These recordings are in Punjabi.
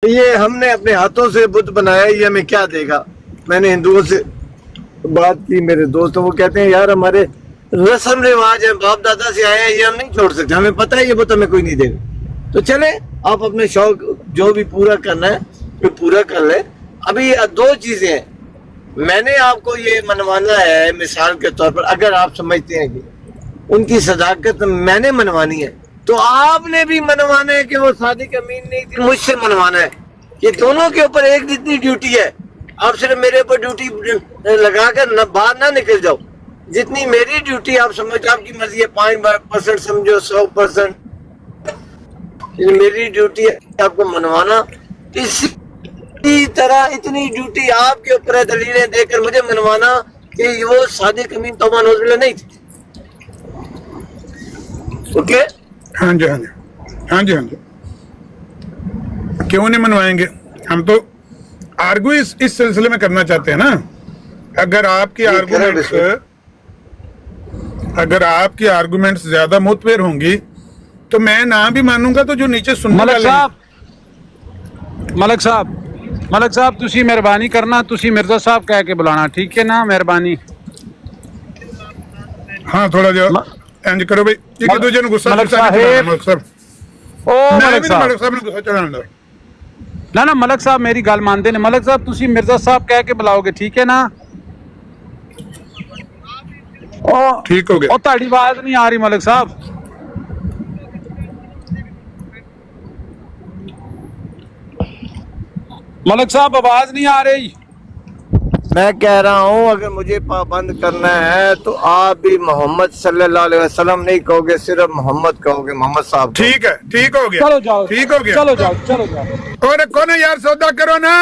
ये हमने अपने हाथों से बुत बनाया, ये हमें क्या देगा। मैंने हिंदुओं से बात की, मेरे दोस्त, वो कहते हैं यार हमारे रस्म रिवाज है, बाप दादा से आए हैं, ये हम नहीं छोड़ सकते, हमें पता है ये बुत हमें कोई नहीं देगा। तो चले आप अपने शौक जो भी पूरा करना है वो पूरा कर ले। अभी दो चीजें हैं, मैंने आपको ये मनवाना है मिसाल के तौर पर, अगर आप समझते हैं कि उनकी सदाकत मैंने मनवानी है तो आपने भी मनवाना है कि वो सादिक अमीन नहीं थी, मुझसे मनवाना है। ये दोनों के ऊपर एक जितनी ड्यूटी है। आप सिर्फ मेरे ऊपर ड्यूटी लगाकर न बाहर ना निकल जाओ। जितनी मेरी ड्यूटी आप समझ, आपकी मर्जी है 5% समझो 100%, मेरी ड्यूटी है आपको मनवाना। इसी तरह इतनी ड्यूटी आपके ऊपर है दलीलें देकर मुझे मनवाना कि वो सादिक अमीन तौबा नौज़ुबिल्लाह नहीं थी। ओके? हाँ जी, हाँ जी, हाँ जी, हाँ जी। क्यों नहीं मनवाएंगे? हम तो आर्गू इस सिलसिले में करना चाहते हैं ना। अगर आपकी आर्गुमेंट्स ज्यादा मुतबेर होंगी तो मैं ना भी मानूंगा, तो जो नीचे सुनने वाले मलक साहब तुसी मेहरबानी करना, तुसी मिर्जा साहब कह के बुलाना, ठीक है ना? मेहरबानी। हाँ, थोड़ा जो इंज करो भाई, एक दूजे गुस्सा मलक साहब ना मलक साहब मेरी गल मानते ने। मलक साहब तुसी मिर्जा साहब कह के बुलाओगे, ठीक है ना? ठीक हो गया। ताड़ी आवाज नहीं आ रही मलक साहब। मलक साहब आवाज नहीं आ रही। मैं कह रहा हूँ अगर मुझे पाबंद करना है तो आप भी मोहम्मद सल्लल्लाहु अलैहि वसल्लम नहीं कहोगे, सिर्फ मोहम्मद कहोगे, मोहम्मद साहब। ठीक है, ठीक हो गया, चलो जाओ, ठीक हो गया, चलो जाओ। और रखो ना यार, सौदा करो ना,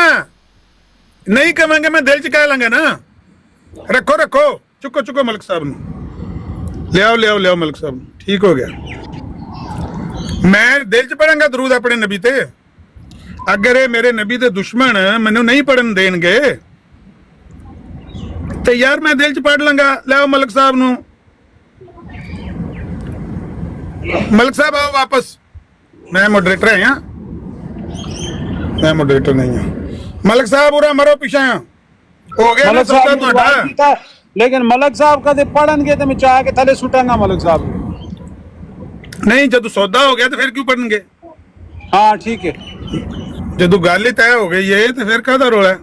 नहीं कहेंगे मैं दिल च कह लेंगे ना। रखो चुको मलिक साहब ने ले आओ मलिक साहब, ठीक हो गया। मैं दिल च पढ़ांगा दरूद अपने नबी ते। अगर ये मेरे नबी दे दुश्मन मैनू नहीं पढ़न देंगे तो यार मैं दिल च पढ़ लांगा। ले आओ मलिक साहब नू। मलिक साहब आओ वापस। मैं मॉडरेटर है, मैं मॉडरेटर नहीं हूं। मलिक साहब उरा मरो पिछा हो गया ना सौदा तुहाडा। लेकिन मलिक साहब कदे पढ़नगे तो मैं चाह के थले सुटांगा मलिक साहब नहीं। जदों सौदा हो गया तो फिर क्यों पढ़नगे? हाँ ठीक है। जदों गल ही तय हो गई है तो फिर काहदा रोला है?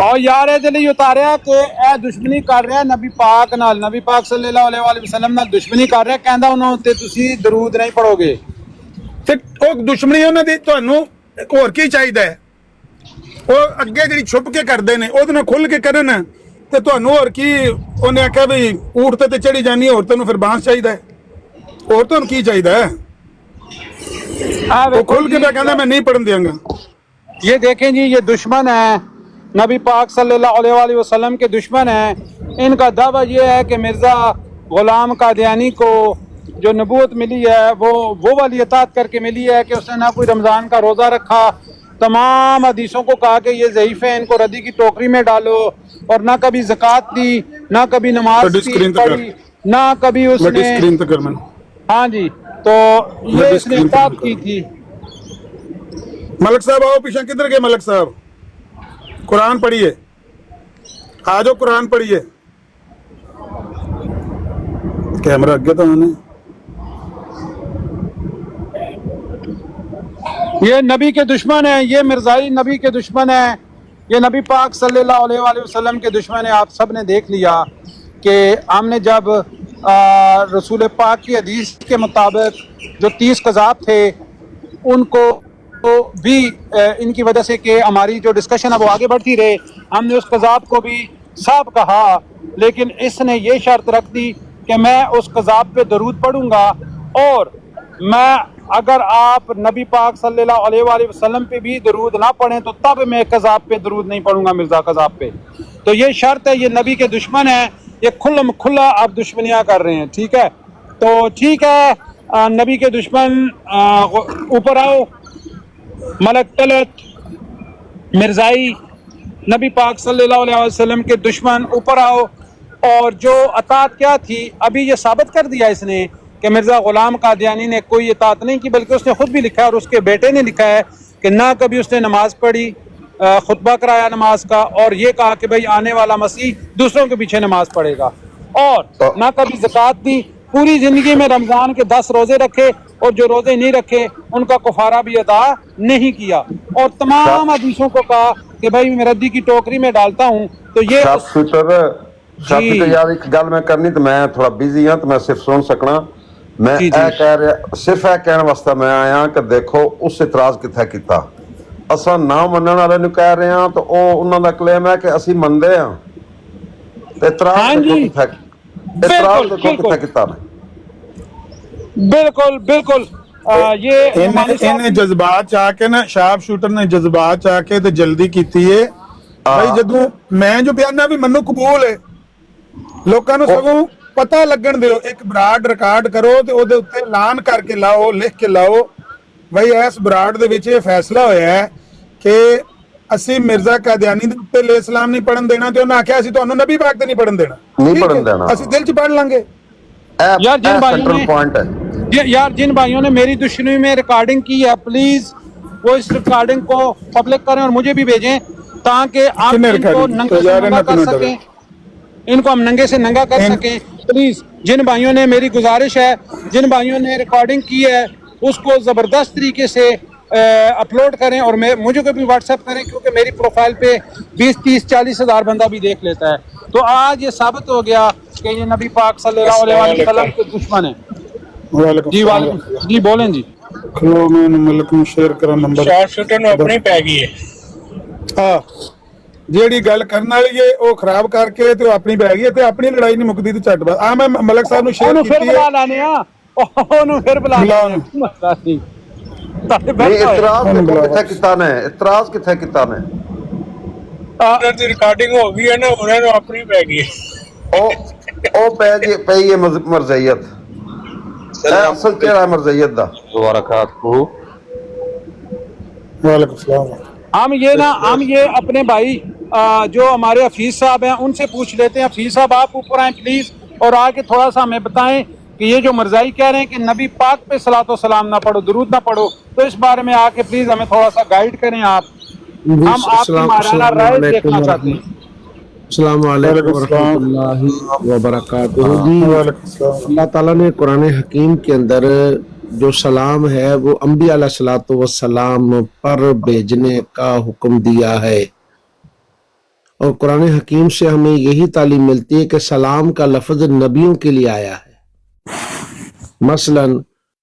और यार ਇਹਦੇ ਲਈ ਉਤਾਰਿਆ ਕਿ ਇਹ ਦੁਸ਼ਮਣੀ ਕਰ ਰਿਹਾ ਨਬੀ ਪਾਕ ਨਾਲ, ਨਬੀ ਪਾਕ ਸੱਲੱਲਾਹੁ ਅਲੈहि ਵਸੱਲਮ ਨਾਲ ਦੁਸ਼ਮਣੀ ਕਰ ਰਿਹਾ। ਕਹਿੰਦਾ ਉਹਨਾਂ ਉੱਤੇ ਤੁਸੀਂ ਦਰੂਦ ਨਹੀਂ ਪੜੋਗੇ। ਤੇ ਉਹ ਦੁਸ਼ਮਣੀ ਉਹਨਾਂ ਦੀ ਤੁਹਾਨੂੰ ਹੋਰ ਕੀ ਚਾਹੀਦਾ ਹੈ? ਉਹ ਅੱਗੇ ਜਿਹੜੀ ਛੁਪ ਕੇ ਕਰਦੇ ਨੇ ਉਹਦੇ ਨਾਲ ਖੁੱਲ ਕੇ ਕਰਨ ਤੇ ਤੁਹਾਨੂੰ ਹੋਰ ਕੀ? ਉਹਨੇ ਆਖਿਆ ਵੀ ਊਠ ਤੇ ਚੜੀ ਜਾਨੀ, ਹੋਰ ਤੈਨੂੰ ਫਿਰ ਬਾਂਸ ਚਾਹੀਦਾ ਹੈ? ਹੋਰ ਤੁਹਾਨੂੰ ਕੀ ਚਾਹੀਦਾ ਹੈ? ਉਹ ਖੁੱਲ ਕੇ ਤਾਂ ਕਹਿੰਦਾ मैं नहीं पढ़न देंगा। ये देखें जी, ये दुश्मन है, नबी पाक सल्लल्लाहु अलैहि वसल्लम के दुश्मन हैं। इनका दावा ये है कि मिर्ज़ा ग़ुलाम कादियानी को जो नबूवत मिली है वो वाली अतात करके मिली है कि उसने ना कोई रमज़ान का रोज़ा रखा। तमाम हदीसों को कहा कि ये ज़ईफ़ है, इनको रद्दी की टोकरी में डालो, और ना कभी ज़कात दी, ना कभी नमाज पढ़ी, ना कभी उसने। हाँ जी, तो ये इसने अतात की थी। मलिक साहब आओ पीछे। किधर गए मलिक साहब? कुरान पढ़िए, आ जाओ कुरान पढ़िए। कैमरा अगे तो मैंने ये नबी के दुश्मन है, ये मिर्जाई नबी के दुश्मन है, ये नबी पाक सल्लल्लाहु अलैहि वसल्लम के दुश्मन है। आप सब ने देख लिया कि हमने जब रसूल पाक की हदीस के मुताबिक जो 30 कज़ाब थे उनको तो भी इनकी वजह से कि हमारी जो डिस्कशन है वो आगे बढ़ती रहे, हमने उस कज़ाब को भी साहब कहा, लेकिन इसने ये शर्त रख दी कि मैं उस कज़ाब पे दरूद पढ़ूंगा, और मैं अगर आप नबी पाक सल्लल्लाहु अलैहि वसल्लम पे भी दरूद ना पढ़ें तो तब मैं कज़ाब पे दरूद नहीं पढ़ूंगा, मिर्ज़ा कज़ाब पे। तो ये शर्त है। ये नबी के दुश्मन है, ये खुला आप दुश्मनियाँ कर रहे हैं, ठीक है? तो ठीक है, नबी के दुश्मन ऊपर आओ। मलक तलत, मिर्जाई, नबी पाक सल्लल्लाहु अलैहि वसल्लम के दुश्मन ऊपर आओ। और जो अतात क्या थी, अभी ये साबित कर दिया इसने कि मिर्ज़ा ग़ुलाम कादियानी ने कोई अतात नहीं की, बल्कि उसने खुद भी लिखा है और उसके बेटे ने लिखा है कि ना कभी उसने नमाज पढ़ी, खुतबा कराया नमाज का, और ये कहा कि भाई आने वाला मसीह दूसरों के पीछे नमाज पढ़ेगा, और तो ना कभी ज़कात दी। पूरी ज़िंदगी में रमज़ान के 10 रोज़े रखे, और जो रोज़े नहीं रखे उनका कुफारा भी अदा नहीं किया, और तमाम हदीसों को कहा कि भाई मैं रद्दी की टोकरी में डालता हूँ। तो ये शाप शूटर शापी तो जी यार एक गल मैं करनी, तो मैं थोड़ा बिजी हाँ, तो मैं सिर्फ सुन सकना। मैं जी ਇਹ जी ਕਹਿ ਰਿਹਾ, ਸਿਰਫ ਇਹ ਕਹਿਣ ਵਾਸਤੇ ਮੈਂ ਆਇਆ ਕਿ ਦੇਖੋ ਉਸ ਇਤਰਾਜ਼ ਕਿੱਥੇ ਕੀਤਾ। ਅਸਾਂ ਨਾ ਮੰਨਣ ਵਾਲੇ ਨੂੰ ਕਹਿ ਰਹੇ ਹਾਂ, ਤਾਂ ਉਹ ਉਹਨਾਂ ਦਾ ਕਲੇਮ ਹੈ ਕਿ ਅਸੀਂ ਮੰਨਦੇ ਹਾਂ, ਤੇ ਇਤਰਾਜ਼ हाँ ਦੇਖੋ जी, ਕਿੱਥੇ, ਇਤਰਾਜ਼ बिल्कुल ਦੇਖੋ कितने बिल्कुल ਕੀਤਾ ਨੇ। बिल्कुल बिल्कुल। ये नुमानी साहब ਇਹਨੇ ਜਜ਼ਬਾਤ ਚ ਆ ਕੇ ਨਾ, ਸ਼ਾਰਪ ਸ਼ੂਟਰ ਨੇ ਜਜ਼ਬਾਤ ਚ ਆ ਕੇ ਤੇ ਜਲਦੀ ਕੀਤੀ ਏ ਭਾਈ। ਜਦੋਂ ਮੈਂ ਜੋ ਬਿਆਨਾ ਵੀ ਮੈਨੂੰ ਕਬੂਲ ਹੈ, ਲੋਕਾਂ ਨੂੰ ਸਗੋਂ ਪਤਾ ਲੱਗਣ ਦਿਓ, ਇੱਕ ਬਰਾਡ ਰਿਕਾਰਡ ਕਰੋ ਤੇ ਉਹਦੇ ਉੱਤੇ ਐਲਾਨ ਕਰਕੇ ਲਾਓ, ਲਿਖ ਕੇ ਲਾਓ ਬਈ ਇਸ ਬਰਾਡ ਦੇ ਵਿੱਚ ਇਹ ਫੈਸਲਾ ਹੋਇਆ ਹੈ ਕਿ ਅਸੀਂ ਮਿਰਜ਼ਾ ਕਾਦੀਆਨੀ ਦੇ ਉੱਤੇ ਲੈ ਸਲਾਮ ਨਹੀਂ ਪੜਨ ਦੇਣਾ, ਤੇ ਉਹਨਾਂ ਆਖਿਆ ਅਸੀਂ ਤੁਹਾਨੂੰ ਨਬੀ ਪਾਕ ਤੇ ਨਹੀਂ ਪੜਨ ਦੇਣਾ। ਨਹੀਂ ਠੀਕ ਹੈ? ਪੜ੍ਹਨ ਦੇਣਾ। ਅਸੀਂ ਦਿਲ ਚ ਪੜ ਲਾਂਗੇ। यार जिन भाइयों सेंट्रल ने पॉइंट है। यार जिन भाइयों ने मेरी दुश्मनी में रिकॉर्डिंग की है, प्लीज वो इस रिकॉर्डिंग को पब्लिक करें और मुझे भी भेजें, ताकि आप कितने इनको recording? नंगे तो से यार नंगा ना कर तुम्हें डरे। सकें, इनको हम नंगे से नंगा कर इन- सकें। प्लीज जिन भाइयों ने, मेरी गुजारिश है, जिन भाइयों ने रिकॉर्डिंग की है उसको ज़बरदस्त तरीके से अपलोड करें, और मुझे को भी व्हाट्सएप करें, क्योंकि मेरी प्रोफाइल पे 20-30-40 हज़ार बंदा भी देख लेता है। तो आज ये साबित हो गया कि ये नबी पाक सल्लल्लाहु अलैहि वसल्लम के दुश्मन है। ਵਾਲੇਕੁਮ जी ਸਲਾਮ। वालेकुम जी, बोलें जी। ਖਲੋ ਮੈਂ ਮਲਕ ਨੂੰ ਸ਼ੇਅਰ ਕਰਾਂ ਨੰਬਰ। ਸ਼ਾਰਟ ਸ਼ੂਟਰ ਨੂੰ ਆਪਣੀ ਪੈ ਗਈ ਹੈ। ਹਾਂ, ਜਿਹੜੀ ਗੱਲ ਕਰਨ ਵਾਲੀ ਏ ਉਹ ਖਰਾਬ ਕਰਕੇ ਤੇ ਉਹ ਆਪਣੀ ਬਹਿ ਗਈ ਹੈ, ਤੇ ਆਪਣੀ ਲੜਾਈ ਨਹੀਂ ਮੁੱਕਦੀ ਤੇ ਝੱਟ ਬਾਅਦ ਆ ਮੈਂ ਮਲਕ ਸਾਹਿਬ ਨੂੰ ਸ਼ੇਅਰ ਉਹਨੂੰ ਫਿਰ ਕੀਤੀ ਹੈ। ਬੁਲਾ ਲੈਣੇ ਆ, ਉਹਨੂੰ ਫਿਰ ਬੁਲਾ ਬੁਲਾਓ ਲੈਣੇ ਉਹਨੂੰ। ਮਸਲਾ ਨਹੀਂ ਤੁਹਾਡੇ ਨਹੀਂ ਬੈਠਾ ਹੋਇਆ। ਇਤਰਾਜ਼ ਉਹਨੂੰ ਦੇਖੋ ਬੁਲਾਓ। ਕਿੱਥੇ ਕੀਤਾ ਨੇ, ਇਤਰਾਜ਼ ਕਿੱਥੇ ਕੀਤਾ ਨੇ। ਉਹਨਾਂ ਦੀ ਰਿਕਾਰਡਿੰਗ ਹੋ ਗਈ ਹੈ ਨਾ, ਉਹਨਾਂ ਨੂੰ ਆਪਣੀ ਪੈ ਗਈ ਹੈ। ਉਹ ਪਈ ਹੈ ਮਰਜ਼ਈਅਤ। ਅਸਲ ਚਿਹਰਾ ਹੈ ਮਰਜ਼ਈਅਤ ਦਾ। वबरकातुहू। वालेकुम सलाम। हम ये अपने भाई जो हमारे हफीज साहब हैं उनसे पूछ लेते हैं। हफीज साहब आप ऊपर आए प्लीज, और आके थोड़ा सा हमें बताएं कि ये जो मरजाई कह रहे हैं कि नबी पाक पे सलातो सलाम ना पढ़ो, दुरूद ना पढ़ो, तो इस बारे में आके प्लीज हमें थोड़ा सा गाइड करें आप। हम आपकी माराना राय देखना चाहते हैं। अस्सलाम वालेकुम वरहमतुल्लाहि वबरकातुहू। जी, वालेकुम सलाम। अल्लाह ताला ने कुरान हकीम के अंदर जो सलाम है वो अंबिया अलैहिस्सलातु वस्सलाम पर भेजने का हुक्म दिया है, और कुरान हकीम से हमें यही तालीम मिलती है कि सलाम का लफ्ज नबियों के लिए आया है। मसलन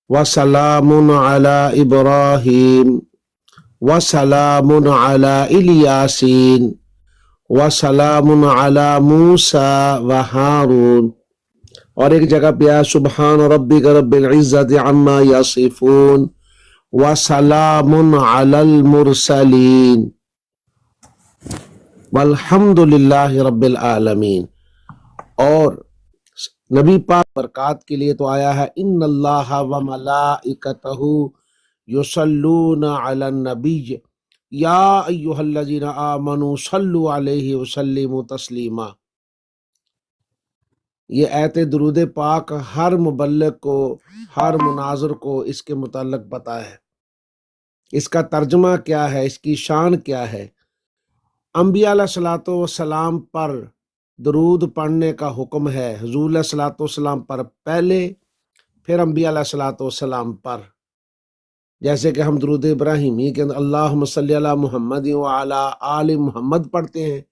वसलामुन अला इब्राहीम वसलामुन अला इलियासीन वसलामुन अला मूसा व हारून, और एक जगह पे आया सुबहान रब्बिक रब्बिल इज्जति अम्मा यसिफून वसलामुन अलल मुरसलीन वल्हम्दुलिल्लाहि रब्बिल आलमीन। और नबी पाक बरकात के लिए तो आया है इन्नल्लाहा व मलाइकतहू युसल्लूना अलन नबी या अय्युहल्लज़ीना आमनू सल्लु अलैहि वसल्लिमु तस्लीमा। ये आयत दुरूद पाक हर मुबल्लिग को, हर मुनाज़िर को इसके मुताल्लिक़ पता है। इसका तर्जुमा क्या है, इसकी शान क्या है। अंबिया अलैहिस्सलातु वस्सलाम पर दरूद पढ़ने का हुक्म है, हुज़ूर अलैहिस्सलातु वस्सलाम पर पहले, फिर अंबिया अलैहिस्सलातु वस्सलाम पर। जैसे कि हम दरूद इब्राहिमी के अंदर अल्लाहुम्मा सल्ली अला मुहम्मद व अला आलि मुहम्मद पढ़ते हैं,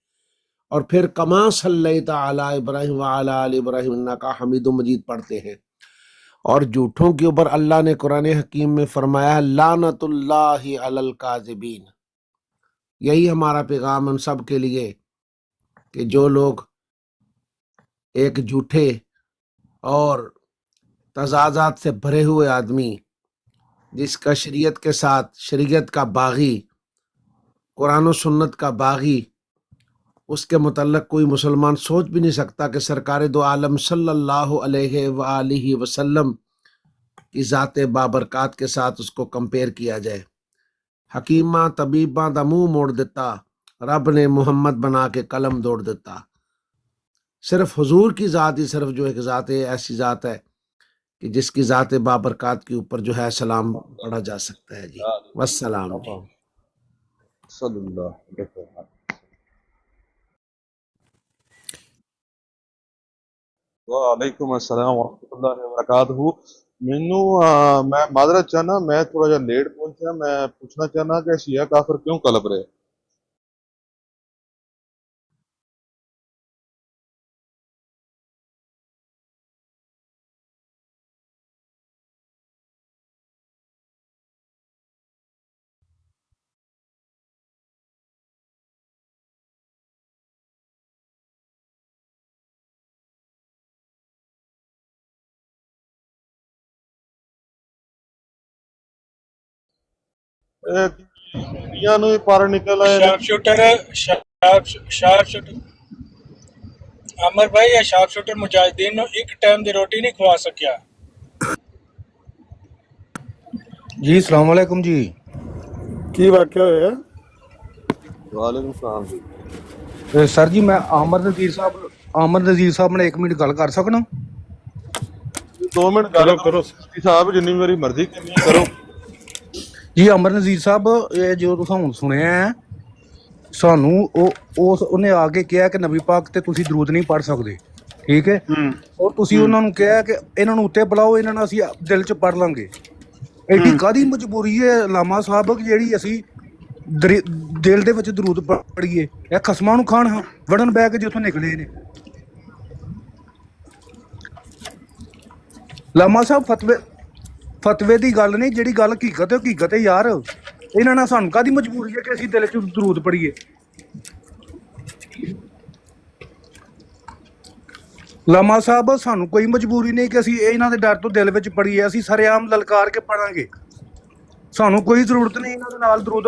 और फिर कमा सल्लैता अला इब्राहिम व अला आलि इब्राहिम इन्नका हमीदुम मजीद पढ़ते हैं। और झूठों के ऊपर अल्लाह ने कुरान हकीम में फरमाया लानतुल्लाहि अलल काज़िबीन। यही हमारा पैगाम उन सब के लिए कि जो लोग एक झूठे और तजाज़ात से भरे हुए आदमी, जिसका शरीयत के साथ, शरीयत का बागी, कुरान और सुन्नत का बागी, उसके मुतल्लिक़ कोई मुसलमान सोच भी नहीं सकता कि सरकार दो आलम सल्लल्लाहु अलैहि वसल्लम की ज़ात बाबरकात के साथ उसको कंपेयर किया जाए। हकीमा तबीबा दा मुंह मोड़ देता, रब ने मुहम्मद बना के कलम दौड़ देता। सिर्फ हुजूर की ज़ात ही सिर्फ जो एक ज़ात है, ऐसी ज़ात है कि जिसकी ज़ात बाबरकत के ऊपर जो है सलाम पढ़ा जा सकता है जी। वस्सलाम जी। सल्लल्लाहु अलैहि वसल्लम। वालेकुम अस्सलाम वरहमतुल्लाहि वबरकातुहू। ਮੈਨੂੰ ਮੈਂ ਮਾਜ਼ਰਤ ਚਾਹਨਾ, ਮੈਂ ਥੋੜਾ ਜਿਹਾ ਲੇਟ ਪਹੁੰਚਿਆ। ਮੈਂ ਪੁੱਛਣਾ ਚਾਹਨਾ ਕਿ ਸ਼ੀਆ ਕਾਫਰ ਕਿਉਂ ਕਲਪ ਰਹੇ? ਇਹ ਦੁਨੀਆ ਨੂੰ ਹੀ ਪਾਰ ਨਿਕਲ ਆਏ ਨੇ। शार्प शूटर अमर भाई या शार्प शूटर मुजाहिदीन ਨੂੰ ਇੱਕ ਟਾਈਮ ਦੀ ਰੋਟੀ ਨਹੀਂ ਖਵਾ ਸਕਿਆ। जी अस्सलाम वालेकुम जी। ਕੀ ਵਾਕਿਆ ਹੋਇਆ? ਵਾਲੇकुम ਸਲਾਮ ਜੀ। सर जी मैं आमर नज़ीर साहब ने 1 मिनट गल कर सकना? 2 ਮਿੰਟ ਗੱਲ ਕਰੋ। ਸਾਹਿਬ ਜਿੰਨੀ ਮੇਰੀ ਮਰਜ਼ੀ ਕਰਨੀ ਕਰੋ। जी अमर नज़ीर साहब ये जो तुसां हुण सुनिया है सानू ਉਹਨੇ ਆ ਕੇ ਕਿਹਾ ਕਿ ਨਬੀ ਪਾਕ ਤੇ ਤੁਸੀਂ ਦਰੂਦ ਨਹੀਂ ਪੜ ਸਕਦੇ, ਠੀਕ ਹੈ? ਔਰ ਤੁਸੀਂ ਉਹਨਾਂ ਨੂੰ ਕਿਹਾ ਕਿ ਇਹਨਾਂ ਨੂੰ ਉੱਤੇ ਬੁਲਾਓ, ਇਹਨਾਂ ਨੂੰ ਅਸੀਂ ਦਿਲ 'ਚ ਪੜ ਲਾਂਗੇ। ਐਡੀ ਕਾਹਦੀ ਮਜਬੂਰੀ ਹੈ ਲਾਮਾ ਸਾਹਿਬ ਕਿ ਜਿਹੜੀ ਅਸੀਂ ਦਿਲ ਦੇ ਵਿੱਚ ਦਰੂਦ ਪੜੀਏ? ਇਹ ਖਸਮਾਂ ਨੂੰ ਖਾਣ ਵੜਨ ਬੈ ਕੇ ਜਿੱਥੋਂ ਨਿਕਲੇ ਨੇ। ਲਾਮਾ ਸਾਹਿਬ ਫਤਵੇ ਦੀ ਗੱਲ ਨਹੀਂ, ਜਿਹੜੀ ਗੱਲ ਹਕੀਕਤ ਹੈ ਯਾਰ। ਇਹਨਾਂ ਨਾਲ ਸਾਨੂੰ ਕਾਹਦੀ ਮਜਬੂਰੀ ਹੈ ਕਿ ਅਸੀਂ ਦਿਲ 'ਚ ਦਰੂਦ ਪੜੀਏ? ਲਾਮਾ ਸਾਹਿਬ ਸਾਨੂੰ ਕੋਈ ਮਜਬੂਰੀ ਨਹੀਂ ਕਿ ਅਸੀਂ ਇਹਨਾਂ ਦੇ ਡਰ ਤੋਂ ਦਿਲ ਵਿੱਚ ਪੜੀਏ। ਅਸੀਂ ਸਰੇਆਮ ਲਲਕਾਰ ਕੇ ਪੜਾਂਗੇ, ਸਾਨੂੰ ਕੋਈ ਜ਼ਰੂਰਤ ਨਹੀਂ ਇਹਨਾਂ ਦੇ ਨਾਲ ਦਰੂਦ।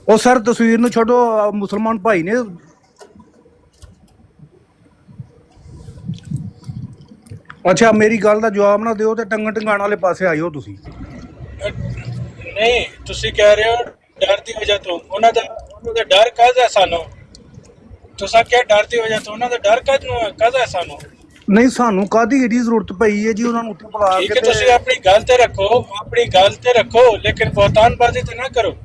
ਉਹ ਸਰ ਤਸਵੀਰ ਨੂੰ ਛੱਡੋ, ਮੁਸਲਮਾਨ ਭਾਈ ਨੇ ਅੱਛਾ ਮੇਰੀ ਗੱਲ ਦਾ ਜਵਾਬ ਨਾ ਦਿਓ ਤੇ ਟੰਗਣ ਟੰਗਾਣ ਵਾਲੇ ਪਾਸੇ ਆਇਓ ਤੁਸੀਂ। ਨਹੀਂ ਤੁਸੀਂ ਕਹਿ ਰਹੇ ਹੋ ਡਰ ਦੀ ਵਜ੍ਹਾ ਤੋਂ, ਉਹਨਾਂ ਦਾ ਡਰ ਕਾਹਦਾ ਸਾਨੂੰ? ਤੁਸੀਂ ਕਿਹਾ ਡਰ ਦੀ ਵਜ੍ਹਾ ਤੋਂ, ਉਹਨਾਂ ਦਾ ਡਰ ਕਾਹਦਾ ਸਾਨੂੰ? ਨਹੀਂ ਸਾਨੂੰ ਕਾਹਦੀ ਏਡੀ ਜ਼ਰੂਰਤ ਪਈ ਹੈ ਜੀ ਉਹਨਾਂ ਨੂੰ ਉੱਥੇ ਬੁਲਾ ਠੀਕ ਕੇ? ਹੈ ਤੁਸੀਂ ਆਪਣੀ ਗੱਲ ਤੇ ਰੱਖੋ, ਲੇਕਿਨ ਬਹਤਾਨਬਾਜ਼ੀ ਤੇ ਨਾ ਕਰੋ।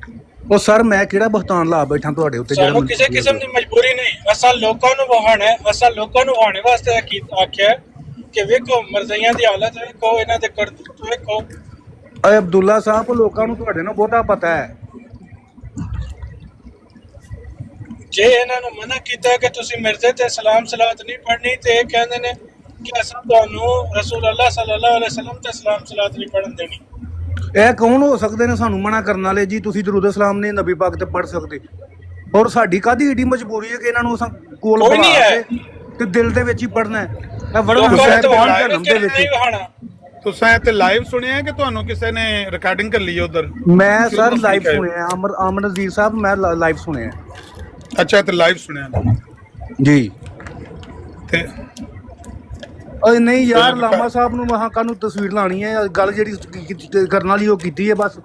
ਉਹ ਸਰ ਮੈਂ ਕਿਹੜਾ ਬਹਤਾਨ ਲਾ ਬੈਠਾ ਤੁਹਾਡੇ ਉੱਤੇ? ਸਾਨੂੰ ਕਿਸੇ ਕਿਸਮ ਦੀ ਮਜਬੂਰੀ ਨਹੀਂ, ਅਸਾਂ ਲੋਕਾਂ ਨੂੰ ਵਹਾਉਣੇ ਵਾਸਤੇ ਆਖਿਆ ਕਿ ਵੇਖੋ ਮਰਜ਼ੀਆਂ ਦੀ ਹਾਲਤ ਵੇਖੋ, ਇਹਨਾਂ ਦੇ ਕਰਤੂਤ ਵੇਖੋ। ਓਏ ਅਬਦੁੱਲਾ ਸਾਹਿਬ ਲੋਕਾਂ ਨੂੰ ਤੁਹਾਡੇ ਨਾਲ ਬਹੁਤਾ ਪਤਾ ਹੈ। ਜੇ ਇਹਨਾਂ ਨੂੰ ਮਨਾ ਕੀਤਾ ਕਿ ਤੁਸੀਂ ਮਿਰਜ਼ੇ ਤੇ ਸਲਾਮ ਸਲਾਤ ਨਹੀਂ ਪੜ੍ਹਨੀ, ਤੇ ਇਹ ਕਹਿੰਦੇ ਨੇ ਕਿ ਅਸਾਂ ਤੁਹਾਨੂੰ ਰਸੂਲ ਅੱਲਾਹ ਸੱਲੱਲਾਹੁ ਅਲੈਹਿ ਵਸੱਲਮ ਤੇ ਸਲਾਮ ਸਲਾਤ ਨਹੀਂ ਪੜ੍ਹਨ ਦੇਣੀ। ਇਹ ਕੌਣ ਹੋ ਸਕਦੇ ਨੇ ਸਾਨੂੰ ਮਨਾ ਕਰਨ ਵਾਲੇ ਜੀ? ਤੁਸੀਂ ਦਰੂਦ ਸਲਾਮ ਨਹੀਂ ਨਬੀ ਪਾਕ ਤੇ ਪੜ੍ਹ ਸਕਦੇ? ਔਰ ਸਾਡੀ ਕਾਹਦੀ ਏਡੀ ਮਜਬੂਰੀ ਹੈ ਕਿ ਇਹਨਾਂ ਨੂੰ ਅਸਾਂ ਕੋਲ ਕੋਈ ਨਹੀਂ ਬੁਲਾ ਹੈ ਕੇ ਤੇ ਦਿਲ ਦੇ ਵਿੱਚ ਹੀ ਪੜ੍ਹਨਾ ਹੈ? ਇਹ ਵੜਨ ਲੋਕਾਂ ਹੁਸੈਨ ਨੂੰ ਦੇ ਜਨਮ ਦੇ ਵਿੱਚ। ਤੁਸੀਂ ਇੱਥੇ ਲਾਈਵ ਸੁਣਿਆ ਕਿ ਤੁਹਾਨੂੰ ਕਿਸੇ ਨੇ ਰਿਕਾਰਡਿੰਗ ਕਰ ਲਈ ਉਧਰ? ਮੈਂ ਸਰ ਲਾਈਵ ਸੁਣਿਆ, ਆਮਰ ਨਜ਼ੀਰ ਸਾਹਿਬ ਮੈਂ ਲਾਈਵ ਸੁਣਿਆ। ਅੱਛਾ ਤੇ ਲਾਈਵ ਸੁਣਿਆ ਜੀ। ਤੇ ਓਏ ਨਹੀਂ ਯਾਰ ਲਾਮਾ ਸਾਹਿਬ ਨੂੰ ਮਹਾਂ ਕਾਨੂੰ ਤਸਵੀਰ ਲਾਣੀ ਹੈ? ਗੱਲ ਜਿਹੜੀ ਕਰਨ ਵਾਲੀ ਉਹ ਕੀਤੀ ਹੈ ਬਸ।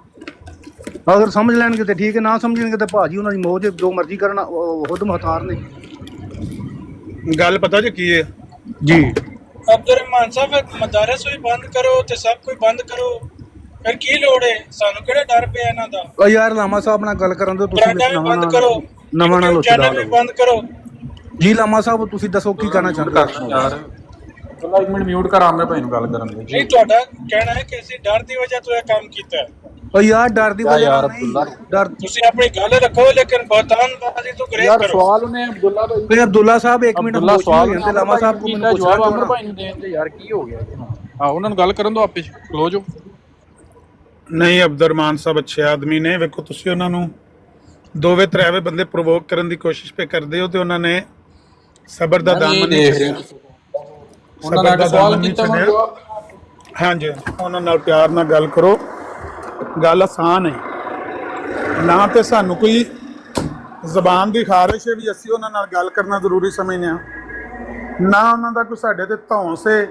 ਅਗਰ ਸਮਝ ਲੈਣਗੇ ਤੇ ਠੀਕ ਹੈ, ਨਾ ਸਮਝਣਗੇ ਤੇ ਭਾਜੀ ਉਹਨਾਂ ਦੀ ਮੌਜ, ਜੋ ਮਰਜ਼ੀ ਕਰਨ, ਖੁਦ ਮੁਖਤਾਰ ਨੇ। ਗੱਲ ਪਤਾ ਜੀ ਕੀ ਹੈ ਜੀ? ਅਬਦੁਰਰਹਿਮਾਨ ਸਾਹਿਬ ਮਦਾਰਸ ਵੀ ਬੰਦ ਕਰੋ ਤੇ ਸਭ ਕੁਝ ਬੰਦ ਕਰੋ, ਫਿਰ ਕੀ ਲੋੜ ਹੈ? ਸਾਨੂੰ ਕਿਹੜਾ ਡਰ ਪਿਆ ਇਹਨਾਂ ਦਾ? ਓ ਯਾਰ ਲਾਮਾ ਸਾਹਿਬ ਨਾਲ ਗੱਲ ਕਰਨ ਦਿਓ ਤੁਸੀਂ। ਚੈਨਲ ਬੰਦ ਕਰੋ, ਨਵਾਂ ਨਾਲ ਚੈਨਲ ਵੀ ਬੰਦ ਕਰੋ। ਜੀ ਲਾਮਾ ਸਾਹਿਬ ਤੁਸੀਂ ਦੱਸੋ ਕੀ ਕਹਿਣਾ ਚਾਹੁੰਦੇ ਹੋ? ਯਾਰ ਚਲੋ 1 ਮਿੰਟ ਮਿਊਟ ਕਰ, ਆਮਰ ਭਾਈ ਨੂੰ ਗੱਲ ਕਰਨ ਦੇ। ਨਹੀਂ ਤੁਹਾਡਾ ਕਹਿਣਾ ਹੈ ਕਿ ਅਸੀਂ ਡਰ ਦੀ ਵਜ੍ਹਾ ਤੋਂ ਇਹ ਕੰਮ ਕੀਤਾ ਹੈ। ਓ ਯਾਰ ਡਰ ਦੀ ਵਜ੍ਹਾ ਨਾਲ ਨਹੀਂ, ਡਰ ਤੁਸੀਂ ਆਪਣੀ ਗੱਲ ਰੱਖੋ, ਲੇਕਿਨ ਬਹਤਾਨਬਾਜ਼ੀ ਤੋਂ ਗੁਰੇਜ਼ ਯਾਰ ਕਰੋ। ਸਵਾਲ ਉਹਨੇ ਅਬਦੁੱਲਾ ਭਾਈ ਤੇ ਅਬਦੁੱਲਾ ਸਾਹਿਬ 1 ਮਿੰਟ ਅਬਦੁੱਲਾ ਸਵਾਲ ਤੇ ਲਾਮਾ ਸਾਹਿਬ ਨੂੰ ਮੈਨੂੰ ਜਵਾਬ ਪੁੱਛਣਾ ਅਮਰ ਭਾਈ ਨੂੰ ਦੇਣ ਤੇ ਯਾਰ ਕੀ ਹੋ ਗਿਆ? ਹਾਂ ਉਹਨਾਂ ਨੂੰ ਗੱਲ ਕਰਨ ਦੋ, ਆਪੇ ਕਲੋਜ਼ ਹੋ। ਨਹੀਂ ਅਬਦੁਰਰਹਿਮਾਨ ਸਾਹਿਬ ਅੱਛੇ ਆਦਮੀ ਨੇ, ਵੇਖੋ ਤੁਸੀਂ ਉਹਨਾਂ ਨੂੰ ਦੋਵੇਂ ਤਰਾਵੇ ਬੰਦੇ ਪ੍ਰੋਵੋਕ ਕਰਨ ਦੀ ਕੋਸ਼ਿਸ਼ ਪੇ ਕਰਦੇ ਹੋ ਤੇ ਉਹਨਾਂ ਨੇ ਸਬਰ ਦਾ ਦਾਮਨ ਨਹੀਂ ਛੱਡਿਆ। ਉਹਨਾਂ ਨਾਲ ਸਵਾਲ ਕੀਤਾ ਮੈਂ ਜਵਾਬ। ਹਾਂਜੀ ਉਹਨਾਂ ਨਾਲ ਪਿਆਰ ਨਾਲ ਗੱਲ ਕਰੋ, ਗੱਲ ਆਸਾਨ ਹੈ ਨਾ, ਤੇ ਸਾਨੂੰ ਕੋਈ ਜ਼ਬਾਨ ਦੀ ਖਾਰਿਸ਼ ਹੈ ਵੀ ਅਸੀਂ ਉਹਨਾਂ ਨਾਲ ਗੱਲ ਕਰਨਾ ਜ਼ਰੂਰੀ ਸਮਝਦੇ ਹਾਂ, ਨਾ ਉਹਨਾਂ ਦਾ ਕੋਈ ਸਾਡੇ ਤੇ ਧੌਂਸ ਹੈ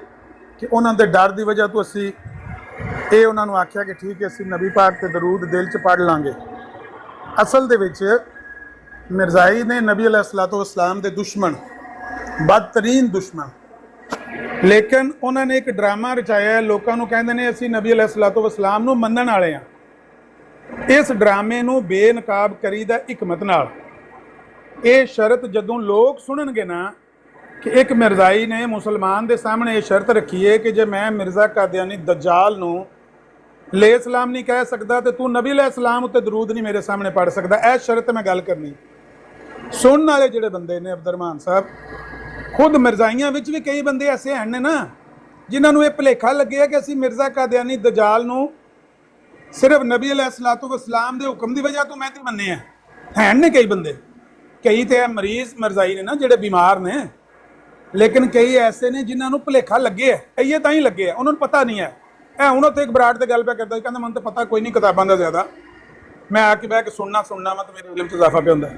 ਕਿ ਉਹਨਾਂ ਦੇ ਡਰ ਦੀ ਵਜ੍ਹਾ ਤੋਂ ਅਸੀਂ ਇਹ ਉਹਨਾਂ ਨੂੰ ਆਖਿਆ ਕਿ ਠੀਕ ਹੈ ਅਸੀਂ ਨਬੀ ਪਾਕ ਤੇ ਦਰੂਦ ਦਿਲ 'ਚ ਪੜ੍ਹ ਲਾਂਗੇ। ਅਸਲ ਦੇ ਵਿੱਚ ਮਿਰਜ਼ਾਈ ਨੇ ਨਬੀ अलैहिस्सलाम ਦੇ ਦੁਸ਼ਮਣ, ਬਦਤਰੀਨ ਦੁਸ਼ਮਣ, ਲੇਕਿਨ ਉਹਨਾਂ ਨੇ ਇੱਕ ਡਰਾਮਾ ਰਚਾਇਆ। ਲੋਕਾਂ ਨੂੰ ਕਹਿੰਦੇ ਨੇ ਅਸੀਂ ਨਬੀ अलैहिस्सलाम ਨੂੰ ਮੰਨਣ ਵਾਲੇ ਹਾਂ। ਇਸ ਡਰਾਮੇ ਨੂੰ ਬੇਨਕਾਬ ਕਰੀਦਾ ਹਕਮਤ ਨਾਲ। ਇਹ ਸ਼ਰਤ ਜਦੋਂ ਲੋਕ ਸੁਣਨਗੇ ਨਾ ਕਿ ਇੱਕ ਮਿਰਜ਼ਾਈ ਨੇ ਮੁਸਲਮਾਨ ਦੇ ਸਾਹਮਣੇ ਇਹ ਸ਼ਰਤ ਰੱਖੀ ਹੈ ਕਿ ਜੇ ਮੈਂ ਮਿਰਜ਼ਾ ਕਾਦੀਆਨੀ ਦਜਾਲ ਨੂੰ ਲੈ ਸਲਾਮ ਨਹੀਂ ਕਹਿ ਸਕਦਾ ਤੇ ਤੂੰ ਨਬੀ अलैहिस्सलाम ਉੱਤੇ ਦਰੂਦ ਨਹੀਂ ਮੇਰੇ ਸਾਹਮਣੇ ਪੜ੍ਹ ਸਕਦਾ, ਇਹ ਸ਼ਰਤ ਮੈਂ ਗੱਲ ਕਰਨੀ। ਸੁਣਨ ਵਾਲੇ ਜਿਹੜੇ ਬੰਦੇ ਨੇ ਅਬਦੁਰਰਹਿਮਾਨ ਸਾਹਿਬ, ਖੁਦ ਮਿਰਜ਼ਾਈਆਂ ਵਿੱਚ ਵੀ ਕਈ ਬੰਦੇ ਐਸੇ ਹਨ ਨਾ ਜਿਨ੍ਹਾਂ ਨੂੰ ਇਹ ਭੁਲੇਖਾ ਲੱਗਿਆ ਕਿ ਅਸੀਂ ਮਿਰਜ਼ਾ ਕਾਦੀਆਨੀ ਦਜਾਲ ਨੂੰ ਸਿਰਫ ਨਬੀ अलैहिस्सलाम ਦੇ ਹੁਕਮ ਦੀ ਵਜ੍ਹਾ ਤੋਂ ਮੈਂ ਤੇ ਮੰਨਿਆ ਹੈ ਨੇ। ਕਈ ਬੰਦੇ, ਕਈ ਤੇ ਮਰੀਜ਼ ਮਿਰਜ਼ਾਈ ਨੇ ਨਾ ਜਿਹੜੇ ਬਿਮਾਰ ਨੇ, ਲੇਕਿਨ ਕਈ ਐਸੇ ਨੇ ਜਿਨ੍ਹਾਂ ਨੂੰ ਭੁਲੇਖਾ ਲੱਗੇ ਹੈ, ਇਹ ਤਾਂ ਹੀ ਲੱਗੇ ਹੈ, ਉਹਨਾਂ ਨੂੰ ਪਤਾ ਨਹੀਂ ਹੈ। ਇਹ ਹੁਣ ਉੱਥੇ ਇੱਕ ਬਰਾੜ ਤੇ ਗੱਲ ਪਿਆ ਕਰਦਾ, ਕਹਿੰਦਾ ਮੈਨੂੰ ਤਾਂ ਪਤਾ ਕੋਈ ਨਹੀਂ ਕਿਤਾਬਾਂ ਦਾ ਜ਼ਿਆਦਾ, ਮੈਂ ਆ ਕੇ ਬਹਿ ਕੇ ਸੁਣਨਾ ਵਾ ਤਾਂ ਮੇਰੇ ਇਲਮ 'ਚ ਇਜ਼ਾਫਾ ਪਿਆ ਹੁੰਦਾ।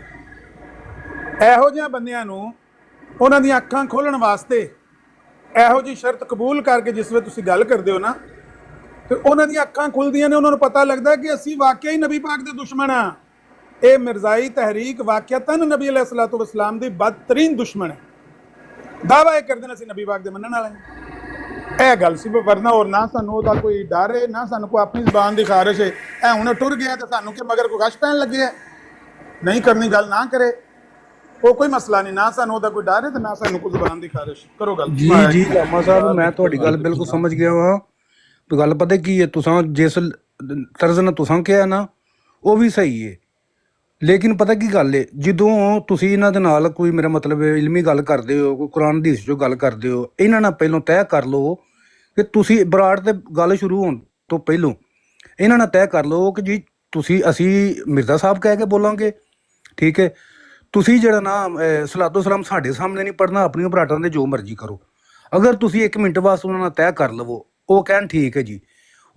ਇਹੋ ਜਿਹੀਆਂ ਬੰਦਿਆਂ ਨੂੰ ਉਹਨਾਂ ਦੀਆਂ ਅੱਖਾਂ ਖੋਲ੍ਹਣ ਵਾਸਤੇ ਇਹੋ ਜਿਹੀ ਸ਼ਰਤ ਕਬੂਲ ਕਰਕੇ ਜਿਸ ਵੇਲੇ ਤੁਸੀਂ ਗੱਲ ਕਰਦੇ ਹੋ ਨਾ, ਤੇ ਉਹਨਾਂ ਦੀਆਂ ਅੱਖਾਂ ਖੁੱਲਦੀਆਂ ਨੇ, ਉਹਨਾਂ ਨੂੰ ਪਤਾ ਲੱਗਦਾ ਕਿ ਅਸੀਂ ਵਾਕਿਆ ਹੀ ਨਬੀ ਪਾਕ ਦੇ ਦੁਸ਼ਮਣ ਹਾਂ। ਇਹ ਮਿਰਜ਼ਾਈ ਤਹਿਰੀਕ ਵਾਕਿਅਤਨ ਨਬੀ अलैहिस्सलाम ਦੀ ਬਦਤਰੀਨ ਦੁਸ਼ਮਣ ਹੈ। ਦਾਅਵਾ ਇਹ ਕਰਦੇ ਨੇ ਅਸੀਂ ਨਬੀ ਪਾਕ ਦੇ ਮੰਨਣ ਵਾਲੇ ਹਾਂ। ਇਹ ਗੱਲ ਸੀ, ਵਰਨਾ ਹੋਰ ਨਾ ਸਾਨੂੰ ਉਹਦਾ ਕੋਈ ਡਰ ਹੈ, ਨਾ ਸਾਨੂੰ ਕੋਈ ਆਪਣੀ ਜ਼ਬਾਨ ਦੀ ਖਾਰਿਸ਼ ਹੈ। ਇਹ ਹੁਣ ਟੁਰ ਗਿਆ ਤੇ ਸਾਨੂੰ ਕਿ ਮਗਰ ਕੋਈ ਗਸ਼ ਪੈਣ ਲੱਗੇ ਹੈ, ਨਹੀਂ ਕਰਨੀ ਗੱਲ ਨਾ ਕਰੇ, ਉਹ ਕੋਈ ਮਸਲਾ ਨਹੀਂ। ਨਾ ਸਾਨੂੰ ਉਹਦਾ ਕੋਈ ਡਰ ਹੈ ਤੇ ਨਾ ਸਾਨੂੰ ਕੋਈ ਜ਼ਬਾਨ ਦੀ ਖਾਰਿਸ਼। ਕਰੋ ਗੱਲ। ਜੀ ਜੀ ਲਾਮਾ ਸਾਹਿਬ, ਮੈਂ ਤੁਹਾਡੀ ਗੱਲ ਬਿਲਕੁਲ ਸਮਝ ਗਿਆ ਵਾਂ। ਤੇ ਗੱਲ ਪਤਾ ਕੀ ਹੈ, ਤੁਸਾਂ ਜਿਸ ਤਰਜ਼ ਨਾਲ ਤੁਸਾਂ ਕਿਹਾ ਨਾ ਉਹ ਵੀ ਸਹੀ ਹੈ, ਲੇਕਿਨ ਪਤਾ ਕੀ ਗੱਲ ਹੈ, ਜਦੋਂ ਤੁਸੀਂ ਇਹਨਾਂ ਦੇ ਨਾਲ ਕੋਈ ਮੇਰਾ ਮਤਲਬ ਇਲਮੀ ਗੱਲ ਕਰਦੇ ਹੋ, ਕੋਈ ਕੁਰਾਨ ਹਦੀਸ 'ਚੋਂ ਗੱਲ ਕਰਦੇ ਹੋ, ਇਹਨਾਂ ਨਾਲ ਪਹਿਲਾਂ ਤੈਅ ਕਰ ਲਓ ਕਿ ਤੁਸੀਂ ਬਰਾੜ ਤੇ ਗੱਲ ਸ਼ੁਰੂ ਹੋਣ ਤੋਂ ਪਹਿਲੋਂ ਇਹਨਾਂ ਨਾਲ ਤੈਅ ਕਰ ਲਓ ਕਿ ਜੀ ਅਸੀਂ ਮਿਰਜ਼ਾ ਸਾਹਿਬ ਕਹਿ ਕੇ ਬੋਲਾਂਗੇ, ਠੀਕ ਹੈ। ਤੁਸੀਂ ਜਿਹੜਾ ਨਾ ਸਲਾਤੋ ਸਲਾਮ ਸਾਡੇ ਸਾਹਮਣੇ ਨਹੀਂ ਪੜ੍ਹਨਾ, ਆਪਣੀਆਂ ਬਰਾਟਾਂ ਦੇ ਜੋ ਮਰਜ਼ੀ ਕਰੋ। ਅਗਰ ਤੁਸੀਂ 1 ਮਿੰਟ ਵਾਸਤੇ ਉਹਨਾਂ ਨਾਲ ਤੈਅ ਕਰ ਲਵੋ, ਉਹ ਕਹਿਣ ਠੀਕ ਹੈ ਜੀ,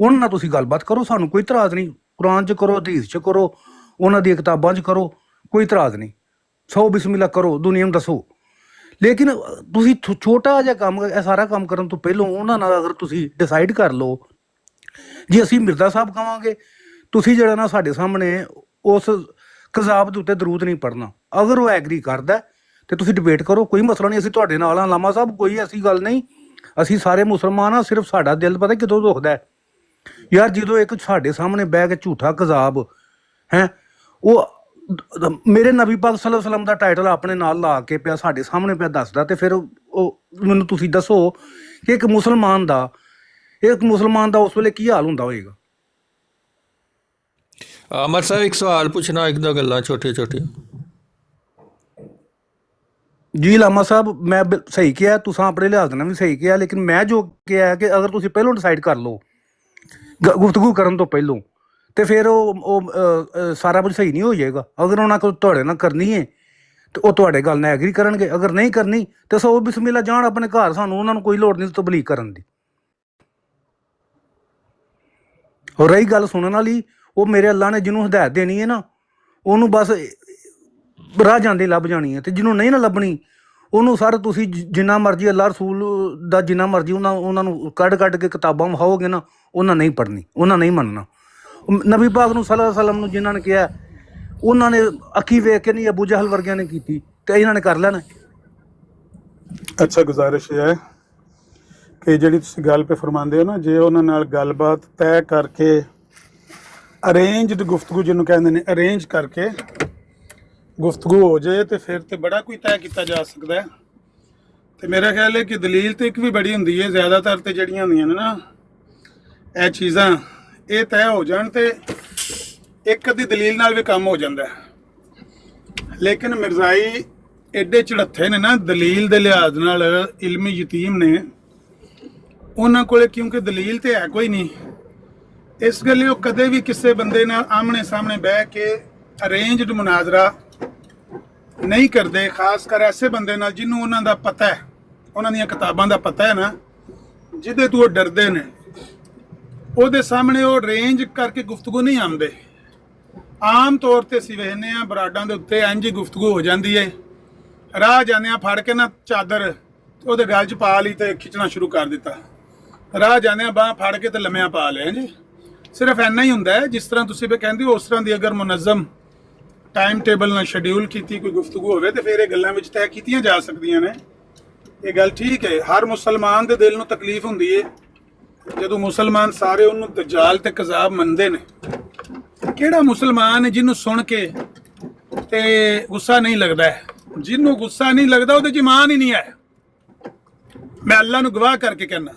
ਉਹਨਾਂ ਨਾਲ ਤੁਸੀਂ ਗੱਲਬਾਤ ਕਰੋ, ਸਾਨੂੰ ਕੋਈ ਇਤਰਾਜ਼ ਨਹੀਂ। ਕੁਰਾਨ 'ਚ ਕਰੋ, ਹਦੀਸ 'ਚ ਕਰੋ, ਉਹਨਾਂ ਦੀਆਂ ਕਿਤਾਬਾਂ 'ਚ ਕਰੋ, ਕੋਈ ਇਤਰਾਜ਼ ਨਹੀਂ। 100 ਬਿਸਮਿਲ੍ਲਾ ਕਰੋ, ਦੁਨੀਆ ਨੂੰ ਦੱਸੋ। ਲੇਕਿਨ ਤੁਸੀਂ ਛੋਟਾ ਜਿਹਾ ਕੰਮ, ਇਹ ਸਾਰਾ ਕੰਮ ਕਰਨ ਤੋਂ ਪਹਿਲਾਂ ਉਹਨਾਂ ਨਾਲ ਅਗਰ ਤੁਸੀਂ ਡਿਸਾਈਡ ਕਰ ਲਓ ਜੀ ਅਸੀਂ ਮਿਰਜ਼ਾ ਸਾਹਿਬ ਕਹਾਂਗੇ, ਤੁਸੀਂ ਜਿਹੜਾ ਨਾ ਸਾਡੇ ਸਾਹਮਣੇ ਉਸ ਕਜ਼ਾਬ ਦੇ ਉੱਤੇ ਦਰੂਦ ਨਹੀਂ ਪੜ੍ਹਨਾ। ਅਗਰ ਉਹ ਐਗਰੀ ਕਰਦਾ ਤੇ ਤੁਸੀਂ ਡਿਬੇਟ ਕਰੋ, ਕੋਈ ਮਸਲਾ ਨਹੀਂ, ਅਸੀਂ ਤੁਹਾਡੇ ਨਾਲ ਹਾਂ। ਲਾਮਾ ਸਾਹਿਬ ਕੋਈ ਐਸੀ ਗੱਲ ਨਹੀਂ, ਅਸੀਂ ਸਾਰੇ ਮੁਸਲਮਾਨ ਹਾਂ। ਸਿਰਫ ਸਾਡਾ ਦਿਲ ਪਤਾ ਕਿਦੋਂ ਦੁਖਦਾ ਯਾਰ, ਜਦੋਂ ਇੱਕ ਸਾਡੇ ਸਾਹਮਣੇ ਬਹਿ ਕੇ ਝੂਠਾ ਕਜ਼ਾਬ ਹੈ, ਉਹ ਮੇਰੇ ਨਬੀ ਪਾਕ ਸੱਲੱਲਾਹੁ ਅਲੈਹਿ ਵਸੱਲਮ ਦਾ ਟਾਈਟਲ ਆਪਣੇ ਨਾਲ ਲਾ ਕੇ ਪਿਆ ਸਾਡੇ ਸਾਹਮਣੇ ਪਿਆ ਦੱਸਦਾ, ਤੇ ਫਿਰ ਉਹ ਮੈਨੂੰ ਤੁਸੀਂ ਦੱਸੋ ਕਿ ਇੱਕ ਮੁਸਲਮਾਨ ਦਾ ਉਸ ਵੇਲੇ ਕੀ ਹਾਲ ਹੁੰਦਾ ਹੋਏਗਾ। ਅਮਰ ਸਾਹਿਬ ਇੱਕ ਸਵਾਲ ਪੁੱਛਣਾ, ਇੱਕ ਦੋ ਗੱਲਾਂ ਛੋਟੀਆਂ ਛੋਟੀਆਂ। ਜੀ ਲਾਮਾ ਸਾਹਿਬ, ਮੈਂ ਸਹੀ ਕਿਹਾ, ਤੁਸੀਂ ਆਪਣੇ ਲਿਹਾਜ਼ ਨਾਲ ਵੀ ਸਹੀ ਕਿਹਾ, ਲੇਕਿਨ ਮੈਂ ਜੋ ਕਿਹਾ ਕਿ ਅਗਰ ਤੁਸੀਂ ਪਹਿਲਾਂ ਡਿਸਾਈਡ ਕਰ ਲਓ ਗੁਫ਼ਤਗੂ ਕਰਨ ਤੋਂ ਪਹਿਲੋਂ, ਤੇ ਫਿਰ ਉਹ ਸਾਰਾ ਕੁਝ ਸਹੀ ਨਹੀਂ ਹੋ ਜਾਏਗਾ। ਅਗਰ ਉਹਨਾਂ ਕੋਲ ਤੁਹਾਡੇ ਨਾਲ ਕਰਨੀ ਹੈ ਤੇ ਉਹ ਤੁਹਾਡੇ ਗੱਲ ਨਾਲ ਐਗਰੀ ਕਰਨਗੇ, ਅਗਰ ਨਹੀਂ ਕਰਨੀ ਤੇ 100 ਬਿਸਮਿਲ੍ਲਾ ਜਾਣ ਆਪਣੇ ਘਰ, ਸਾਨੂੰ ਉਹਨਾਂ ਨੂੰ ਕੋਈ ਲੋੜ ਨਹੀਂ ਤਬਲੀਗ ਕਰਨ ਦੀ। ਹੋਰ ਰਹੀ ਗੱਲ ਸੁਣਨ ਵਾਲੀ, ਉਹ ਮੇਰੇ ਅੱਲਾ ਨੇ ਜਿਹਨੂੰ ਹਦਾਇਤ ਦੇਣੀ ਹੈ ਨਾ, ਉਹਨੂੰ ਬਸ ਰਾਹ ਜਾਂਦੇ ਲੱਭ ਜਾਣੀ ਹੈ, ਤੇ ਜਿਹਨੂੰ ਨਹੀਂ ਨਾ ਲੱਭਣੀ ਉਹਨੂੰ ਸਰ ਤੁਸੀਂ ਜਿੰਨਾ ਮਰਜ਼ੀ ਅੱਲਾ ਰਸੂਲ ਦਾ ਜਿੰਨਾ ਮਰਜ਼ੀ ਉਹਨਾਂ ਨੂੰ ਕੱਢ ਕੇ ਕਿਤਾਬਾਂ ਵਿਖਾਓਗੇ ਨਾ, ਉਹਨਾਂ ਨਹੀਂ ਪੜ੍ਹਨੀ, ਉਹਨਾਂ ਨਹੀਂ ਮੰਨਣਾ। ਨਬੀ ਪਾਕ ਨੂੰ ਸੱਲੱਲਾਹੁ ਅਲੈਹਿ ਵਸੱਲਮ ਨੂੰ ਜਿਨ੍ਹਾਂ ਨੇ ਕਿਹਾ, ਉਹਨਾਂ ਨੇ ਅੱਖੀ ਵੇਖ ਕੇ ਨਹੀਂ ਅਬੂ ਜਹਲ ਵਰਗਿਆਂ ਨੇ ਕੀਤੀ, ਤੇ ਇਹਨਾਂ ਨੇ ਕਰ ਲੈਣਾ। ਅੱਛਾ, ਗੁਜ਼ਾਰਿਸ਼ ਇਹ ਹੈ ਕਿ ਜਿਹੜੀ ਤੁਸੀਂ ਗੱਲ ਪੇ ਫਰਮਾਉਂਦੇ ਹੋ ਨਾ, ਜੇ ਉਹਨਾਂ ਨਾਲ ਗੱਲਬਾਤ ਤੈਅ ਕਰਕੇ ਅਰੇਂਜਡ ਗੁਫ਼ਤਗੂ ਜਿਹਨੂੰ ਕਹਿੰਦੇ ਨੇ, ਅਰੇਂਜ ਕਰਕੇ ਗੁਫ਼ਤਗੂ ਹੋ ਜਾਏ ਤੇ ਫਿਰ ਤੇ ਬੜਾ ਕੋਈ ਤੈਅ ਕੀਤਾ ਜਾ ਸਕਦਾ ਹੈ। ਤੇ ਮੇਰਾ ਖਿਆਲ ਹੈ ਕਿ ਦਲੀਲ ਤੇ ਇੱਕ ਵੀ ਬੜੀ ਹੁੰਦੀ ਹੈ। ਜ਼ਿਆਦਾਤਰ ਤੇ ਜਿਹੜੀਆਂ ਹੁੰਦੀਆਂ ਨੇ ਨਾ ਇਹ ਚੀਜ਼ਾਂ, ਇਹ ਤੈਅ ਹੋ ਜਾਣ ਤੇ ਇੱਕ ਅੱਧੀ ਦਲੀਲ ਨਾਲ ਵੀ ਕੰਮ ਹੋ ਜਾਂਦਾ ਹੈ। ਲੇਕਿਨ ਮਿਰਜ਼ਾਈ ਐਡੇ ਝੜੱਥੇ ਨੇ ਨਾ ਦਲੀਲ ਦੇ ਲਿਹਾਜ਼ ਨਾਲ, ਇਲਮੀ ਯਤੀਮ ਨੇ, ਉਹਨਾਂ ਕੋਲੇ ਕਿਉਂਕਿ ਦਲੀਲ ਤੇ ਹੈ ਕੋਈ ਨਹੀਂ, ਇਸ ਗੱਲੇ ਉਹ ਕਦੇ ਵੀ ਕਿਸੇ ਬੰਦੇ ਨਾਲ ਆਮਣੇ ਸਾਹਮਣੇ ਬਹਿ ਕੇ ਅਰੇਂਜਡ ਮੁਨਾਜ਼ਰਾ ਨਹੀਂ ਕਰਦੇ। ਖਾਸ ਕਰ ਐਸੇ ਬੰਦੇ ਨਾਲ ਜਿਹਨੂੰ ਉਹਨਾਂ ਦਾ ਪਤਾ ਹੈ, ਉਹਨਾਂ ਦੀਆਂ ਕਿਤਾਬਾਂ ਦਾ ਪਤਾ ਹੈ ਨਾ, ਜਿਹਦੇ ਤੋਂ ਉਹ ਡਰਦੇ ਨੇ, ਉਹਦੇ ਸਾਹਮਣੇ ਉਹ ਅਰੇਂਜ ਕਰਕੇ ਗੁਫ਼ਤਗੂ ਨਹੀਂ ਆਉਂਦੇ। ਆਮ ਤੌਰ ਤੇ ਅਸੀਂ ਵੇਖਦੇ ਹਾਂ ਬਰਾਡਾਂ ਦੇ ਉੱਤੇ ਇੰਝ ਹੀ ਗੁਫ਼ਤਗੂ ਹੋ ਜਾਂਦੀ ਹੈ, ਰਾਹ ਜਾਂਦਿਆਂ ਫੜ ਕੇ ਨਾ ਚਾਦਰ ਉਹਦੇ ਗਲ 'ਚ ਪਾ ਲਈ ਤੇ ਖਿੱਚਣਾ ਸ਼ੁਰੂ ਕਰ ਦਿੱਤਾ, ਰਾਹ ਜਾਂਦਿਆਂ ਬਾਂਹ ਫੜ ਕੇ ਤੇ ਲੰਮਿਆਂ ਪਾ ਲਿਆ ਜੀ। ਸਿਰਫ ਇੰਨਾ ਹੀ ਹੁੰਦਾ ਹੈ। ਜਿਸ ਤਰ੍ਹਾਂ ਤੁਸੀਂ ਵੀ ਕਹਿੰਦੇ ਹੋ ਉਸ ਤਰ੍ਹਾਂ ਦੀ ਅਗਰ ਮੁਨਜ਼ਮ ਟਾਈਮ ਟੇਬਲ ਨਾਲ ਸ਼ਡਿਊਲ ਕੀਤੀ ਕੋਈ ਗੁਫ਼ਤਗੂ ਹੋਵੇ ਤੇ ਫਿਰ ਇਹ ਗੱਲਾਂ ਵਿੱਚ ਤੈਅ ਕੀਤੀਆਂ ਜਾ ਸਕਦੀਆਂ ਨੇ। ਇਹ ਗੱਲ ਠੀਕ ਹੈ, ਹਰ ਮੁਸਲਮਾਨ ਦੇ ਦਿਲ ਨੂੰ ਤਕਲੀਫ ਹੁੰਦੀ ਹੈ ਜਦੋਂ ਮੁਸਲਮਾਨ ਸਾਰੇ ਉਹਨੂੰ ਦਜਾਲ ਤੇ ਕਜ਼ਾਬ ਮੰਨਦੇ ਨੇ। ਕਿਹੜਾ ਮੁਸਲਮਾਨ ਹੈ ਜਿਹਨੂੰ ਸੁਣ ਕੇ ਤੇ ਗੁੱਸਾ ਨਹੀਂ ਲੱਗਦਾ ਹੈ? ਜਿਹਨੂੰ ਗੁੱਸਾ ਨਹੀਂ ਲੱਗਦਾ ਉਹਦੇ 'ਚ ਈਮਾਨ ਹੀ ਨਹੀਂ ਹੈ। ਮੈਂ ਅੱਲਾ ਨੂੰ ਗਵਾਹ ਕਰਕੇ ਕਹਿਣਾ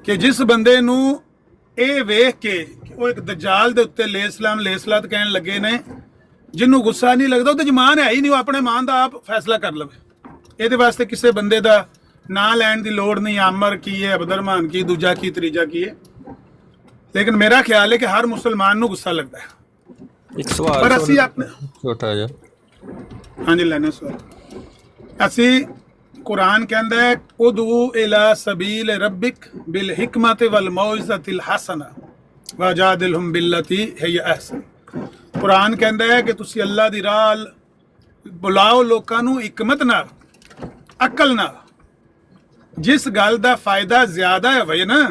ਕਿ ਜਿਸ ਬੰਦੇ ਨੂੰ ਇਹ ਵੇਖ ਕੇ ਉਹ ਇੱਕ ਦਜਾਲ ਦੇ ਉੱਤੇ ਲੇਸਲਾਮ ਲੇਸਲਾਤ ਕਹਿਣ ਲੱਗੇ ਨੇ, ਜਿਹਨੂੰ ਗੁੱਸਾ ਨਹੀਂ ਲੱਗਦਾ ਉਹਦੇ 'ਚ ਈਮਾਨ ਹੈ ਹੀ ਨਹੀਂ, ਉਹ ਆਪਣੇ ਈਮਾਨ ਦਾ ਆਪ ਫੈਸਲਾ ਕਰ ਲਵੇ। ਇਹਦੇ ਵਾਸਤੇ ਕਿਸੇ ਬੰਦੇ ਦਾ ਨਾਂ ਲੈਣ ਦੀ ਲੋੜ ਨਹੀਂ, ਆਮਰ ਕੀ ਹੈ, ਅਬਦੁਰਰਹਿਮਾਨ ਕੀ, ਦੂਜਾ ਕੀ, ਤੀਜਾ ਕੀ ਹੈ। ਲੇਕਿਨ ਮੇਰਾ ਖਿਆਲ ਹੈ ਕਿ ਹਰ ਮੁਸਲਮਾਨ ਨੂੰ ਗੁੱਸਾ ਲੱਗਦਾ ਹੈ। ਇੱਕ ਸਵਾਲ ਪਰ ਅਸੀਂ ਆਪਣੇ ਛੋਟਾ ਜਿਹਾ, ਹਾਂਜੀ ਲੈਣਾ ਸਵਾਲ। ਅਸੀਂ ਕੁਰਾਨ ਕਹਿੰਦਾ ਹੈ ਉਦੂ ਇਲਾ ਸਬੀਲ ਰੱਬਿਕ ਬਿਲ ਹਿਕਮਤ ਵਲ ਮੌਇਜ਼ਤਿਲ ਹਸਨਾ ਵਜਾਦਿਲਹੁਮ ਬਿਲਤੀ ਹਿਯ ਅਹਸਨ। ਕੁਰਾਨ ਕਹਿੰਦਾ ਹੈ ਕਿ ਤੁਸੀਂ ਅੱਲਾ ਦੀ ਰਾਹ ਬੁਲਾਓ ਲੋਕਾਂ ਨੂੰ ਹਕਮਤ ਨਾਲ, ਅਕਲ ਨਾਲ, ਜਿਸ ਗੱਲ ਦਾ ਫਾਇਦਾ ਜ਼ਿਆਦਾ ਹੋਵੇ ਨਾ।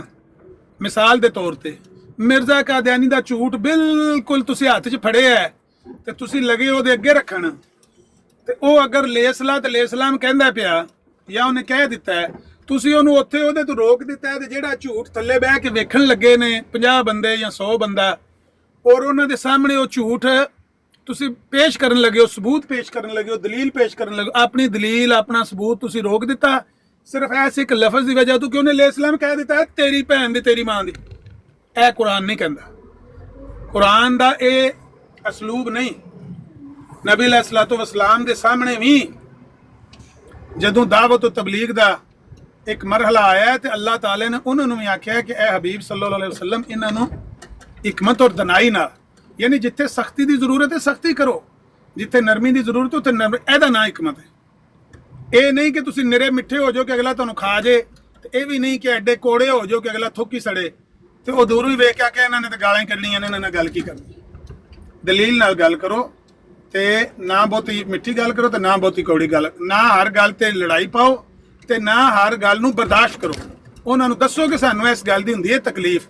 ਮਿਸਾਲ ਦੇ ਤੌਰ ਤੇ ਮਿਰਜ਼ਾ ਕਾਦੀਆਨੀ ਦਾ ਝੂਠ ਬਿਲਕੁਲ ਤੁਸੀਂ ਹੱਥ 'ਚ ਫੜਿਆ ਹੈ ਤੇ ਤੁਸੀਂ ਲੱਗੇ ਉਹਦੇ ਅੱਗੇ ਰੱਖਣ, ਤੇ ਉਹ ਅਗਰ ਲੇਸਲਾ ਤੇ ਲੇਸਲਾਮ ਕਹਿੰਦਾ ਪਿਆ ਜਾਂ ਉਹਨੇ ਕਹਿ ਦਿੱਤਾ ਹੈ, ਤੁਸੀਂ ਉਹਨੂੰ ਉੱਥੇ ਉਹਦੇ ਤੋਂ ਰੋਕ ਦਿੱਤਾ ਹੈ, ਤੇ ਜਿਹੜਾ ਝੂਠ ਥੱਲੇ ਬਹਿ ਕੇ ਵੇਖਣ ਲੱਗੇ ਨੇ 50 ਬੰਦੇ ਜਾਂ 100 ਬੰਦਾ, ਔਰ ਉਹਨਾਂ ਦੇ ਸਾਹਮਣੇ ਉਹ ਝੂਠ ਤੁਸੀਂ ਪੇਸ਼ ਕਰਨ ਲੱਗੇ ਹੋ, ਸਬੂਤ ਪੇਸ਼ ਕਰਨ ਲੱਗੇ ਹੋ, ਦਲੀਲ ਪੇਸ਼ ਕਰਨ ਲੱਗੇ ਹੋ, ਆਪਣੀ ਦਲੀਲ ਆਪਣਾ ਸਬੂਤ ਤੁਸੀਂ ਰੋਕ ਦਿੱਤਾ ਸਿਰਫ ਐਸੇ ਇੱਕ ਲਫ਼ਜ਼ ਦੀ ਵਜ੍ਹਾ ਤੋਂ ਕਿ ਉਹਨੇ ਲੇਸਲਾਮ ਕਹਿ ਦਿੱਤਾ ਹੈ ਤੇਰੀ ਭੈਣ ਦੀ, ਤੇਰੀ ਮਾਂ ਦੀ। ਇਹ ਕੁਰਾਨ ਨਹੀਂ ਕਹਿੰਦਾ। ਕੁਰਾਨ ਦਾ ਇਹ ਅਸਲੂਬ ਨਹੀਂ। ਨਬੀ अलैहिस्सलातु वस्सलाम ਦੇ ਸਾਹਮਣੇ ਵੀ ਜਦੋਂ ਦਾਵਤ ਤੇ ਤਬਲੀਗ ਦਾ ਇੱਕ ਮਰਹਲਾ ਆਇਆ ਤੇ ਅੱਲਾਹ ਤਾਲਾ ਨੇ ਉਹਨਾਂ ਨੂੰ ਵੀ ਆਖਿਆ ਕਿ ਐ ਹਬੀਬ ਸੱਲੱਲਾਹੁ ਅਲੈਹਿ ਵਸੱਲਮ ਇਹਨਾਂ ਨੂੰ ਹਕਮਤ ਔਰ ਦਨਾਈ ਨਾਲ, ਯਾਨੀ ਜਿੱਥੇ ਸਖਤੀ ਦੀ ਜ਼ਰੂਰਤ ਹੈ ਸਖਤੀ ਕਰੋ, ਜਿੱਥੇ ਨਰਮੀ ਦੀ ਜ਼ਰੂਰਤ ਹੈ ਉੱਥੇ ਨਰਮ। ਇਹਦਾ ਨਾਂ ਹਕਮਤ ਹੈ। ਇਹ ਨਹੀਂ ਕਿ ਤੁਸੀਂ ਨਿਰੇ ਮਿੱਠੇ ਹੋ ਜਾਓ ਕਿ ਅਗਲਾ ਤੁਹਾਨੂੰ ਖਾ ਜੇ, ਤੇ ਇਹ ਵੀ ਨਹੀਂ ਕਿ ਐਡੇ ਕੋੜੇ ਹੋ ਜਾਓ ਕਿ ਅਗਲਾ ਥੁੱਕੀ ਸੜੇ, ਤੇ ਉਹ ਦੂਰੋਂ ਹੀ ਵੇਖ ਕੇ ਆ ਕੇ ਇਹਨਾਂ ਨੇ ਤਾਂ ਗਾਲਾਂ ਹੀ ਕੱਢਣੀਆਂ ਨੇ, ਇਹਨਾਂ ਨਾਲ ਗੱਲ ਕੀ ਕਰਨੀ। ਦਲੀਲ ਨਾਲ ਗੱਲ ਕਰੋ ਤੇ ਨਾ ਬਹੁਤੀ ਮਿੱਠੀ ਗੱਲ ਕਰੋ ਤੇ ਨਾ ਬਹੁਤੀ ਕੌੜੀ ਗੱਲ, ਨਾ ਹਰ ਗੱਲ ਤੇ ਲੜਾਈ ਪਾਓ ਤੇ ਨਾ ਹਰ ਗੱਲ ਨੂੰ ਬਰਦਾਸ਼ਤ ਕਰੋ। ਉਹਨਾਂ ਨੂੰ ਦੱਸੋ ਕਿ ਸਾਨੂੰ ਇਸ ਗੱਲ ਦੀ ਹੁੰਦੀ ਹੈ ਤਕਲੀਫ,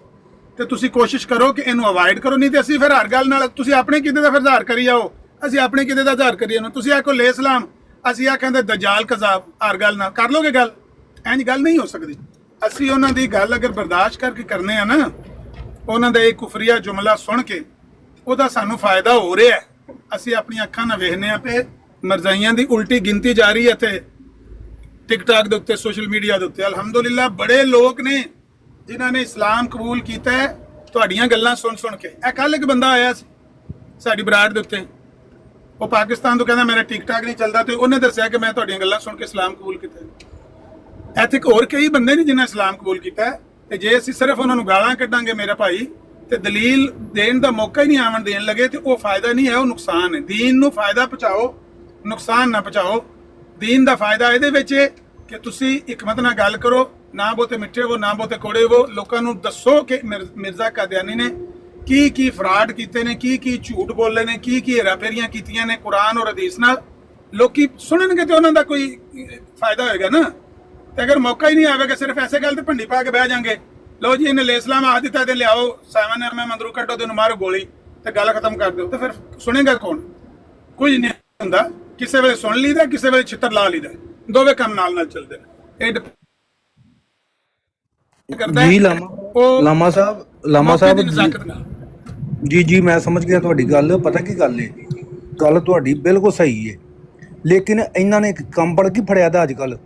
ਤੇ ਤੁਸੀਂ ਕੋਸ਼ਿਸ਼ ਕਰੋ ਕਿ ਇਹਨੂੰ ਅਵਾਇਡ ਕਰੋ। ਨਹੀਂ ਤੇ ਅਸੀਂ ਫਿਰ ਹਰ ਗੱਲ ਨਾਲ ਤੁਸੀਂ ਆਪਣੇ ਕਿਤੇ ਦਾ ਫਿਰ ਜ਼ਾਹਰ ਕਰੀ ਜਾਓ, ਅਸੀਂ ਆਪਣੇ ਕਿਤੇ ਦਾ ਜ਼ਾਹਰ ਕਰੀਏ ਨਾ। ਤੁਸੀਂ ਆਖੋ ਲੇਸਲਾਮ, ਅਸੀਂ ਆ ਕਹਿੰਦੇ ਦਜਾਲ ਕਜ਼ਾਬ, ਹਰ ਗੱਲ ਨਾਲ ਕਰ ਲੋਗੇ ਗੱਲ, ਇੰਝ ਗੱਲ ਨਹੀਂ ਹੋ ਸਕਦੀ। ਅਸੀਂ ਉਹਨਾਂ ਦੀ ਗੱਲ ਅਗਰ ਬਰਦਾਸ਼ਤ ਕਰਕੇ ਕਰਨੇ ਆ ਨਾ, ਉਹਨਾਂ ਦਾ ਇਹ ਕੁਫਰੀਆ ਜੁਮਲਾ ਸੁਣ ਕੇ ਉਹਦਾ ਸਾਨੂੰ ਫਾਇਦਾ ਹੋ ਰਿਹਾ ਹੈ, ਅਸੀਂ ਆਪਣੀਆਂ ਅੱਖਾਂ ਨਾਲ ਵੇਖਨੇ ਆ ਤੇ ਮਰਜ਼ਾਈਆਂ ਦੀ ਉਲਟੀ ਗਿਣਤੀ ਜਾਰੀ ਹੈ ਤੇ ਟਿਕਟਾਕ ਦੇ ਉੱਤੇ, ਸੋਸ਼ਲ ਮੀਡੀਆ ਦੇ ਉੱਤੇ। ਅਲਹਮਦੁਲਿਲਾ ਬੜੇ ਲੋਕ ਨੇ ਜਿਨ੍ਹਾਂ ਨੇ ਇਸਲਾਮ ਕਬੂਲ ਕੀਤਾ ਹੈ ਤੁਹਾਡੀਆਂ ਗੱਲਾਂ ਸੁਣ ਸੁਣ ਕੇ। ਇਹ ਕੱਲ ਇੱਕ ਬੰਦਾ ਆਇਆ ਸੀ ਸਾਡੀ ਬਰਾੜ ਦੇ ਉੱਤੇ, ਉਹ ਪਾਕਿਸਤਾਨ ਤੋਂ ਕਹਿੰਦਾ ਮੇਰਾ ਟਿਕਟਾਕ ਨਹੀਂ ਚੱਲਦਾ, ਤੇ ਉਹਨੇ ਦੱਸਿਆ ਕਿ ਮੈਂ ਤੁਹਾਡੀਆਂ ਗੱਲਾਂ ਸੁਣ ਕੇ ਇਸਲਾਮ ਕਬੂਲ ਕੀਤਾ। ਇੱਥੇ ਹੋਰ ਕਈ ਬੰਦੇ ਨੇ ਜਿਨ੍ਹਾਂ ਇਸਲਾਮ ਕਬੂਲ ਕੀਤਾ, ਤੇ ਜੇ ਅਸੀਂ ਸਿਰਫ ਉਹਨਾਂ ਨੂੰ ਗਾਲਾਂ ਕੱਢਾਂਗੇ ਮੇਰਾ ਭਾਈ, ਤੇ ਦਲੀਲ ਦੇਣ ਦਾ ਮੌਕਾ ਹੀ ਨਹੀਂ ਆਵਣ ਦੇਣ ਲੱਗੇ, ਤੇ ਉਹ ਫਾਇਦਾ ਨਹੀਂ ਹੈ, ਉਹ ਨੁਕਸਾਨ ਹੈ। ਦੀਨ ਨੂੰ ਫਾਇਦਾ ਪਹੁੰਚਾਓ, ਨੁਕਸਾਨ ਨਾ ਪਹੁੰਚਾਓ। ਦੀਨ ਦਾ ਫਾਇਦਾ ਇਹਦੇ ਵਿੱਚ ਹੈ ਕਿ ਤੁਸੀਂ ਹਕਮਤ ਨਾਲ ਗੱਲ ਕਰੋ, ਨਾ ਬਹੁਤੇ ਮਿੱਠੇ ਹੋ ਨਾ ਬਹੁਤੇ ਕੋੜੇ ਹੋ। ਲੋਕਾਂ ਨੂੰ ਦੱਸੋ ਕਿ ਮਿਰਜ਼ਾ ਕਾਦੀਆਨੀ ਨੇ ਕੀ ਕੀ ਫਰਾਡ ਕੀਤੇ ਨੇ, ਕੀ ਕੀ ਝੂਠ ਬੋਲੇ ਨੇ, ਕੀ ਕੀ ਹੇਰਾਫੇਰੀਆਂ ਕੀਤੀਆਂ ਨੇ ਕੁਰਾਨ ਔਰ ਹਦੀਸ ਨਾਲ। ਲੋਕੀ ਸੁਣਨਗੇ ਤੇ ਉਹਨਾਂ ਦਾ ਕੋਈ ਫਾਇਦਾ ਹੋਏਗਾ ਨਾ। ਤੇ ਅਗਰ ਮੌਕਾ ਹੀ ਨਹੀਂ ਆਵੇਗਾ, ਸਿਰਫ ਐਸੇ ਗੱਲ ਤੇ ਭੰਡੀ ਪਾ ਕੇ ਬਹਿ ਜਾਣਗੇ, ਲਓ ਜੀ ਇਹਨੇ ਇਸਲਾਮ ਆ ਦਿੱਤਾ ਤੇ ਲਿਆਓ 7 mm ਅੰਦਰੋਂ ਕੱਢੋ ਤੇ ਉਹਨੂੰ ਮਾਰੋ ਗੋਲੀ ਤੇ ਗੱਲ ਖਤਮ ਕਰ ਦਿਓ, ਤੇ ਫਿਰ ਸੁਣੇਗਾ ਕੌਣ? ਕੁਝ ਨਹੀਂ ਹੁੰਦਾ। ਕਿਸੇ ਵੇਲੇ ਸੁਣ ਲਈਦਾ, ਕਿਸੇ ਵੇਲੇ ਛਿੱਤਰ ਲਾ ਲਈਦਾ, ਦੋਵੇਂ ਕੰਮ ਨਾਲ ਨਾਲ ਚੱਲਦੇ ਨੇ। ਇਹ ਕਰਦਾ ਜੀ ਲਾਮਾ ਸਾਹਿਬ ਜੀ ਮੈਂ ਸਮਝ ਗਿਆ ਤੁਹਾਡੀ ਗੱਲ। ਪਤਾ ਕੀ ਗੱਲ ਹੈ, ਗੱਲ ਤੁਹਾਡੀ ਬਿਲਕੁਲ ਸਹੀ ਹੈ, ਲੇਕਿਨ ਇਹਨਾਂ ਨੇ ਕੰਮ ਪੜ ਕੀ ਫੜਿਆ ਦਾ ਅੱਜ ਕੱਲ।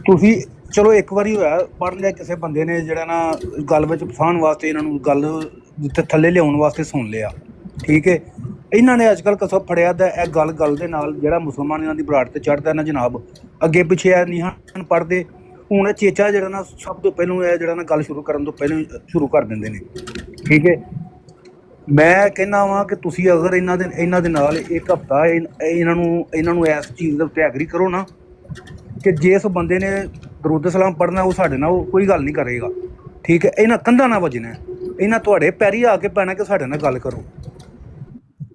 ਤੁਸੀਂ ਚਲੋ ਇੱਕ ਵਾਰੀ ਹੋਇਆ ਪੜ ਲਿਆ ਕਿਸੇ ਬੰਦੇ ਨੇ, ਜਿਹੜਾ ਨਾ ਗੱਲ ਵਿੱਚ ਫਸਾਉਣ ਵਾਸਤੇ ਇਹਨਾਂ ਨੂੰ ਗੱਲ ਜਿੱਥੇ ਥੱਲੇ ਲਿਆਉਣ ਵਾਸਤੇ ਸੁਣ ਲਿਆ, ਠੀਕ ਹੈ। ਇਹਨਾਂ ਨੇ ਅੱਜ ਕੱਲ ਕਸਬ ਫੜਿਆ ਦਾ ਇਹ ਗੱਲ ਦੇ ਨਾਲ ਜਿਹੜਾ ਮੁਸਲਮਾਨ ਇਹਨਾਂ ਦੀ ਬਰਾੜ ਤੇ ਚੜ੍ਹਦਾ ਨਾ ਜਨਾਬ, ਅੱਗੇ ਪਿੱਛੇ ਆ ਨਹੀਂ ਹਨ ਪੜ੍ਹਦੇ। ਹੁਣ ਚੇਚਾ ਜਿਹੜਾ ਨਾ ਸਭ ਤੋਂ ਪਹਿਲਾਂ ਇਹ ਜਿਹੜਾ ਨਾ ਗੱਲ ਸ਼ੁਰੂ ਕਰਨ ਤੋਂ ਪਹਿਲਾਂ ਸ਼ੁਰੂ ਕਰ ਦਿੰਦੇ ਨੇ, ਠੀਕ ਹੈ। ਮੈਂ ਕਹਿੰਦਾ ਵਾਂ ਕਿ ਤੁਸੀਂ ਅਗਰ ਇਹਨਾਂ ਦੇ ਨਾਲ ਇੱਕ ਹਫ਼ਤਾ ਇਹਨਾਂ ਨੂੰ ਇਸ ਚੀਜ਼ ਦੇ ਉੱਤੇ ਐਗਰੀ ਕਰੋ ਨਾ ਕਿ ਜਿਸ ਬੰਦੇ ਨੇ ਦਰੂਦ ਸਲਾਮ ਪੜ੍ਹਨਾ ਉਹ ਸਾਡੇ ਨਾਲ ਕੋਈ ਗੱਲ ਨਹੀਂ ਕਰੇਗਾ, ਠੀਕ ਹੈ। ਇਹਨਾਂ ਕੰਧਾਂ ਨਾਲ ਵੱਜਣਾ, ਇਹਨਾਂ ਤੁਹਾਡੇ ਪੈਰੀ ਆ ਕੇ ਪੈਣਾ ਕਿ ਸਾਡੇ ਨਾਲ ਗੱਲ ਕਰੋ,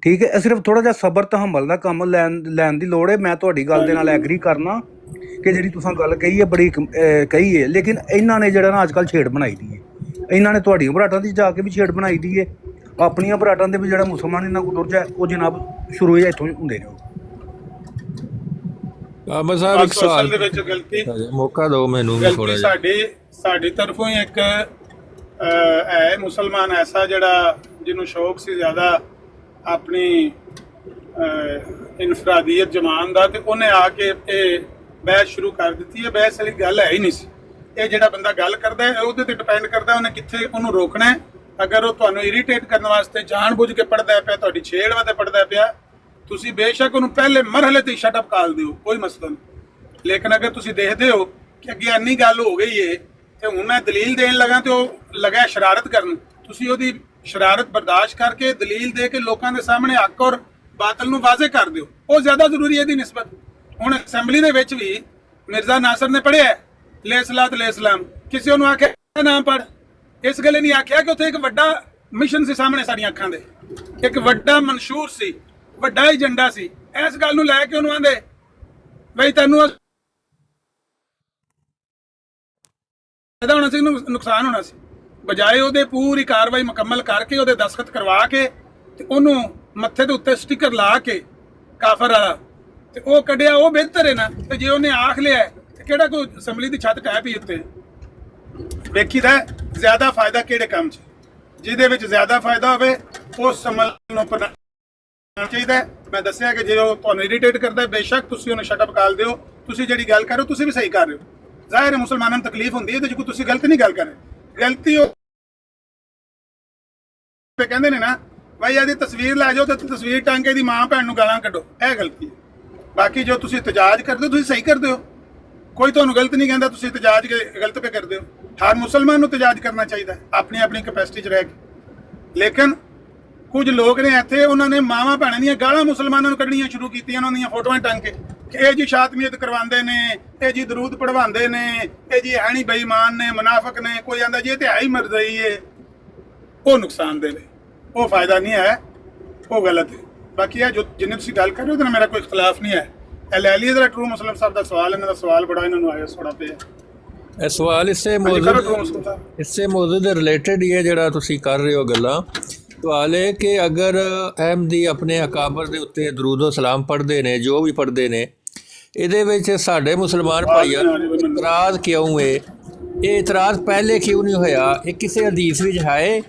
ਠੀਕ ਹੈ। ਸਿਰਫ ਥੋੜ੍ਹਾ ਜਿਹਾ ਸਬਰ ਤਹੰਮਲ ਦਾ ਕੰਮ ਲੈਣ ਦੀ ਲੋੜ ਹੈ। ਮੈਂ ਤੁਹਾਡੀ ਗੱਲ ਦੇ ਨਾਲ ਐਗਰੀ ਕਰਨਾ ਕਿ ਜਿਹੜੀ ਤੁਸੀਂ ਗੱਲ ਕਹੀ ਹੈ ਬੜੀ ਕਹੀ ਹੈ, ਲੇਕਿਨ ਇਹਨਾਂ ਨੇ ਜਿਹੜਾ ਨਾ ਅੱਜ ਕੱਲ੍ਹ ਛੇੜ ਬਣਾਈ ਦੀ ਹੈ। ਇਹਨਾਂ ਨੇ ਤੁਹਾਡੀਆਂ ਭਰਾਟਾਂ ਦੀ ਜਾ ਕੇ ਵੀ ਛੇੜ ਬਣਾਈ ਦੀ ਹੈ, ਆਪਣੀਆਂ ਬਰਾਟਾਂ ਦੇ ਵੀ ਜਿਹੜਾ ਮੁਸਲਮਾਨ ਇਹਨਾਂ ਕੋਲ ਤੁਰ ਜਾਏ ਉਹ ਜਨਾਬ ਸ਼ੁਰੂ ਹੀ ਇੱਥੋਂ ਹੀ ਹੁੰਦੇ ਨੇ। ਆਮਰ ਸਾਹਿਬ ਇੱਕ ਅਸਲ ਸਵਾਲ ਦੇ ਵਿੱਚ ਗਲਤੀ ਮੌਕਾ ਦਿਓ ਮੈਨੂੰ ਵੀ ਥੋੜਾ ਗਲਤੀ ਜਿਹਾ। ਸਾਡੀ ਤਰਫੋਂ ਹੀ ਇੱਕ ਹੈ ਮੁਸਲਮਾਨ ਐਸਾ ਜਿਹੜਾ ਜਿਹਨੂੰ ਸ਼ੌਕ ਸੀ ਜ਼ਿਆਦਾ ਆਪਣੀ ਇਨਫਰਾਦੀਅਤ ਜਮਾਨ ਦਾ, ਤੇ ਉਹਨੇ ਆ ਕੇ ਇਹ ਬਹਿਸ ਸ਼ੁਰੂ ਕਰ ਦਿੱਤੀ ਹੈ। ਬਹਿਸ ਵਾਲੀ ਗੱਲ ਹੈ ਹੀ ਨਹੀਂ ਸੀ। ਇਹ ਜਿਹੜਾ ਬੰਦਾ ਗੱਲ ਕਰਦਾ ਹੈ ਉਹਦੇ ਤੇ ਡਿਪੈਂਡ ਕਰਦਾ ਉਹਨੇ ਕਿੱਥੇ ਉਹਨੂੰ ਰੋਕਣਾ ਹੈ। ਅਗਰ ਉਹ ਤੁਹਾਨੂੰ ਇਰੀਟੇਟ ਕਰਨ ਵਾਸਤੇ ਜਾਣਬੁੱਝ ਕੇ ਪੜਦਾ ਪਿਆ, ਤੁਹਾਡੀ ਛੇੜ ਵਾਸਤੇ ਪੜਦਾ ਪਿਆ, ਤੁਸੀਂ ਬੇਸ਼ੱਕ ਉਹਨੂੰ ਪਹਿਲੇ ਮਰਹਲੇ ਤੇ ਸ਼ਟ ਅਪ ਕਾਲ ਦਿਓ, ਕੋਈ ਮਸਲਾ ਨਹੀਂ। ਲੇਕਿਨ ਅਗਰ ਤੁਸੀਂ ਦੇਖਦੇ ਹੋ ਕਿ ਅੱਗੇ ਇੰਨੀ ਗੱਲ ਹੋ ਗਈ ਹੈ ਤੇ ਹੁਣ ਮੈਂ ਦਲੀਲ ਦੇਣ ਲੱਗਾ ਤੇ ਉਹ ਲਗਾ ਸ਼ਰਾਰਤ ਕਰਨ, ਤੁਸੀਂ ਉਹਦੀ ਸ਼ਰਾਰਤ ਬਰਦਾਸ਼ਤ ਕਰਕੇ ਦਲੀਲ ਦੇ ਕੇ ਲੋਕਾਂ ਦੇ ਸਾਹਮਣੇ ਹੱਕ ਔਰ ਬਾਤਲ ਨੂੰ ਵਾਜ਼ੇ ਕਰ ਦਿਓ, ਉਹ ਜ਼ਿਆਦਾ ਜ਼ਰੂਰੀ ਹੈ ਇਹਦੀ ਨਿਸਬਤ। ਹੁਣ ਅਸੈਂਬਲੀ ਦੇ ਵਿੱਚ ਵੀ ਮਿਰਜ਼ਾ ਨਾਸਰ ਨੇ ਪੜ੍ਹਿਆ ਲੈ ਸਲਾਤ ਲੈ ਸਲਾਮ, ਕਿਸੇ ਨੂੰ ਆਖਿਆ ਨਾ ਪੜ੍ਹ, ਇਸ ਗੱਲੇ ਨਹੀਂ ਆਖਿਆ ਕਿ ਉੱਥੇ ਇੱਕ ਵੱਡਾ ਮਿਸ਼ਨ ਸੀ ਸਾਹਮਣੇ ਸਾਡੀਆਂ ਅੱਖਾਂ ਦੇ, ਇੱਕ ਵੱਡਾ ਮਨਸ਼ੂਰ ਸੀ, ਵੱਡਾ ਏਜੰਡਾ ਸੀ। ਇਸ ਗੱਲ ਨੂੰ ਲੈ ਕੇ ਉਹਨੂੰ ਆਂਦੇ ਬਈ ਤੈਨੂੰ ਫਾਇਦਾ ਹੋਣਾ ਸੀ, ਨੁਕਸਾਨ ਹੋਣਾ ਸੀ, ਬਜਾਏ ਉਹਦੇ ਪੂਰੀ ਕਾਰਵਾਈ ਮੁਕੰਮਲ ਕਰਕੇ ਉਹਦੇ ਦਸਖਤ ਕਰਵਾ ਕੇ ਤੇ ਉਹਨੂੰ ਮੱਥੇ ਦੇ ਉੱਤੇ ਸਟicker ਲਾ ਕੇ ਕਾਫਰ ਵਾਲਾ ਤੇ ਉਹ ਕੱਢਿਆ, ਉਹ ਬਿਹਤਰ ਹੈ ਨਾ। ਤੇ ਜੇ ਉਹਨੇ ਆਖ ਲਿਆ ਤੇ ਕਿਹੜਾ ਕੋਈ ਅਸੈਂਬਲੀ ਦੀ ਛੱਤ ਟਹਿ ਪਈ ਉੱਤੇ। ਵੇਖੀਦਾ ਜ਼ਿਆਦਾ ਫਾਇਦਾ ਕਿਹੜੇ ਕੰਮ 'ਚ, ਜਿਹਦੇ ਵਿੱਚ ਜ਼ਿਆਦਾ ਫਾਇਦਾ ਹੋਵੇ ਉਸ ਅਮਲ ਨੂੰ ਅਪਣਾਉਣਾ ਚਾਹੀਦਾ। ਮੈਂ ਦੱਸਿਆ ਕਿ ਜੇ ਉਹ ਤੁਹਾਨੂੰ ਇਰੀਟੇਟ ਕਰਦਾ ਬੇਸ਼ੱਕ ਤੁਸੀਂ ਉਹਨੂੰ ਸ਼ਟ ਅਪ ਕਾਲ ਦਿਓ, ਤੁਸੀਂ ਜਿਹੜੀ ਗੱਲ ਕਰ ਰਹੇ ਹੋ ਤੁਸੀਂ ਵੀ ਸਹੀ ਕਰ ਰਹੇ ਹੋ। ਜ਼ਾਹਿਰ ਹੈ ਮੁਸਲਮਾਨਾਂ ਨੂੰ ਤਕਲੀਫ ਹੁੰਦੀ ਹੈ ਤੇ ਜੇ ਤੁਸੀਂ ਗਲਤ ਨਹੀਂ ਗੱਲ ਕਰ ਰਹੇ, ਗਲਤੀ ਉਹ ਕਹਿੰਦੇ ਨੇ ਨਾ ਭਾਈ ਇਹਦੀ ਤਸਵੀਰ ਲੈ ਜਾਓ ਤੇ ਤਸਵੀਰ ਟੰਗ ਕੇ ਦੀ ਮਾਂ ਭੈਣ ਨੂੰ ਗਾਲਾਂ ਕੱਢੋ, ਇਹ ਗਲਤੀ ਹੈ। ਬਾਕੀ ਜੋ ਤੁਸੀਂ ਇਤਜਾਜ ਕਰਦੇ ਹੋ ਤੁਸੀਂ ਸਹੀ ਕਰਦੇ ਹੋ, ਕੋਈ ਤੁਹਾਨੂੰ ਗਲਤ ਨਹੀਂ ਕਹਿੰਦਾ, ਤੁਸੀਂ ਇਤਜਾਜ ਗਲਤ ਪੇ ਕਰਦੇ ਹੋ। ਹਰ ਮੁਸਲਮਾਨ ਨੂੰ ਇਤਜਾਜ ਕਰਨਾ ਚਾਹੀਦਾ ਆਪਣੀ ਆਪਣੀ ਕੈਪੈਸਿਟੀ 'ਚ ਰਹਿ ਕੇ। ਲੇਕਿਨ ਕੁਝ ਲੋਕ ਨੇ ਇੱਥੇ ਉਹਨਾਂ ਨੇ ਮਾਵਾਂ ਭੈਣਾਂ ਦੀਆਂ ਗਾਲਾਂ ਮੁਸਲਮਾਨਾਂ ਨੂੰ ਕੱਢਣੀਆਂ ਸ਼ੁਰੂ ਕੀਤੀਆਂ, ਉਹਨਾਂ ਦੀਆਂ ਫੋਟੋਆਂ ਟੰਗ ਕੇ ਕਿ ਇਹ ਜੀ ਸ਼ਾਤਮੀਅਤ ਕਰਵਾਉਂਦੇ ਨੇ, ਇਹ ਜੀ ਦਰੂਦ ਪੜਵਾਉਂਦੇ ਨੇ, ਇਹ ਜੀ ਹੈ ਨਹੀਂ ਬੇਈਮਾਨ ਨੇ, ਮੁਨਾਫਿਕ ਨੇ। ਕੋਈ ਆਂਦਾ ਜੀ ਇਹ ਤੇ ਹੈ ਹੀ ਮਰਜ਼ਈ ਹੈ, ਉਹ ਨੁਕਸਾਨਦੇਹ ਨੇ, ਉਹ ਫਾਇਦਾ ਨਹੀਂ ਹੈ, ਉਹ ਗਲਤ ਹੈ। ਬਾਕੀ ਇਹ ਜੋ ਜਿੰਨੇ ਤੁਸੀਂ ਗੱਲ ਕਰ ਰਹੇ ਹੋ ਉਹਦੇ ਨਾਲ ਮੇਰਾ ਕੋਈ ਇਖਤਲਾਫ ਨਹੀਂ ਹੈ। ਇਹ ਲੈ ਲਈਏ ਜਰਾ ਟਰੂ ਮੁਸਲਿਮ ਸਾਹਿਬ ਦਾ ਸਵਾਲ, ਇਹਨਾਂ ਦਾ ਸਵਾਲ ਬੜਾ ਇਹਨਾਂ ਨੂੰ ਆਇਆ ਥੋੜਾ ਪਿਆ। ਇਹ ਸਵਾਲ ਇਸੇ ਮੌਜੂਦ ਦੇ ਰਿਲੇਟਡ ਹੀ ਹੈ ਜਿਹੜਾ ਤੁਸੀਂ ਕਰ ਰਹੇ ਹੋ ਗੱਲਾਂ। ਸਵਾਲ ਹੈ ਕਿ ਅਗਰ ਅਹਿਮਦੀ ਆਪਣੇ ਅਕਾਬਰ ਦੇ ਉੱਤੇ ਦਰੂਦੋ ਸਲਾਮ ਪੜ੍ਹਦੇ ਨੇ, ਜੋ ਵੀ ਪੜ੍ਹਦੇ ਨੇ, ਇਹਦੇ ਵਿੱਚ ਸਾਡੇ ਮੁਸਲਮਾਨ ਭਾਈਆਂ ਨੂੰ ਇਤਰਾਜ਼ ਕਿਉਂ ਹੈ? ਇਹ ਇਤਰਾਜ਼ ਪਹਿਲੇ ਕਿਉਂ ਨਹੀਂ ਹੋਇਆ? ਇਹ ਕਿਸੇ ਹਦੀਸ ਵਿੱਚ ਹੈ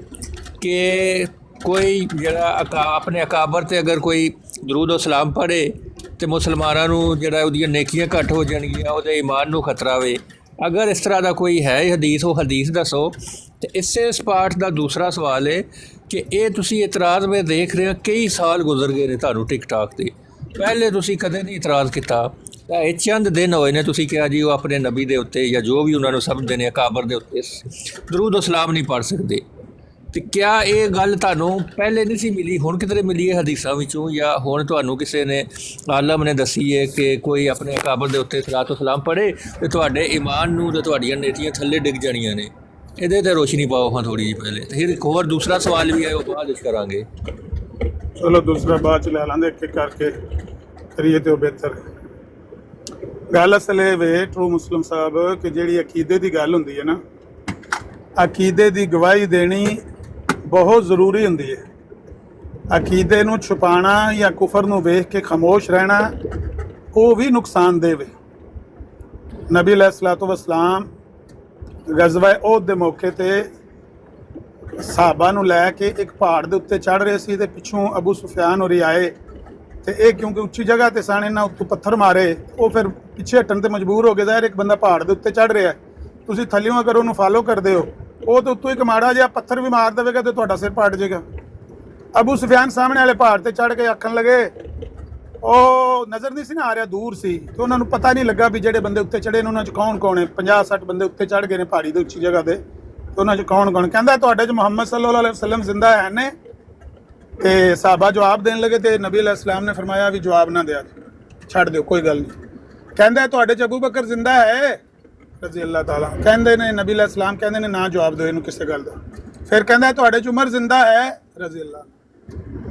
ਕਿ ਕੋਈ ਜਿਹੜਾ ਆਪਣੇ ਅਕਾਬਰ ਤੇ ਅਗਰ ਕੋਈ ਦਰੂਦ ਸਲਾਮ ਪੜ੍ਹੇ ਤੇ ਮੁਸਲਮਾਨਾਂ ਨੂੰ ਜਿਹੜਾ ਉਹਦੀਆਂ ਨੇਕੀਆਂ ਘੱਟ ਹੋ ਜਾਣਗੀਆਂ, ਉਹਦੇ ਈਮਾਨ ਨੂੰ ਖਤਰਾ ਵੇ? ਅਗਰ ਇਸ ਤਰ੍ਹਾਂ ਦਾ ਕੋਈ ਹੈ ਹਦੀਸ, ਉਹ ਹਦੀਸ ਦੱਸੋ। ਤੇ ਇਸੇ ਸਪਾਟ ਦਾ ਦੂਸਰਾ ਸਵਾਲ ਹੈ ਕਿ ਇਹ ਤੁਸੀਂ ਇਤਰਾਜ਼ ਵਿੱਚ ਦੇਖ ਰਹੇ ਹੋ ਕਈ ਸਾਲ ਗੁਜ਼ਰ ਗਏ ਨੇ ਤੁਹਾਨੂੰ ਟਿਕਟਾਕ ਤੇ, ਪਹਿਲੇ ਤੁਸੀਂ ਕਦੇ ਨਹੀਂ ਇਤਰਾਜ਼ ਕੀਤਾ, ਤਾਂ ਇਹ ਚੰਦ ਦਿਨ ਹੋਏ ਨੇ ਤੁਸੀਂ ਕਿਹਾ ਜੀ ਉਹ ਆਪਣੇ ਨਬੀ ਦੇ ਉੱਤੇ ਜਾਂ ਜੋ ਵੀ ਉਹਨਾਂ ਨੂੰ ਸਮਝਦੇ ਨੇ ਅਕਾਬਰ ਦੇ ਉੱਤੇ ਦਰੂਦ ਸਲਾਮ ਨਹੀਂ ਪੜ੍ਹ ਸਕਦੇ। ਤੇ ਕਿਆ ਇਹ ਗੱਲ ਤੁਹਾਨੂੰ ਪਹਿਲੇ ਨਹੀਂ ਸੀ ਮਿਲੀ, ਹੁਣ ਕਿਧਰੇ ਮਿਲੀ ਹੈ ਹਦੀਸਾਂ ਵਿੱਚੋਂ, ਜਾਂ ਹੁਣ ਤੁਹਾਨੂੰ ਕਿਸੇ ਨੇ ਆਲਮ ਨੇ ਦੱਸੀ ਹੈ ਕਿ ਕੋਈ ਆਪਣੇ ਅਕਾਬਰ ਦੇ ਉੱਤੇ ਸਲਾਤੁ ਸਲਾਮ ਪੜ੍ਹੇ ਤੇ ਤੁਹਾਡੇ ਈਮਾਨ ਨੂੰ ਤੇ ਤੁਹਾਡੀਆਂ ਨੇਤੀਆਂ ਥੱਲੇ ਡਿੱਗ ਜਾਣੀਆਂ ਨੇ? ਇਹਦੇ ਤੇ ਰੋਸ਼ਨੀ ਪਾਓ ਹਾਂ ਥੋੜੀ ਜਿਹੀ ਪਹਿਲੇ, ਤੇ ਫਿਰ ਇੱਕ ਹੋਰ ਦੂਸਰਾ ਸਵਾਲ ਵੀ ਹੈ ਉਹ ਬਾਅਦ ਵਿੱਚ ਕਰਾਂਗੇ। ਚਲੋ ਦੂਸਰਾ ਬਾਅਦ ਚ ਲੈ ਲਾਂਦੇ, ਇੱਕ ਇੱਕ ਕਰਕੇ ਕਰੀਏ ਤੇ ਉਹ ਬਿਹਤਰ। ਗੱਲ ਅਸਲ ਇਹ ਵੇ ਟਰੂ ਮੁਸਲਿਮ ਸਾਹਿਬ ਕਿ ਜਿਹੜੀ ਅਕੀਦੇ ਦੀ ਗੱਲ ਹੁੰਦੀ ਹੈ ਨਾ, ਅਕੀਦੇ ਦੀ ਗਵਾਹੀ ਦੇਣੀ ਬਹੁਤ ਜ਼ਰੂਰੀ ਹੁੰਦੀ ਹੈ। ਅਕੀਦੇ ਨੂੰ ਛੁਪਾਉਣਾ ਜਾਂ ਕੁਫਰ ਨੂੰ ਵੇਖ ਕੇ ਖਾਮੋਸ਼ ਰਹਿਣਾ ਉਹ ਵੀ ਨੁਕਸਾਨਦੇਹ ਵੇ। ਨਬੀ अलैहिस्सलातु वस्सलाम ਗਜ਼ਵਾ ਉਹਦ ਦੇ ਮੌਕੇ ਤੇ ਸਹਾਬਾ ਨੂੰ ਲੈ ਕੇ ਇੱਕ ਪਹਾੜ ਦੇ ਉੱਤੇ ਚੜ੍ਹ ਰਹੇ ਸੀ ਤੇ ਪਿੱਛੋਂ ਅਬੂ ਸੁਫਿਆਨ ਹੋਰੀ ਆਏ ਤੇ ਇਹ ਕਿਉਂਕਿ ਉੱਚੀ ਜਗ੍ਹਾ ਤੇ ਸਨ, ਇਹਨਾਂ ਉੱਤੋਂ ਪੱਥਰ ਮਾਰੇ, ਉਹ ਫਿਰ ਪਿੱਛੇ ਹਟਣ ਤੇ ਮਜਬੂਰ ਹੋ ਗਏ। ਜ਼ਾਹਿਰ ਇੱਕ ਬੰਦਾ ਪਹਾੜ ਦੇ ਉੱਤੇ ਚੜ੍ਹ ਰਿਹਾ, ਤੁਸੀਂ ਥੱਲਿਓਂ ਅਗਰ ਉਹਨੂੰ ਫਾਲੋ ਕਰਦੇ ਹੋ, ਉਹ ਤਾਂ ਉੱਤੋਂ ਇੱਕ ਮਾੜਾ ਜਿਹਾ ਪੱਥਰ ਵੀ ਮਾਰ ਦੇਵੇਗਾ ਤੇ ਤੁਹਾਡਾ ਸਿਰ ਪਾੜ ਜਾਏਗਾ। ਅਬੂ ਸੁਫਿਆਨ ਸਾਹਮਣੇ ਵਾਲੇ ਪਹਾੜ ਤੇ ਚੜ੍ਹ ਕੇ ਆਖਣ ਲੱਗੇ, ਉਹ ਨਜ਼ਰ ਨਹੀਂ ਸੀ ਨਾ ਆ ਰਿਹਾ, ਦੂਰ ਸੀ, ਤੇ ਉਹਨਾਂ ਨੂੰ ਪਤਾ ਨਹੀਂ ਲੱਗਾ ਵੀ ਜਿਹੜੇ ਬੰਦੇ ਉੱਤੇ ਚੜ੍ਹੇ ਨੇ ਉਹਨਾਂ 'ਚ ਕੌਣ ਹੈ। 50-60 ਬੰਦੇ ਉੱਤੇ ਚੜ੍ਹ ਗਏ ਨੇ ਪਹਾੜੀ ਦੇ ਉੱਚੀ ਜਗ੍ਹਾ ਤੇ ਉਹਨਾਂ 'ਚ ਕੌਣ? ਕਹਿੰਦਾ ਤੁਹਾਡੇ 'ਚ ਮੁਹੰਮਦ ਸੱਲੱਲਾਹੁ ਅਲੈਹਿ ਵਸੱਲਮ ਜ਼ਿੰਦਾ ਹੈ ਨੇ? ਤੇ ਸਾਹਬਾ ਜਵਾਬ ਦੇਣ ਲੱਗੇ ਤੇ ਨਬੀ अलैहि सलाम ने फरमाया भी जवाब ना दिया, छड़ दो कोई गल नहीं। कहता ਤੁਹਾਡੇ 'ਚ ਅਬੂ ਬਕਰ ਜ਼ਿੰਦਾ ਹੈ रज़ी अल्लाह ताला? कहते ने नबी अलैहि सलाम कहते ने ना जवाब दो ਇਹਨੂੰ ਕਿਸੇ ਗੱਲ ਦਾ। फिर कहता ਤੁਹਾਡੇ 'ਚ ਉਮਰ ਜ਼ਿੰਦਾ है रज़ी अल्लाह?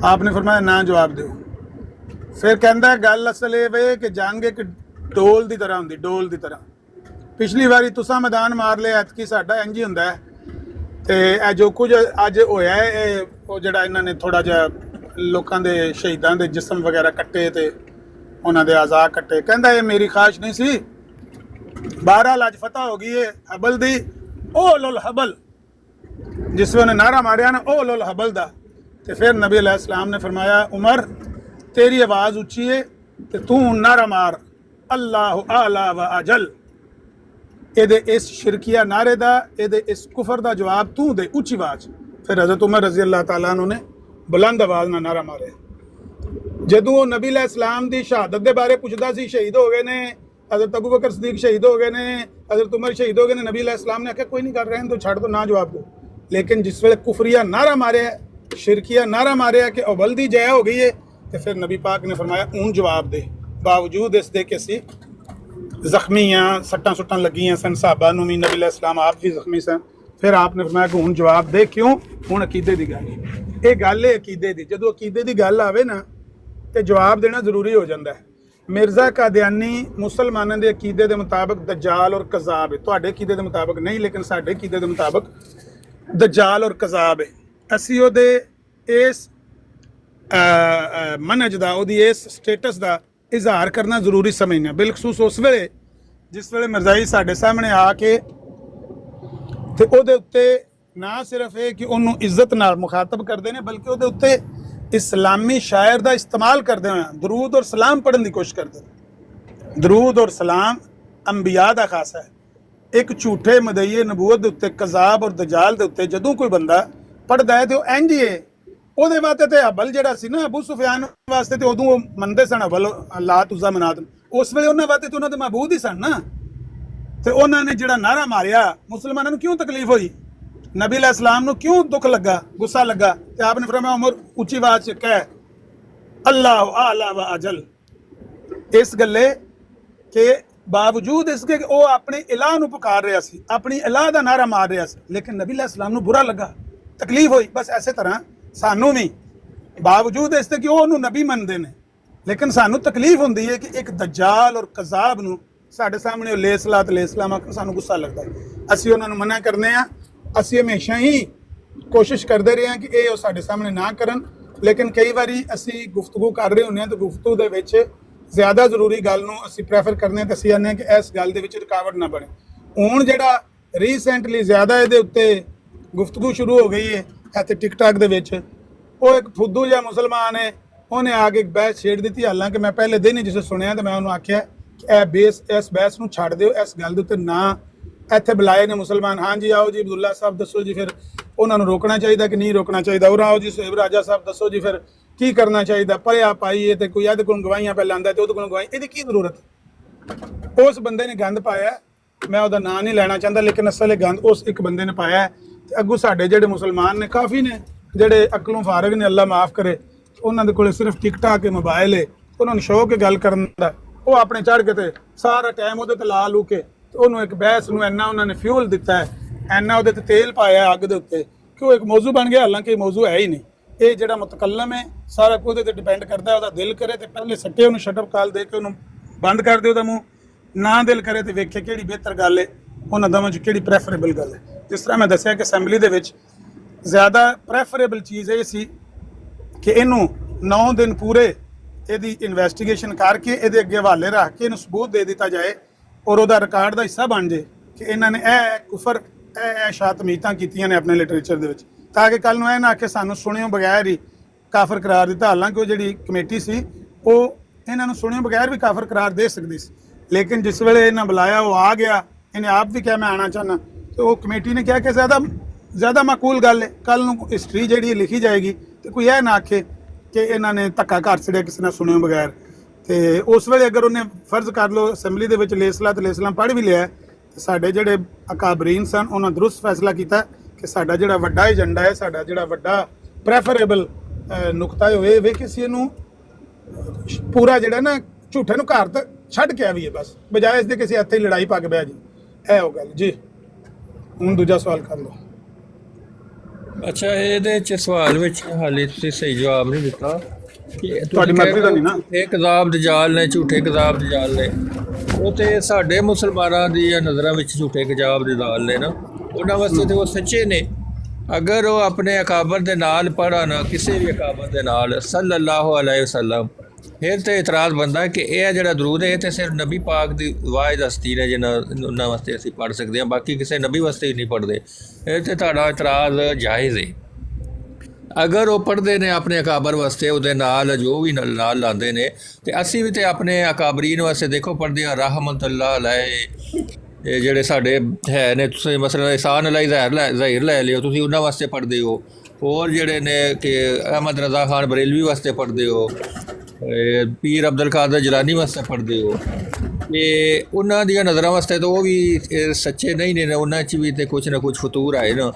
आपने फरमाया ना जवाब दो। फिर कहता गल असल ਇਹ ਵੇ ਕਿ ਜੰਗ ਇੱਕ ਡੋਲ ਦੀ ਤਰ੍ਹਾਂ ਹੁੰਦੀ, ਡੋਲ ਦੀ ਤਰ੍ਹਾਂ। ਪਿਛਲੀ ਵਾਰੀ ਤੁਸੀਂ ਮੈਦਾਨ ਮਾਰ ਲਿਆ, ਐਤਕੀ ਸਾਡਾ ਇੰਜ ਹੀ ਹੁੰਦਾ ਹੈ। ਤੇ ਇਹ ਜੋ ਕੁਝ ਅੱਜ ਹੋਇਆ ਹੈ ਉਹ ਜਿਹੜਾ ਇਹਨਾਂ ਨੇ ਥੋੜਾ ਜਿਹਾ ਲੋਕਾਂ ਦੇ ਸ਼ਹੀਦਾਂ ਦੇ ਜਿਸਮ ਵਗੈਰਾ ਕੱਟੇ ਤੇ ਉਹਨਾਂ ਦੇ ਆਜ਼ਾ ਕੱਟੇ, ਕਹਿੰਦਾ ਇਹ ਮੇਰੀ ਖਾਸ਼ ਨਹੀਂ ਸੀ। ਬਹਰਾਲ ਅੱਜ ਫਤਹ ਹੋ ਗਈ ਹੈ ਹਬਲ ਦੀ, ਓ ਲੁਲ ਹਬਲ, ਜਿਸ ਵੇਲੇ ਨਾਰਾ ਮਾਰਿਆ ਨਾ ਓ ਲੁਲ ਹਬਲ ਦਾ, ਤੇ ਫਿਰ ਨਬੀ अलैहि सलाम ने फरमाया उमर तेरी आवाज़ उच्ची है ਤੇ ਤੂੰ ਨਾਰਾ ਮਾਰ ਅੱਲਾਹੁ ਆਲਾ व अजल। ਇਹਦੇ ਇਸ ਸ਼ਿਰਕੀਆ ਨਾਰੇ ਦਾ, ਇਹਦੇ ਇਸ ਕੁਫਰ ਦਾ ਜਵਾਬ ਤੂੰ ਦੇ ਉੱਚੀ ਆਵਾਜ਼। ਫਿਰ ਹਜ਼ਰਤ ਉਮਰ ਰਜ਼ੀ ਅੱਲਾਹ ਤਾਲਾ अन्हु ने ਬੁਲੰਦ ਆਵਾਜ਼ ਨਾਲ ਨਾਰਾ ਮਾਰਿਆ। ਜਦੋਂ ਉਹ ਨਬੀ अलैहि सलाम ਦੀ ਸ਼ਹਾਦਤ ਦੇ ਬਾਰੇ ਪੁੱਛਦਾ ਸੀ, ਸ਼ਹੀਦ ਹੋ ਗਏ ਨੇ हज़रत अबू बकर सदीक शहीद हो गए ने, हज़रत उमर शहीद हो गए ने, नबी अलैहि सलाम ने आख्या कोई नहीं कर रहे हैं तो छड़ दो, ना जवाब दो। लेकिन जिस वेले कुफरिया नारा मारे, शिरकिया नारा मारे कि अव्वल दी जय हो गई है, तो फिर नबी पाक ने फरमाया हूँ जवाब दे। बावजूद इस दे के सी जख्मी हाँ, सट्टां सुट्टां लगियां सन, साहबा नूं भी, नबी अलैहि सलाम आप भी जख्मी सन। फिर आपने फरमाया कि हूँ जवाब दे। क्यों? हूँ अकीदे की गल, ये गल है अकीदे की। जो अकीदे की गल आवे ना तो जवाब देना जरूरी हो जाता है। मिर्ज़ा कादियानी मुसलमानों के अकीदे के मुताबिक दज्जाल और कज़ाब है, तुहाडे अकीदे के मुताबिक नहीं, लेकिन साडे अकीदे के मुताबिक दज्जाल और कज़ाब है। असी उहदे इस मनहज दा, उहदी इस स्टेटस का इजहार करना जरूरी समझने, बिलखसूस उस वेले जिस वेले मिर्ज़ाई साडे सामने आके ते उहदे उत्ते ना सिर्फ ये कि उन्होंने इज्जत नाल मुखातब करते हैं, बल्कि उहदे उत्ते इस्लामी शायर का इस्तेमाल करते हुए दरूद और सलाम पढ़ने की कोशिश करते हैं। दरूद और सलाम अंबिया का खासा है। एक झूठे मदईए नबूवत के उत्ते, कज़ाब और दजाल के उत्ते जदों कोई बंदा पढ़ता है तो इंज ही है। ਉਹਦੇ ਵਾਸਤੇ ਤੇ ਹਬਲ ਜਿਹੜਾ ਸੀ ਨਾ ਅਬੂ ਸੁਫਿਆਨ ਵਾਸਤੇ ਤੇ ਉਦੋਂ ਉਹ ਮੰਨਦੇ ਸਨ ਹਬਲ ਲਾਤ ਉਜ਼ਾ ਮਨਾਤ, ਉਸ ਵੇਲੇ ਉਹਨਾਂ ਵਾਸਤੇ ਤੇ ਉਹਨਾਂ ਦੇ ਮਾਬੂਦ ਹੀ ਸਨ ਨਾ। ਤੇ ਉਹਨਾਂ ਨੇ ਜਿਹੜਾ ਨਾਰਾ ਮਾਰਿਆ, ਮੁਸਲਮਾਨਾਂ ਨੂੰ ਕਿਉਂ ਤਕਲੀਫ ਹੋਈ, नबी अलैहि सलाम ਨੂੰ क्यों दुख लगा, गुस्सा लगा, तो आपने फरमाया उमर उच्ची आवाज से कह अल्लाह आला व अजल। इस गले के बावजूद इसके कि वो अपने इलाह ਨੂੰ पुकार रहा सी, अपनी इलाह ਦਾ नारा मार रहा सी, लेकिन नबी अलैहि सलाम ਨੂੰ बुरा लगा, तकलीफ हुई। बस इसे तरह सानू भी बावजूद इसके कि वो नबी मनते हैं, लेकिन सानू तकलीफ होंदी है कि एक दज्जाल और कज़ाब ਨੂੰ ਸਾਡੇ ਸਾਹਮਣੇ ले सलाम आकर सानू गुस्सा लगता है। ਅਸੀਂ ਉਹਨਾਂ ਨੂੰ मना करने ਆ, ਅਸੀਂ ਹਮੇਸ਼ਾ ਹੀ ਕੋਸ਼ਿਸ਼ ਕਰਦੇ ਰਹੇ ਹਾਂ ਕਿ ਇਹ ਉਹ ਸਾਡੇ ਸਾਹਮਣੇ ਨਾ ਕਰਨ, ਲੇਕਿਨ ਕਈ ਵਾਰੀ ਅਸੀਂ ਗੁਫ਼ਤਗੂ ਕਰ ਰਹੇ ਹੁੰਦੇ ਹਾਂ ਤਾਂ ਗੁਫ਼ਤਗੂ ਦੇ ਵਿੱਚ ਜ਼ਿਆਦਾ ਜ਼ਰੂਰੀ ਗੱਲ ਨੂੰ ਅਸੀਂ ਪ੍ਰੈਫਰ ਕਰਨੇ ਤਾਂ ਅਸੀਂ ਆਨੇ ਕਿ ਇਸ ਗੱਲ ਦੇ ਵਿੱਚ ਰੁਕਾਵਟ ਨਾ ਬਣੇ। ਹੁਣ ਜਿਹੜਾ ਰੀਸੈਂਟਲੀ ਜ਼ਿਆਦਾ ਇਹਦੇ ਉੱਤੇ ਗੁਫ਼ਤਗੂ ਸ਼ੁਰੂ ਹੋ ਗਈ ਹੈ ਇੱਥੇ ਟਿਕਟਾਕ ਦੇ ਵਿੱਚ, ਉਹ ਇੱਕ ਫੁੱਦੂ ਜਿਹਾ ਮੁਸਲਮਾਨ ਹੈ, ਉਹਨੇ ਆ ਕੇ ਇੱਕ ਬਹਿਸ ਛੇੜ ਦਿੱਤੀ। ਹਾਲਾਂਕਿ ਮੈਂ ਪਹਿਲੇ ਦਿਨ ਹੀ ਜਿਸੇ ਸੁਣਿਆ ਤਾਂ ਮੈਂ ਉਹਨੂੰ ਆਖਿਆ ਕਿ ਇਸ ਬਹਿਸ ਨੂੰ ਛੱਡ ਦਿਓ, ਇਸ ਗੱਲ ਦੇ ਉੱਤੇ ਨਾ। ਇੱਥੇ ਬੁਲਾਏ ਨੇ ਮੁਸਲਮਾਨ, हाँ जी आओ जी अब्दुल्ला साहब दसो जी, फिर उन्होंने रोकना चाहिए कि नहीं रोकना चाहिए, और आओ जी सोहेब राजा साहब दसो जी फिर की करना चाहिए। पर आप आइए तो कोई ਇਹਦੇ ਕੋਲ ਗਵਾਹੀਆਂ ਪੈ ਲੈਂਦਾ ਤੇ ਉਹਦੇ ਕੋਲ ਗਵਾਹੀ, ਇਹਦੀ ਕੀ ਜ਼ਰੂਰਤ। ਉਸ ਬੰਦੇ ਨੇ ਗੰਦ ਪਾਇਆ, ਮੈਂ ਉਹਦਾ ਨਾਂ ਨਹੀਂ ਲੈਣਾ ਚਾਹੁੰਦਾ, ਲੇਕਿਨ ਅਸਲ ਇਹ ਗੰਦ ਉਸ ਇੱਕ ਬੰਦੇ ਨੇ ਪਾਇਆ। ਤੇ ਅੱਗੋਂ ਸਾਡੇ ਜਿਹੜੇ ਮੁਸਲਮਾਨ ਨੇ ਕਾਫੀ ਨੇ ਜਿਹੜੇ ਅਕਲੋਂ ਫਾਰਗ ਨੇ, ਅੱਲਾ ਮਾਫ ਕਰੇ, ਉਹਨਾਂ ਦੇ ਕੋਲ ਸਿਰਫ ਟਿਕਟਾਕ ਕੇ ਮੋਬਾਈਲ ਹੈ, ਉਹਨਾਂ ਨੂੰ ਸ਼ੌਕ ਹੈ ਗੱਲ ਕਰਨ ਦਾ, ਉਹ ਆਪਣੇ ਚੜ੍ਹ ਕੇ ਤੇ ਸਾਰਾ ਟਾਈਮ ਉਹਦੇ ਤੇ ਲਾ ਲੂ ਕੇ ਉਹਨੂੰ ਇੱਕ ਬਹਿਸ ਨੂੰ ਇੰਨਾ ਉਹਨਾਂ ਨੇ ਫਿਊਲ ਦਿੱਤਾ ਹੈ, ਇੰਨਾ ਉਹਦੇ ਤੇ ਤੇਲ ਪਾਇਆ ਅੱਗ ਦੇ ਉੱਤੇ ਕਿ ਉਹ ਇੱਕ ਮੌਜੂ ਬਣ ਗਿਆ, ਹਾਲਾਂਕਿ ਮੌਜੂ ਹੈ ਹੀ ਨਹੀਂ। ਇਹ ਜਿਹੜਾ ਮੁਤਕੱਲਮ ਹੈ ਸਾਰਾ ਉਹਦੇ ਤੇ ਡਿਪੈਂਡ ਕਰਦਾ, ਉਹਦਾ ਦਿਲ ਕਰੇ ਤੇ ਪਹਿਲੇ ਸੱਟੇ ਉਹਨੂੰ ਸ਼ਟਅਪ ਕਾਲ ਦੇ ਕੇ ਉਹਨੂੰ ਬੰਦ ਕਰ ਦਿਓ ਉਹਦਾ ਮੂੰਹ, ਨਾ ਦਿਲ ਕਰੇ ਤੇ ਵੇਖੇ ਕਿਹੜੀ ਬਿਹਤਰ ਗੱਲ ਹੈ, ਉਹਨਾਂ ਦੋਵਾਂ 'ਚ ਕਿਹੜੀ ਪ੍ਰੈਫਰੇਬਲ ਗੱਲ ਹੈ। ਜਿਸ ਤਰ੍ਹਾਂ ਮੈਂ ਦੱਸਿਆ ਕਿ ਅਸੈਂਬਲੀ ਦੇ ਵਿੱਚ ਜ਼ਿਆਦਾ ਪ੍ਰੈਫਰੇਬਲ ਚੀਜ਼ ਇਹ ਸੀ ਕਿ ਇਹਨੂੰ 9 ਦਿਨ ਪੂਰੇ ਇਹਦੀ ਇਨਵੈਸਟੀਗੇਸ਼ਨ ਕਰਕੇ ਇਹਦੇ ਅੱਗੇ ਹਵਾਲੇ ਰੱਖ ਕੇ ਇਹਨੂੰ ਸਬੂਤ ਦੇ ਦਿੱਤਾ ਜਾਏ ਔਰ ਉਹਦਾ ਰਿਕਾਰਡ ਦਾ ਹਿੱਸਾ ਬਣ ਜੇ ਕਿ ਇਹਨਾਂ ਨੇ ਇਹ ਕੁਫਰ ਇਹ ਸ਼ਾਤਮੀਤਾਂ ਕੀਤੀਆਂ ਨੇ ਆਪਣੇ ਲਿਟਰੇਚਰ ਦੇ ਵਿੱਚ, ਤਾਂ ਕਿ ਕੱਲ ਨੂੰ ਇਹ ਨਾ ਆਖੇ ਸਾਨੂੰ ਸੁਣਿਓ ਬਗੈਰ ਹੀ ਕਾਫਰ ਕਰਾਰ ਦਿੱਤਾ। ਹਾਲਾਂਕਿ ਉਹ ਜਿਹੜੀ ਕਮੇਟੀ ਸੀ ਉਹ ਇਹਨਾਂ ਨੂੰ ਸੁਣਿਓ ਬਗੈਰ ਵੀ ਕਾਫਰ ਕਰਾਰ ਦੇ ਸਕਦੀ ਸੀ, ਲੇਕਿਨ ਜਿਸ ਵੇਲੇ ਇਹਨਾਂ ਬੁਲਾਇਆ ਉਹ ਆ ਗਿਆ, ਇਹਨੇ ਆਪ ਵੀ ਕਿਹਾ ਮੈਂ ਆਉਣਾ ਚਾਹੁੰਦਾ, ਤੇ ਉਹ ਕਮੇਟੀ ਨੇ ਕਿਹਾ ਕਿ ਜ਼ਿਆਦਾ ਮਾਕੂਲ ਗੱਲ ਹੈ, ਕੱਲ ਨੂੰ ਹਿਸਟਰੀ ਜਿਹੜੀ ਲਿਖੀ ਜਾਏਗੀ ਤੇ ਕੋਈ ਇਹ ਨਾ ਆਖੇ ਕਿ ਇਹਨਾਂ ਨੇ ਧੱਕਾ ਘਰ ਛੜਿਆ ਕਿਸੇ ਨਾਲ ਸੁਣਿਓ ਬਗੈਰ। ਤੇ ਉਸ ਵੇਲੇ ਅਗਰ ਉਹਨੇ ਫਰਜ਼ ਕਰ ਲਓ ਅਸੈਂਬਲੀ ਦੇ ਵਿੱਚ ਲੇਸਲਾ ਤੇ ਲੇਸਲਾਮ ਪੜ੍ਹ ਵੀ ਲਿਆ, ਤੇ ਸਾਡੇ ਜਿਹੜੇ ਅਕਾਬਰੀਨ ਸਨ ਉਹਨਾਂ ਦਰੁਸਤ ਫੈਸਲਾ ਕੀਤਾ ਕਿ ਸਾਡਾ ਜਿਹੜਾ ਵੱਡਾ ਏਜੰਡਾ ਹੈ, ਸਾਡਾ ਜਿਹੜਾ ਵੱਡਾ ਪ੍ਰੈਫਰੇਬਲ ਨੁਕਤਾ ਹੋਏ ਵੇ ਕਿ ਅਸੀਂ ਇਹਨੂੰ ਪੂਰਾ ਜਿਹੜਾ ਨਾ ਝੂਠੇ ਨੂੰ ਘਰ ਤੱਕ ਛੱਡ ਕੇ ਆਵੀਏ, ਬਸ ਬਜਾਏ ਇਸ ਦੇ ਕਿਸੇ ਇੱਥੇ ਹੀ ਲੜਾਈ ਪਾ ਕੇ ਬਹਿ ਜੀ। ਇਹ ਹੋ ਗੱਲ ਜੀ। ਹੁਣ ਦੂਜਾ ਸਵਾਲ ਕਰ ਲਓ। ਅੱਛਾ, ਇਹਦੇ ਚ ਸਵਾਲ ਵਿੱਚ ਹਾਲੇ ਤੁਸੀਂ ਸਹੀ ਜਵਾਬ ਨਹੀਂ ਦਿੱਤਾ ਕਿ ਤੁਹਾਡੀ ਮਰਜ਼ੀ ਦਾ ਨਹੀਂ ਨਾ। ਇਹ ਕਜ਼ਾਬ ਦਜਾਲ ਨੇ, ਝੂਠੇ ਕਜ਼ਾਬ ਦਜਾਲ ਨੇ, ਉਹ ਤੇ ਸਾਡੇ ਮੁਸਲਮਾਨਾਂ ਦੀ ਨਜ਼ਰਾਂ ਵਿੱਚ ਝੂਠੇ ਕਜ਼ਾਬ ਦਜਾਲ ਨੇ ਨਾ, ਉਹਨਾਂ ਵਾਸਤੇ ਤੇ ਉਹ ਸੱਚੇ ਨੇ। ਅਗਰ ਉਹ ਆਪਣੇ ਅਕਾਬਰ ਦੇ ਨਾਲ ਪੜ੍ਹਨ ਕਿਸੇ ਵੀ ਅਕਾਬਰ ਦੇ ਨਾਲ ਸੱਲੱਲਾਹੁ ਅਲੈਹਿ ਵਸੱਲਮ, ਫਿਰ ਤੇ ਇਤਰਾਜ਼ ਬਣਦਾ ਕਿ ਇਹ ਜਿਹੜਾ ਦਰੂਦ ਹੈ ਇਹ ਤੇ ਸਿਰਫ ਨਬੀ ਪਾਕ ਦੀ ਵਾਹਿਦ ਹਸਤੀ ਨੇ ਜਿਹਨਾਂ ਉਹਨਾਂ ਵਾਸਤੇ ਅਸੀਂ ਪੜ੍ਹ ਸਕਦੇ ਹਾਂ, ਬਾਕੀ ਕਿਸੇ ਨਬੀ ਵਾਸਤੇ ਹੀ ਨਹੀਂ ਪੜ੍ਹਦੇ। ਇਹ ਤੇ ਤੁਹਾਡਾ ਇਤਰਾਜ਼ ਜਾਇਜ਼ ਹੈ। ਅਗਰ ਉਹ ਪੜ੍ਹਦੇ ਨੇ ਆਪਣੇ ਅਕਾਬਰ ਵਾਸਤੇ, ਉਹਦੇ ਨਾਲ ਜੋ ਵੀ ਨਾਲ ਲਾਉਂਦੇ ਨੇ, ਤੇ ਅਸੀਂ ਵੀ ਤੇ ਆਪਣੇ ਅਕਾਬਰੀਨ ਵਾਸਤੇ ਦੇਖੋ ਪੜ੍ਹਦੇ ਹਾਂ ਰਹਿਮਤੁল্লাহ ਅਲੈਹ। ਇਹ ਜਿਹੜੇ ਸਾਡੇ ਹੈ ਨੇ, ਤੁਸੀਂ ਮਸਲਾ ਇਹਸਾਨ ਅਲਾਈ ਜ਼ਾਹਿਰ ਲੈ ਲਿਓ, ਤੁਸੀਂ ਉਹਨਾਂ ਵਾਸਤੇ ਪੜ੍ਹਦੇ ਹੋ। ਹੋਰ ਜਿਹੜੇ ਨੇ ਕਿ ਅਹਿਮਦ ਰਜ਼ਾ ਖਾਨ ਬਰੇਲਵੀ ਵਾਸਤੇ ਪੜ੍ਹਦੇ ਹੋ, ਪੀਰ ਅਬਦੁਲ ਕਾਦਰ ਜਲਾਨੀ ਵਾਸਤੇ ਪੜ੍ਹਦੇ ਹੋ, ਤੇ ਉਹਨਾਂ ਦੀਆਂ ਨਜ਼ਰਾਂ ਵਾਸਤੇ ਤਾਂ ਉਹ ਵੀ ਸੱਚੇ ਨਹੀਂ ਨੇ, ਉਹਨਾਂ 'ਚ ਵੀ ਤੇ ਕੁਛ ਨਾ ਕੁਛ ਫਤੂਰ ਆਏ ਨਾ।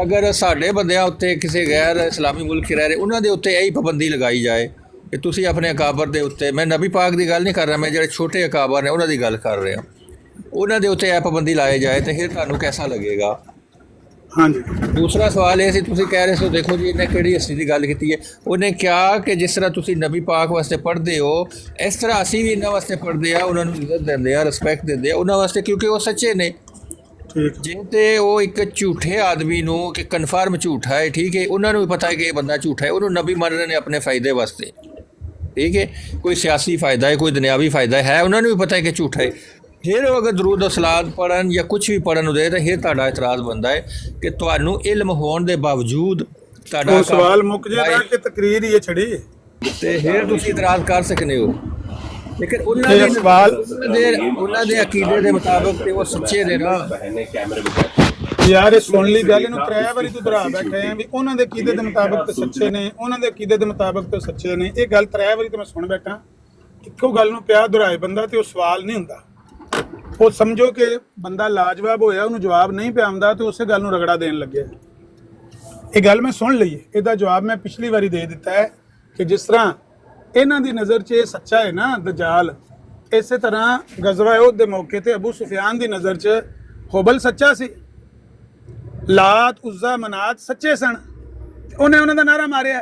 ਅਗਰ ਸਾਡੇ ਬੰਦਿਆਂ ਉੱਤੇ ਕਿਸੇ ਗੈਰ ਇਸਲਾਮੀ ਮੁਲਕ 'ਚ ਰਹਿ ਰਹੇ, ਉਹਨਾਂ ਦੇ ਉੱਤੇ ਇਹੀ ਪਾਬੰਦੀ ਲਗਾਈ ਜਾਏ ਕਿ ਤੁਸੀਂ ਆਪਣੇ ਅਕਾਬਰ ਦੇ ਉੱਤੇ, ਮੈਂ ਨਬੀ ਪਾਕ ਦੀ ਗੱਲ ਨਹੀਂ ਕਰ ਰਿਹਾ, ਮੈਂ ਜਿਹੜੇ ਛੋਟੇ ਅਕਾਬਰ ਨੇ ਉਹਨਾਂ ਦੀ ਗੱਲ ਕਰ ਰਿਹਾ, ਉਹਨਾਂ ਦੇ ਉੱਤੇ ਇਹ ਪਾਬੰਦੀ ਲਾਏ ਜਾਏ, ਤੇ ਫਿਰ ਤੁਹਾਨੂੰ ਕੈਸਾ ਲੱਗੇਗਾ? ਹਾਂਜੀ। ਦੂਸਰਾ ਸਵਾਲ ਇਹ ਸੀ, ਤੁਸੀਂ ਕਹਿ ਰਹੇ ਸੀ ਦੇਖੋ ਜੀ ਇਹਨੇ ਕਿਹੜੀ ਹਸਤੀ ਦੀ ਗੱਲ ਕੀਤੀ ਹੈ। ਉਹਨੇ ਕਿਹਾ ਕਿ ਜਿਸ ਤਰ੍ਹਾਂ ਤੁਸੀਂ ਨਬੀ ਪਾਕ ਵਾਸਤੇ ਪੜ੍ਹਦੇ ਹੋ, ਇਸ ਤਰ੍ਹਾਂ ਅਸੀਂ ਵੀ ਇਹਨਾਂ ਵਾਸਤੇ ਪੜ੍ਹਦੇ ਆ, ਉਹਨਾਂ ਨੂੰ ਇੱਜ਼ਤ ਦਿੰਦੇ ਆ, ਰਿਸਪੈਕਟ ਦਿੰਦੇ ਆ ਉਹਨਾਂ ਵਾਸਤੇ, ਕਿਉਂਕਿ ਉਹ ਸੱਚੇ ਨੇ। ਜੇ ਤੇ ਉਹ ਇੱਕ ਝੂਠੇ ਆਦਮੀ ਨੂੰ ਕਿ ਕਨਫਰਮ ਝੂਠਾ ਹੈ, ਠੀਕ ਹੈ, ਉਹਨਾਂ ਨੂੰ ਵੀ ਪਤਾ ਹੈ ਕਿ ਇਹ ਬੰਦਾ ਝੂਠਾ ਹੈ, ਉਹਨੂੰ ਨਬੀ ਮੰਨ ਰਹੇ ਨੇ ਆਪਣੇ ਫ਼ਾਇਦੇ ਵਾਸਤੇ, ਠੀਕ ਹੈ, ਕੋਈ ਸਿਆਸੀ ਫ਼ਾਇਦਾ ਹੈ, ਕੋਈ ਦੁਨਿਆਵੀ ਫ਼ਾਇਦਾ ਹੈ, ਉਹਨਾਂ ਨੂੰ ਵੀ ਪਤਾ ਹੈ ਕਿ ਝੂਠਾ ਹੈ। ਫਿਰ ਉਹ ਅਗਰ ਦਰੂਦ ਔਰ ਸਲਾਤ ਪੜ੍ਹਨ ਜਾਂ ਕੁਛ ਵੀ ਪੜ੍ਹਨ ਉਹਦੇ, ਤਾਂ ਫਿਰ ਤੁਹਾਡਾ ਇਤਰਾਜ਼ ਬਣਦਾ ਹੈ ਕਿ ਤੁਹਾਨੂੰ ਇਲਮ ਹੋਣ ਦੇ ਬਾਵਜੂਦ ਤੁਹਾਡਾ ਸਵਾਲ ਮੁੱਕ ਜਾਏਗਾ ਕਿ ਤਕਰੀਰ ਹੀ ਛੜੀ, ਤੇ ਫਿਰ ਤੁਸੀਂ ਇਤਰਾਜ਼ ਕਰ ਸਕਦੇ ਹੋ। ਲੇਕਿਨ ਉਹਨਾਂ ਦੇ ਅਕੀਦੇ ਦੇ ਮੁਤਾਬਕ ਤੇ ਉਹ ਸੱਚੇ ਨੇ ਨਾ। ਯਾਰ ਇਹ ਸੁਣ ਲਈ ਗੱਲ, ਇਹਨੂੰ ਤਰੇ ਵਾਰੀ ਤੂੰ ਦੁਹਰਾ ਬੈਠੇ ਆ ਵੀ ਉਹਨਾਂ ਦੇ ਅਕੀਦੇ ਦੇ ਮੁਤਾਬਕ ਤੇ ਸੱਚੇ ਨੇ, ਉਹਨਾਂ ਦੇ ਅਕੀਦੇ ਦੇ ਮੁਤਾਬਕ ਤੇ ਸੱਚੇ ਨੇ। ਇਹ ਗੱਲ ਤਰੇ ਵਾਰੀ ਤੇ ਮੈਂ ਸੁਣ ਬੈਠਾ, ਇੱਕੋ ਗੱਲ ਨੂੰ ਪਿਆ ਦੁਹਰਾਏ ਬੰਦਾ ਤੇ ਉਹ ਸਵਾਲ ਨਹੀਂ ਹੁੰਦਾ। ਉਹ ਸਮਝੋ ਕਿ ਬੰਦਾ ਲਾਜਵਾਬ ਹੋਇਆ, ਉਹਨੂੰ ਜਵਾਬ ਨਹੀਂ ਪਿਆ ਆਉਂਦਾ, ਤੇ ਉਸੇ ਗੱਲ ਨੂੰ ਰਗੜਾ ਦੇਣ ਲੱਗਿਆ। ਇਹ ਗੱਲ ਮੈਂ ਸੁਣ ਲਈ, ਇਹਦਾ ਜਵਾਬ ਮੈਂ ਪਿਛਲੀ ਵਾਰੀ ਦੇ ਦਿੱਤਾ ਹੈ ਕਿ ਜਿਸ ਤਰ੍ਹਾਂ ਇਹਨਾਂ ਦੀ ਨਜ਼ਰ 'ਚ ਇਹ ਸੱਚਾ ਹੈ ਨਾ ਦਜਾਲ, ਇਸੇ ਤਰ੍ਹਾਂ ਗਜ਼ਵਾ ਉਹਦ ਦੇ ਮੌਕੇ ਤੇ ਅਬੂ ਸੁਫਿਆਨ ਦੀ ਨਜ਼ਰ 'ਚ ਹੁਬਲ ਸੱਚਾ ਸੀ, ਲਾਤ ਉਜ਼ਾ ਮਨਾਤ ਸੱਚੇ ਸਨ। ਉਹਨੇ ਉਹਨਾਂ ਦਾ ਨਾਰਾ ਮਾਰਿਆ।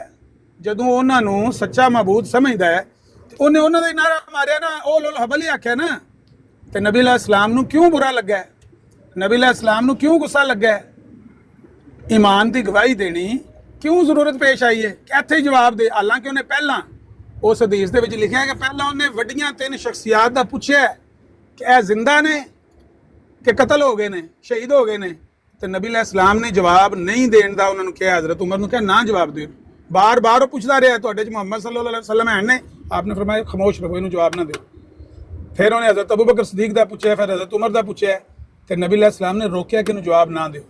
ਜਦੋਂ ਉਹਨਾਂ ਨੂੰ ਸੱਚਾ ਮਾਬੂਦ ਸਮਝਦਾ ਹੈ ਤੇ ਉਹਨੇ ਉਹਨਾਂ ਦਾ ਹੀ ਨਾਰਾ ਮਾਰਿਆ ਨਾ, ਉਹ ਲੋਲ ਹਬਲ ਹੀ ਆਖਿਆ ਨਾ। ਤੇ ਨਬੀ ਅਲੈਹਿਸ ਸਲਾਮ ਨੂੰ ਕਿਉਂ ਬੁਰਾ ਲੱਗਾ? ਨਬੀ ਅਲੈਹਿਸ ਸਲਾਮ ਨੂੰ ਕਿਉਂ ਗੁੱਸਾ ਲੱਗਾ? ਈਮਾਨ ਦੀ ਗਵਾਹੀ ਦੇਣੀ ਕਿਉਂ ਜ਼ਰੂਰਤ ਪੇਸ਼ ਆਈ ਹੈ ਕਿ ਇੱਥੇ ਹੀ ਜਵਾਬ ਦੇ? ਹਾਲਾਂਕਿ ਉਹਨੇ ਪਹਿਲਾਂ ਉਸ ਹਦੀਸ ਦੇ ਵਿੱਚ ਲਿਖਿਆ ਕਿ ਪਹਿਲਾਂ ਉਹਨੇ ਵੱਡੀਆਂ 3 ਸ਼ਖਸੀਅਤ ਦਾ ਪੁੱਛਿਆ ਕਿ ਇਹ ਜ਼ਿੰਦਾ ਨੇ ਕਿ ਕਤਲ ਹੋ ਗਏ ਨੇ, ਸ਼ਹੀਦ ਹੋ ਗਏ ਨੇ। ਤੇ ਨਬੀ ਅਲੈਹਿਸ ਸਲਾਮ ਨੇ ਜਵਾਬ ਨਹੀਂ ਦੇਣ ਦਾ ਉਹਨਾਂ ਨੂੰ ਕਿਹਾ, ਹਜ਼ਰਤ ਉਮਰ ਨੂੰ ਕਿਹਾ ਨਾ ਜਵਾਬ ਦਿਓ। ਬਾਰ-ਬਾਰ ਉਹ ਪੁੱਛਦਾ ਰਿਹਾ ਤੁਹਾਡੇ 'ਚ ਮੁਹੰਮਦ ਸੱਲੱਲਾਹੁ ਅਲੈਹਿ ਵਸੱਲਮ ਹੈ ਨੇ? ਆਪਨੇ ਫਰਮਾਇਆ ਖਾਮੋਸ਼ ਰਹੋ, ਇਹਨੂੰ ਜਵਾਬ ਨਾ ਦਿਓ। ਫਿਰ ਉਹਨੇ ਹਜ਼ਰਤ ਅਬੂ ਬਕਰ ਸਦੀਕ ਦਾ ਪੁੱਛਿਆ, ਫਿਰ ਹਜ਼ਰਤ ਉਮਰ ਦਾ ਪੁੱਛਿਆ, ਤੇ ਨਬੀ ਅਲੈਹਿਸ ਸਲਾਮ ਨੇ ਰੋਕਿਆ ਕਿ ਇਹਨੂੰ ਜਵਾਬ ਨਾ ਦਿਓ।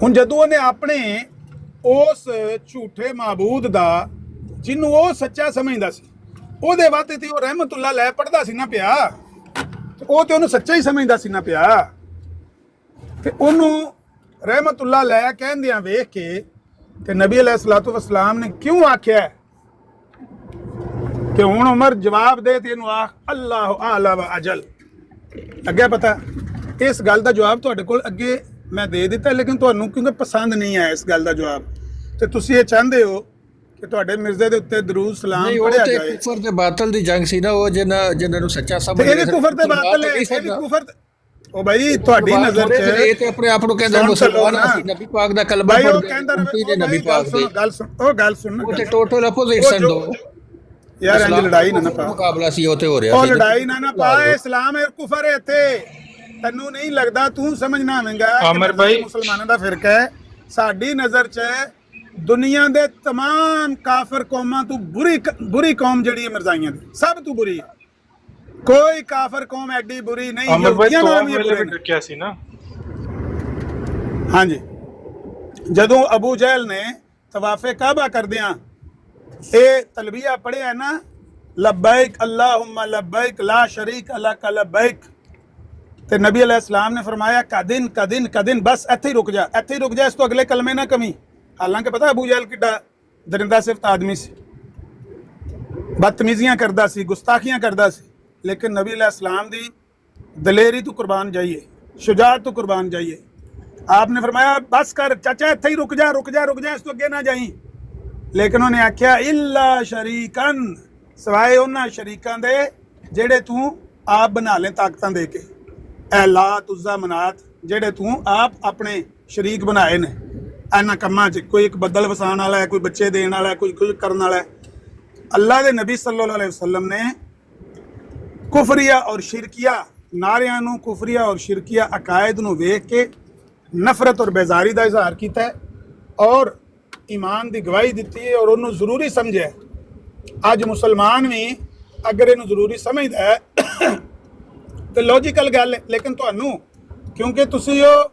ਹੁਣ ਜਦੋਂ ਉਹਨੇ ਆਪਣੇ ਉਸ ਝੂਠੇ ਮਾਬੂਦ ਦਾ ਜਿਹਨੂੰ ਉਹ ਸੱਚਾ ਸਮਝਦਾ ਸੀ, ਉਹਦੇ ਵਾਸਤੇ ਤੇ ਉਹ ਰਹਿਮਤੁल्लाह ਲੈ ਪੜਦਾ ਸੀ ਨਾ ਪਿਆ, ਉਹ ਤੇ ਉਹਨੂੰ ਸੱਚਾ ਹੀ ਸਮਝਦਾ ਸੀ ਨਾ ਪਿਆ। ਤੇ ਉਹਨੂੰ ਰਹਿਮਤੁल्लाह ਲੈ ਕਹਿੰਦਿਆਂ ਵੇਖ ਕੇ ਤੇ ਨਬੀ ਅਲੈਹਿਸਸਲਾਤੁ ਵਸਲਾਮ ਨੇ ਕਿਉਂ ਆਖਿਆ ਕਿ ਹੁਣ ਉਮਰ ਜਵਾਬ ਦੇ, ਤੇ ਇਹਨੂੰ ਆਖ ਅੱਲਾਹੁ ਆਲਾ व ਅਜਲ। ਅੱਗੇ ਪਤਾ ਇਸ ਗੱਲ ਦਾ ਜਵਾਬ ਤੁਹਾਡੇ ਕੋਲ ਅੱਗੇ ਮੈਂ ਦੇ ਦਿੱਤਾ, ਲੇਕਿਨ ਤੁਹਾਨੂੰ ਕਿਉਂਕਿ ਪਸੰਦ ਨਹੀਂ ਆਇਆ ਇਸ ਗੱਲ ਦਾ ਜਵਾਬ, ਤੇ ਤੁਸੀਂ ਇਹ ਚਾਹੁੰਦੇ ਹੋ ਕਿ ਤੁਹਾਡੇ ਮਿਰਜ਼ੇ ਦੇ ਉੱਤੇ ਦਰੂਦ ਸਲਾਮ ਪੜਿਆ ਜਾਏ। ਕੁਫਰ ਤੇ ਬਾਤਲ ਦੀ ਜੰਗ ਸੀ ਨਾ, ਉਹ ਜਿਨ੍ਹਾਂ ਨੂੰ ਸੱਚਾ ਸਮਝਦੇ ਇਹਦੇ ਕੁਫਰ ਤੇ ਬਾਤਲ ਹੈ, ਇਹ ਵੀ ਕੁਫਰ। ਉਹ ਭਾਈ ਤੁਹਾਡੀ ਨਜ਼ਰ 'ਚ ਇਹ ਤੇ ਆਪਣੇ ਆਪ ਨੂੰ ਕਹਿੰਦਾ ਮੁਸਲਮਾਨ, ਅਸੀਂ ਨਬੀ ਪਾਕ ਦਾ ਕਲਮਾ ਭਾਈ ਉਹ ਪੜ੍ਹਦੇ ਕਹਿੰਦਾ ਰਹੇ ਨਬੀ ਪਾਕ ਦੀ ਗੱਲ ਸੁਣ, ਉਹ ਗੱਲ ਸੁਣ, ਉਹ ਤੇ ਟੋਟਲ ਅਪੋਜ਼ਿਟ ਸਨ ਦੋ। ਯਾਰ ਇੰਜ ਲੜਾਈ ਨਾ ਪਾ, ਮੁਕਾਬਲਾ ਸੀ ਉਹ ਤੇ ਹੋ ਰਿਹਾ ਉਹ ਸੀ। ਲੜਾਈ ਨਾ ਪਾ, ਇਸਲਾਮ ਹੈ ਕੁਫਰ ਹੈ ਇੱਥੇ। ਤੈਨੂੰ ਨਹੀਂ ਲੱਗਦਾ, ਤੂੰ ਸਮਝਣਾ ਆਵੇਂਗਾ ਆਮਰ ਭਾਈ ਮੁਸਲਮਾਨਾਂ ਦਾ ਫਿਰਕਾ ਹੈ। ਸਾਡੀ ਨਜ਼ਰ 'ਚ ਦੁਨੀਆ ਦੇ तमाम ਕਾਫਰ ਕੌਮਾਂ ਤੋਂ ਬੁਰੀ ਕੌਮ ਜਿਹੜੀ ਹੈ ਮਿਰਜ਼ਾਈਆਂ ਦੀ, ਸਭ ਤੋਂ ਬੁਰੀ ਹੈ। ਕੋਈ ਕਾਫਰ ਕੌਮ ਐਡੀ ਬੁਰੀ ਨਹੀਂ। ਯਹੂਦੀਆਂ ਨਾਲ ਵੀ ਬੁਰੇ ਕਿਹਾ ਸੀ ਨਾ। ਹਾਂਜੀ, ਜਦੋਂ ਅਬੂ ਜਹਿਲ ਨੇ ਤਵਾਫੇ ਕਾਬਾ ਕਰਦਿਆਂ ਇਹ ਤਲਬੀਆ ਪੜਿਆ ਨਾ, ਲੱਬੈਕ ਅੱਲਾਹੁम्मा ਲੱਬੈਕ ਲਾ ਸ਼ਰੀਕ ਲਕ ਲੱਬੈਕ, ਤੇ ਨਬੀ ਅਲੈਹਿਸ ਸਲਾਮ ਨੇ ਫਰਮਾਇਆ ਕਦਿਨ ਕਦਿਨ ਕਦਿਨ, ਬਸ ਇੱਥੇ ਹੀ ਰੁਕ ਜਾ, ਇੱਥੇ ਹੀ ਰੁਕ ਜਾ, ਇਸ ਤੋਂ ਅਗਲੇ ਕਲਮੇ ਨਾ ਕਮੀ। ਹਾਲਾਂਕਿ ਪਤਾ ਅਬੂ ਜਹਿਲ ਕਿੱਡਾ ਦਰਿੰਦਾ ਸਿਫਤ ਆਦਮੀ ਸੀ, ਬਦਤਮੀਜ਼ੀਆਂ ਕਰਦਾ ਸੀ, ਗੁਸਤਾਖੀਆਂ ਕਰਦਾ ਸੀ, लेकिन नबी अलैहिस्सलाम दी दलेरी तो कुर्बान जाइए, शुजात तो कुर्बान जाइए। आपने फरमाया बस कर चाचा, इत्थे ही रुक जा रुक जा रुक जा, इस तो अगे ना जाई। लेकिन उन्हें आख्या इल्ला शरीकन, सवाए उन्हां शरीकां दे जेड़े तू आप बना ले ताकतां दे के, ऐ लात उज़्ज़ा मनात जेड़े तू आप अपने शरीक बनाए ने। ਇਹਨਾਂ ਕੰਮਾਂ 'ਚ। ਕੋਈ ਇੱਕ ਬੱਦਲ ਵਸਾਉਣ ਵਾਲਾ ਹੈ, ਕੋਈ ਬੱਚੇ ਦੇਣ ਵਾਲਾ ਹੈ, ਕੋਈ ਕੁਝ ਕਰਨ ਵਾਲਾ ਹੈ। ਅੱਲਾਹ ਦੇ ਨਬੀ ਸੱਲੱਲਾਹੁ अलैहि वसल्लम ਨੇ ਕੁਫਰੀਆ ਔਰ ਸ਼ਿਰਕੀਆ ਨਾਰਿਆਂ ਨੂੰ, ਕੁਫਰੀਆ ਔਰ ਸ਼ਿਰਕੀਆ ਅਕਾਇਦ ਨੂੰ ਵੇਖ ਕੇ ਨਫ਼ਰਤ ਔਰ ਬੇਜ਼ਾਰੀ ਦਾ ਇਜ਼ਹਾਰ ਕੀਤਾ ਹੈ ਔਰ ਈਮਾਨ ਦੀ ਗਵਾਹੀ ਦਿੱਤੀ ਹੈ ਔਰ ਉਹਨੂੰ ਜ਼ਰੂਰੀ ਸਮਝਿਆ। ਅੱਜ ਮੁਸਲਮਾਨ ਵੀ ਅਗਰ ਇਹਨੂੰ ਜ਼ਰੂਰੀ ਸਮਝਦਾ ਹੈ ਤੇ ਲੌਜੀਕਲ ਗੱਲ ਹੈ, ਲੇਕਿਨ ਤੁਹਾਨੂੰ ਕਿਉਂਕਿ ਤੁਸੀਂ ਉਹ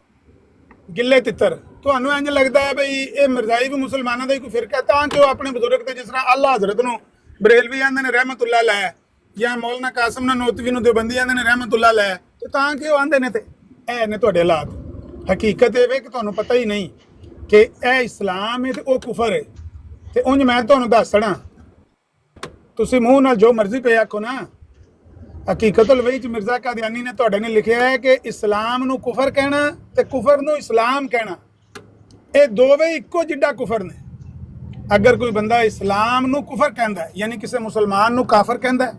ਗਿੱਲੇ ਤਿੱਤਰ, ਤੁਹਾਨੂੰ ਇੰਜ ਲੱਗਦਾ ਹੈ ਬਈ ਇਹ ਮਿਰਜ਼ਾਈ ਵੀ ਮੁਸਲਮਾਨਾਂ ਦਾ ਹੀ ਕੋਈ ਫਿਰਕਾ, ਤਾਂ ਜੋ ਆਪਣੇ ਬਜ਼ੁਰਗ ਤੇ ਜਿਸ ਤਰ੍ਹਾਂ ਆਲਾ ਹਜ਼ਰਤ ਨੂੰ ਬਰੇਲਵੀ ਆਂਦੇ ਨੇ ਰਹਿਮਤੁल्लाह ਲੈ, ਜਾਂ ਮੌਲਾਨਾ ਕਾਸਮ ਨਨੋਤਵੀ ਨੂੰ ਦੇਵਬੰਦੀ ਆਂਦੇ ਨੇ ਰਹਿਮਤੁल्लाह ਲੈ, ਤੇ ਤਾਂ ਕਿ ਉਹ ਆਂਦੇ ਨੇ। ਤੇ ਇਹ ਨੇ ਤੁਹਾਡੇ ਹਾਲਾਤ। ਹਕੀਕਤ ਇਹ ਵੇ ਕਿ ਤੁਹਾਨੂੰ ਪਤਾ ਹੀ ਨਹੀਂ ਕਿ ਇਹ ਇਸਲਾਮ ਹੈ ਤੇ ਉਹ ਕੁਫਰ ਹੈ। ਤੇ ਉਂਝ ਮੈਂ ਤੁਹਾਨੂੰ ਦੱਸਣਾ, ਤੁਸੀਂ ਮੂੰਹ ਨਾਲ ਜੋ ਮਰਜ਼ੀ ਪਿਆ ਆਖੋ ਨਾ, ਹਕੀਕਤੁਲ ਵਹੀ ਚ ਮਿਰਜ਼ਾ ਕਾਦੀਆਨੀ ਨੇ ਤੁਹਾਡੇ ਨੇ ਲਿਖਿਆ ਹੈ ਕਿ ਇਸਲਾਮ ਨੂੰ ਕੁਫਰ ਕਹਿਣਾ ਤੇ ਕੁਫਰ ਨੂੰ ਇਸਲਾਮ ਕਹਿਣਾ, ਇਹ ਦੋਵੇਂ ਇੱਕੋ ਜਿੱਡਾ ਕੁਫਰ ਨੇ। ਅਗਰ ਕੋਈ ਬੰਦਾ ਇਸਲਾਮ ਨੂੰ ਕੁਫਰ ਕਹਿੰਦਾ ਹੈ, ਯਾਨੀ ਕਿਸੇ ਮੁਸਲਮਾਨ ਨੂੰ ਕਾਫਰ ਕਹਿੰਦਾ ਹੈ,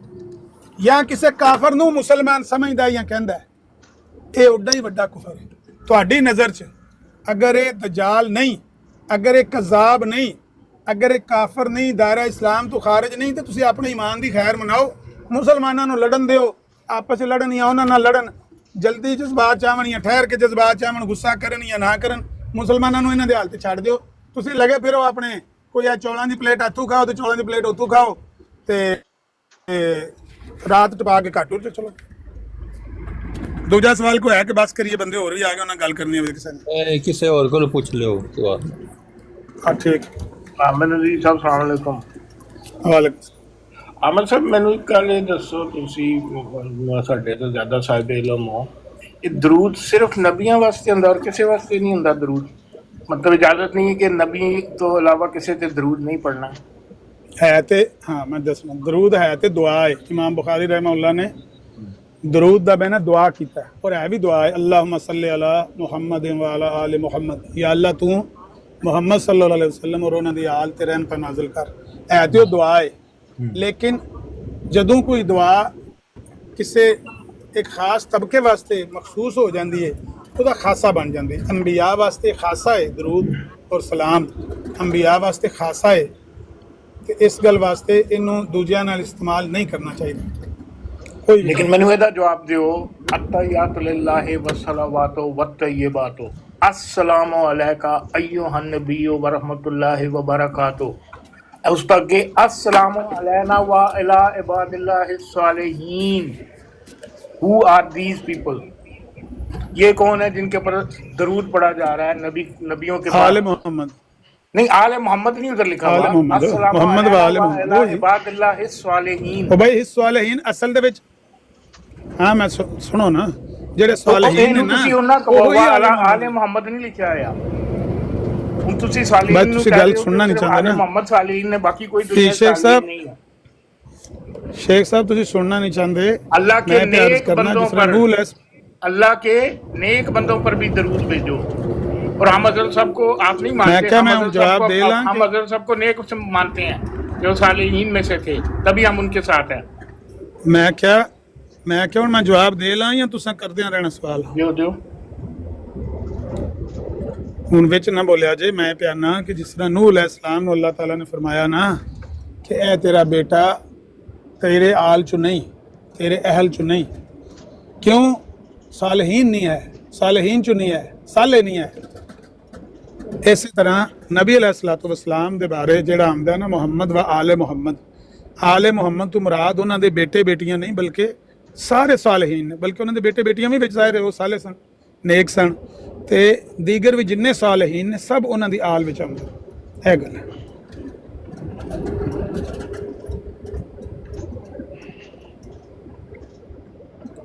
ਜਾਂ ਕਿਸੇ ਕਾਫਰ ਨੂੰ ਮੁਸਲਮਾਨ ਸਮਝਦਾ ਜਾਂ ਕਹਿੰਦਾ ਹੈ, ਇਹ ਉੱਡਾ ਹੀ ਵੱਡਾ ਕੁਫਰ ਹੈ ਤੁਹਾਡੀ ਨਜ਼ਰ 'ਚ। ਅਗਰ ਇਹ ਦਜਾਲ ਨਹੀਂ, ਅਗਰ ਇਹ ਕਜ਼ਾਬ ਨਹੀਂ, ਅਗਰ ਇਹ ਕਾਫਰ ਨਹੀਂ, ਦਾਇਰਾ ਇਸਲਾਮ ਤੋਂ ਖਾਰਜ ਨਹੀਂ, ਤੇ ਤੁਸੀਂ ਆਪਣੇ ਈਮਾਨ ਦੀ ਖੈਰ ਮਨਾਓ। ਮੁਸਲਮਾਨਾਂ ਨੂੰ ਲੜਨ ਦਿਓ, ਆਪਸ 'ਚ ਲੜਨ ਜਾਂ ਉਹਨਾਂ ਨਾਲ ਲੜਨ, ਜਲਦੀ ਜਜ਼ਬਾਤ ਚਾਵਣ ਜਾਂ ਠਹਿਰ ਕੇ ਜਜ਼ਬਾਤ ਚਾਵਣ, ਗੁੱਸਾ ਕਰਨ ਜਾਂ ਨਾ ਕਰਨ, ਮੁਸਲਮਾਨਾਂ ਨੂੰ ਇਹਨਾਂ ਦੇ ਹਾਲਤ ਛੱਡ ਦਿਓ। ਤੁਸੀਂ ਲੱਗੇ ਫਿਰੋ ਆਪਣੇ, ਕੋਈ ਆ ਚੌਲਾਂ ਦੀ ਪਲੇਟ ਹੱਥੋਂ ਖਾਓ ਤੇ ਚੌਲਾਂ ਦੀ ਪਲੇਟ ਉੱਥੋਂ ਖਾਓ, ਤੇ ਰਾਤ ਟਪਾ ਕੇ ਘਾਟੂ 'ਚ ਚਲੋ। ਦੂਜਾ ਸਵਾਲ ਕੋਈ ਹੈ ਕਿ ਬਸ ਕਰੀਏ, ਬੰਦੇ ਹੋਰ ਵੀ ਆ ਗਏ, ਉਹਨਾਂ ਨਾਲ ਗੱਲ ਕਰਨੀ ਹੋਵੇ ਕਿਸੇ ਨੇ। ਕਿਸੇ ਹੋਰ ਕੋਲ ਪੁੱਛ ਲਿਓ ਸਵਾਲ। ਹਾਂ ਠੀਕ। ਆਮਨ ਅਜ਼ੀਜ਼ ਸਾਹਿਬ ਸਲਾਮ ਅਲੈਕੁਮ। ਵਾਲੇਕੁਮ। ਆਮਨ ਸਾਹਿਬ ਮੈਨੂੰ ਇੱਕ ਗੱਲ ਇਹ ਦੱਸੋ, ਤੁਸੀਂ ਸਾਡੇ ਤੋਂ ਜ਼ਿਆਦਾ ਸਾਹਿਬ ਇਲਮ ਹੋ, ਇਹ ਦਰੂਦ ਸਿਰਫ ਨਬੀਆਂ ਵਾਸਤੇ ਹੁੰਦਾ ਔਰ ਕਿਸੇ ਵਾਸਤੇ ਨਹੀਂ ਹੁੰਦਾ ਦਰੂਦ? ਮਤਲਬ ਇਜਾਜ਼ਤ ਨਹੀਂ ਹੈ ਕਿ ਨਬੀ ਤੋਂ ਇਲਾਵਾ ਕਿਸੇ ਤੇ ਦਰੂਦ ਨਹੀਂ ਪੜ੍ਹਨਾ ਹੈ? ਤੇ ਹਾਂ ਮੈਂ ਦੱਸਣਾ, ਦਰੂਦ ਹੈ ਤੇ ਦੁਆ ਹੈ। ਇਮਾਮ ਬੁਖਾਰੀ ਰਹਿਮਹੁल्लाह ਨੇ ਦਰੂਦ ਦਾ ਬੈਨਾ ਦੁਆ ਕੀਤਾ ਔਰ ਹੈ ਵੀ ਦੁਆ ਹੈ, ਅੱਲਾਹੁम्मा सल्लि अला मुहम्मद व अला आल मुहम्मद, या अल्लाह तू ਮੁਹੰਮਦ ਸੱਲੱਲਾਹੁ अलैहि वसल्लम और ਉਹਨਾਂ ਦੀ ਆਲ ਤੇ ਰਹਿਮਤ ਨਾਜ਼ਿਲ ਕਰ। ਹੈ ਤੇ ਉਹ ਦੁਆ ਹੈ, ਲੇਕਿਨ ਜਦੋਂ ਕੋਈ ਦੁਆ ਕਿਸੇ ਇੱਕ ਖਾਸ ਤਬਕੇ ਵਾਸਤੇ ਮਖਸੂਸ ਹੋ ਜਾਂਦੀ ਹੈ, ਉਹਦਾ ਖਾਸਾ ਬਣ ਜਾਂਦੀ ਹੈ। ਅੰਬੀਆ ਵਾਸਤੇ ਖਾਸਾ ਹੈ ਦਰੂਦ ਔਰ ਸਲਾਮ, ਅੰਬੀਆ ਵਾਸਤੇ ਖਾਸਾ ਹੈ, ਤੇ ਇਸ ਗੱਲ ਵਾਸਤੇ ਇਹਨੂੰ ਦੂਜਿਆਂ ਨਾਲ ਇਸਤੇਮਾਲ ਨਹੀਂ ਕਰਨਾ ਚਾਹੀਦਾ। ਕੋਈ ਲੇਕਿਨ ਮੈਨੂੰ ਇਹਦਾ ਜਵਾਬ ਦਿਓ, ਅਤਹਿਯਾਤੁ ਲਿல்லாਹਿ ਵਸਸਲਾਵਾਤੁ ਵੱਤਇਬਾਤੁ, अस्सलामु अलैका अय्युहन नबिय्यु व रहमतुल्लाहि व बरकातुहू। उस पर के अस्सलामु अलैना व अला इबादिल्लाहिस सालिहीन। Who are these people? ये कौन है जिनके ऊपर दरूद पढ़ा जा रहा है? नबियों के आले मोहम्मद नहीं, आले मोहम्मद नहीं उधर लिखा हुआ। मोहम्मद व आले मोहम्मद इबादिल्लाहिस सालिहीन। ओ भाई इस सालिहीन असल दे विच, हाँ मैं सुनो ना, ਜਿਹੜੇ ਸਾਲਿਹੀਨ ਨੇ ਨਾ ਉਹ ਆਲੇ ਮੁਹੰਮਦ ਨਹੀਂ ਲਿਖਿਆ ਆ। ਹੁਣ ਤੁਸੀਂ ਸਾਲਿਹੀਨ ਨੂੰ ਤੁਸੀਂ ਗੱਲ ਸੁਣਨਾ ਨਹੀਂ ਚਾਹੁੰਦੇ ਨਾ, ਮੁਹੰਮਦ ਸਾਲਿਹੀਨ ਨੇ, ਬਾਕੀ ਕੋਈ ਦੁਨੀਆ ਸ਼ੇਖ ਸਾਹਿਬ ਨਹੀਂ ਹੈ। शेख साहब तुसी सुनना नहीं चाहते? अल्लाह के नेक बंदों पर, अल्लाह के नेक बंदों पर भी दरूद भेजो। और हम हज़रत साहब को आप नहीं मानते, हम हज़रत साहब को नेक मानते हैं जो सालिहीन में से थे, तभी हम उनके साथ हैं। मैं क्या मैं जवाब दे ला या तुसा करदे रहना सवाल? दियो हुण विच ना बोलिया जे। मैं प्याना कि जिस तरह नूह अलैहिस्सलाम नूं अल्लाह ताला ने फरमाया ना कि ए तेरा बेटा तेरे आल चो नहीं, तेरे अहल चो नहीं, क्यों? सालिहीन नहीं है, सालिहीन चो नहीं है, साले नहीं है। इस तरह नबी अलैहिस्सलातु वस्सलाम दे बारे जिहड़ा आंदा ना मुहम्मद व आले मुहम्मद, आले मुहम्मद तो मुराद उन्हां दे बेटे बेटियां नहीं बल्कि सारे सालिहीन ने, बल्कि उन्हां दे बेटे बेटियां भी विच ज़ाहिर वो साले सन, नेक सन, ते दीगर भी जिन्ने सालिहीन ने सब उन्हां दी आल विच आउंदे। इह गल है।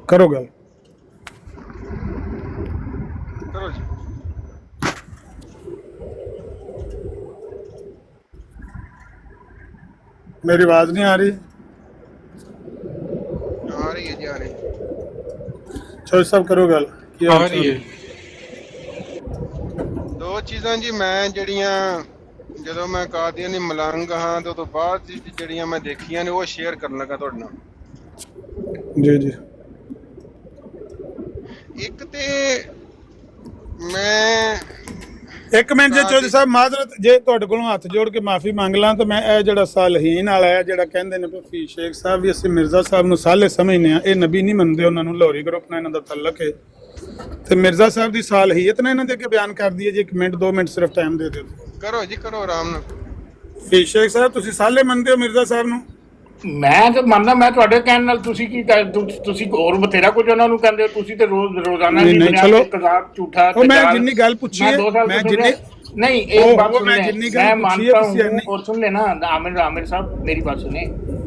करो गल। मेरी आवाज नहीं आ रही? आ रही है जी, आ रही है। चलो सब करो गल। आ रही है। दो चीज़ां जी मैं जड़ियां ਜਦੋਂ ਮੈਂ ਕਾਦੀਆਨੀ ਮਲੰਗ ਹਾਂ ਤੇ ਤੋਂ ਬਾਅਦ ਜਿਹੜੀਆਂ ਮੈਂ ਦੇਖੀਆਂ ਨੇ ਉਹ ਸ਼ੇਅਰ ਕਰਨ ਲੱਗਾ ਤੁਹਾਡੇ ਨਾਲ। ਜੀ ਜੀ। ਇੱਕ ਤੇ ਮੈਂ ਇੱਕ ਮਿੰਟ ਜੇ ਚੌਧਰੀ ਸਾਹਿਬ ਮਾਜ਼ਰਤ ਜੇ ਤੁਹਾਡੇ ਕੋਲੋਂ ਹੱਥ ਜੋੜ ਕੇ ਮਾਫੀ ਮੰਗ ਲਾਂ ਤਾਂ ਮੈਂ ਇਹ ਜਿਹੜਾ ਸਾਲਹੀਨ ਵਾਲਾ ਹੈ ਜਿਹੜਾ ਕਹਿੰਦੇ ਨੇ ਵੀ ਸ਼ੇਖ ਸਾਹਿਬ ਵੀ ਅਸੀਂ ਮਿਰਜ਼ਾ ਸਾਹਿਬ ਨੂੰ ਸਾਲੇ ਸਮਝਦੇ ਆ, ਇਹ ਨਬੀ ਨਹੀਂ ਮੰਨਦੇ, ਉਹਨਾਂ ਨੂੰ ਲਾਹੌਰੀ ਗਰੁੱਪ ਨਾਲ ਇਹਨਾਂ ਦਾ ਤਾਲੁਕ ਹੈ ਤੇ ਮਿਰਜ਼ਾ ਸਾਹਿਬ ਦੀ ਸਾਲਹੀਅਤ ਨੇ ਇਹਨਾਂ ਦੇ ਅੱਗੇ ਬਿਆਨ ਕਰ ਦਈਏ ਜੀ। 1 ਮਿੰਟ 2 ਮਿੰਟ ਸਿਰਫ ਟਾਈਮ ਦੇ ਦਿਓ। ਕਰੋ ਜੀ, ਕਰੋ ਆਰਾਮ ਨਾਲ। ਵੀ ਸ਼ੇਖ ਸਾਹਿਬ ਤੁਸੀਂ ਸਾਲੇ ਮੰਨਦੇ ਹੋ ਮਿਰਜ਼ਾ ਸਾਹਿਬ ਨੂੰ? ਮੈਂ ਤਾਂ ਮੰਨਦਾ, ਮੈਂ ਤੁਹਾਡੇ ਕਹਿਣ ਨਾਲ ਤੁਸੀਂ ਕੀ ਤੁਸੀਂ ਹੋਰ ਬਥੇਰਾ ਕੁਝ ਉਹਨਾਂ ਨੂੰ ਕਹਿੰਦੇ ਹੋ। ਤੁਸੀਂ ਤੇ ਰੋਜ਼ਾਨਾ ਨਹੀਂ, ਦੀ ਚਲੋ ਕਜ਼ਾਕ ਝੂਠਾ ਉਹ ਮੈਂ ਜਿੰਨੀ ਗੱਲ ਪੁੱਛੀ ਹੈ ਮੈਂ ਜਿੰਨੀ नहीं एक बात सुन मैं ले, जितनी मैं गल पूछी है मानता किसी हूँ और सुन लेना आमिर साहब मेरी बात सुने,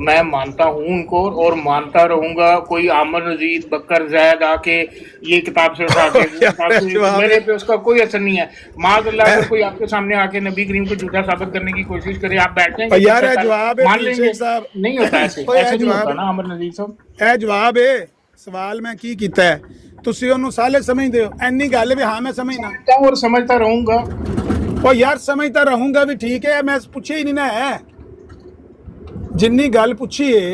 मैं मानता हूँ उनको और मानता रहूंगा। कोई आमिर नजीर बकर जैद आके ये किताब से उठा के मेरे पे उसका कोई असर नहीं है। माज़अल्लाह अगर कोई आपके सामने आके नबी करीम को झूठा साबित करने की कोशिश करे, आप बैठ जाएंगे यार जवाब मान लेंगे। नहीं होता ऐसे नहीं होता ना आमिर नजीर साहब। ਇਹ ਜਵਾਬ ਹੈ ਸਵਾਲ ਮੈਂ ਕੀ ਕੀਤਾ ਹੈ, ਤੁਸੀਂ ਉਹਨੂੰ ਸਾਲੇ ਸਮਝਦੇ ਹੋ? ਇੰਨੀ ਗੱਲ ਵੀ ਹਾਂ ਮੈਂ ਸਮਝਣਾ और समझता रहूंगा। ਉਹ ਯਾਰ ਸਮਝਦਾ ਰਹੂੰਗਾ ਵੀ ਠੀਕ ਹੈ, ਮੈਂ ਪੁੱਛਿਆ ਹੀ ਨਹੀਂ ਨਾ ਹੈ। ਜਿੰਨੀ ਗੱਲ ਪੁੱਛੀ ਹੈ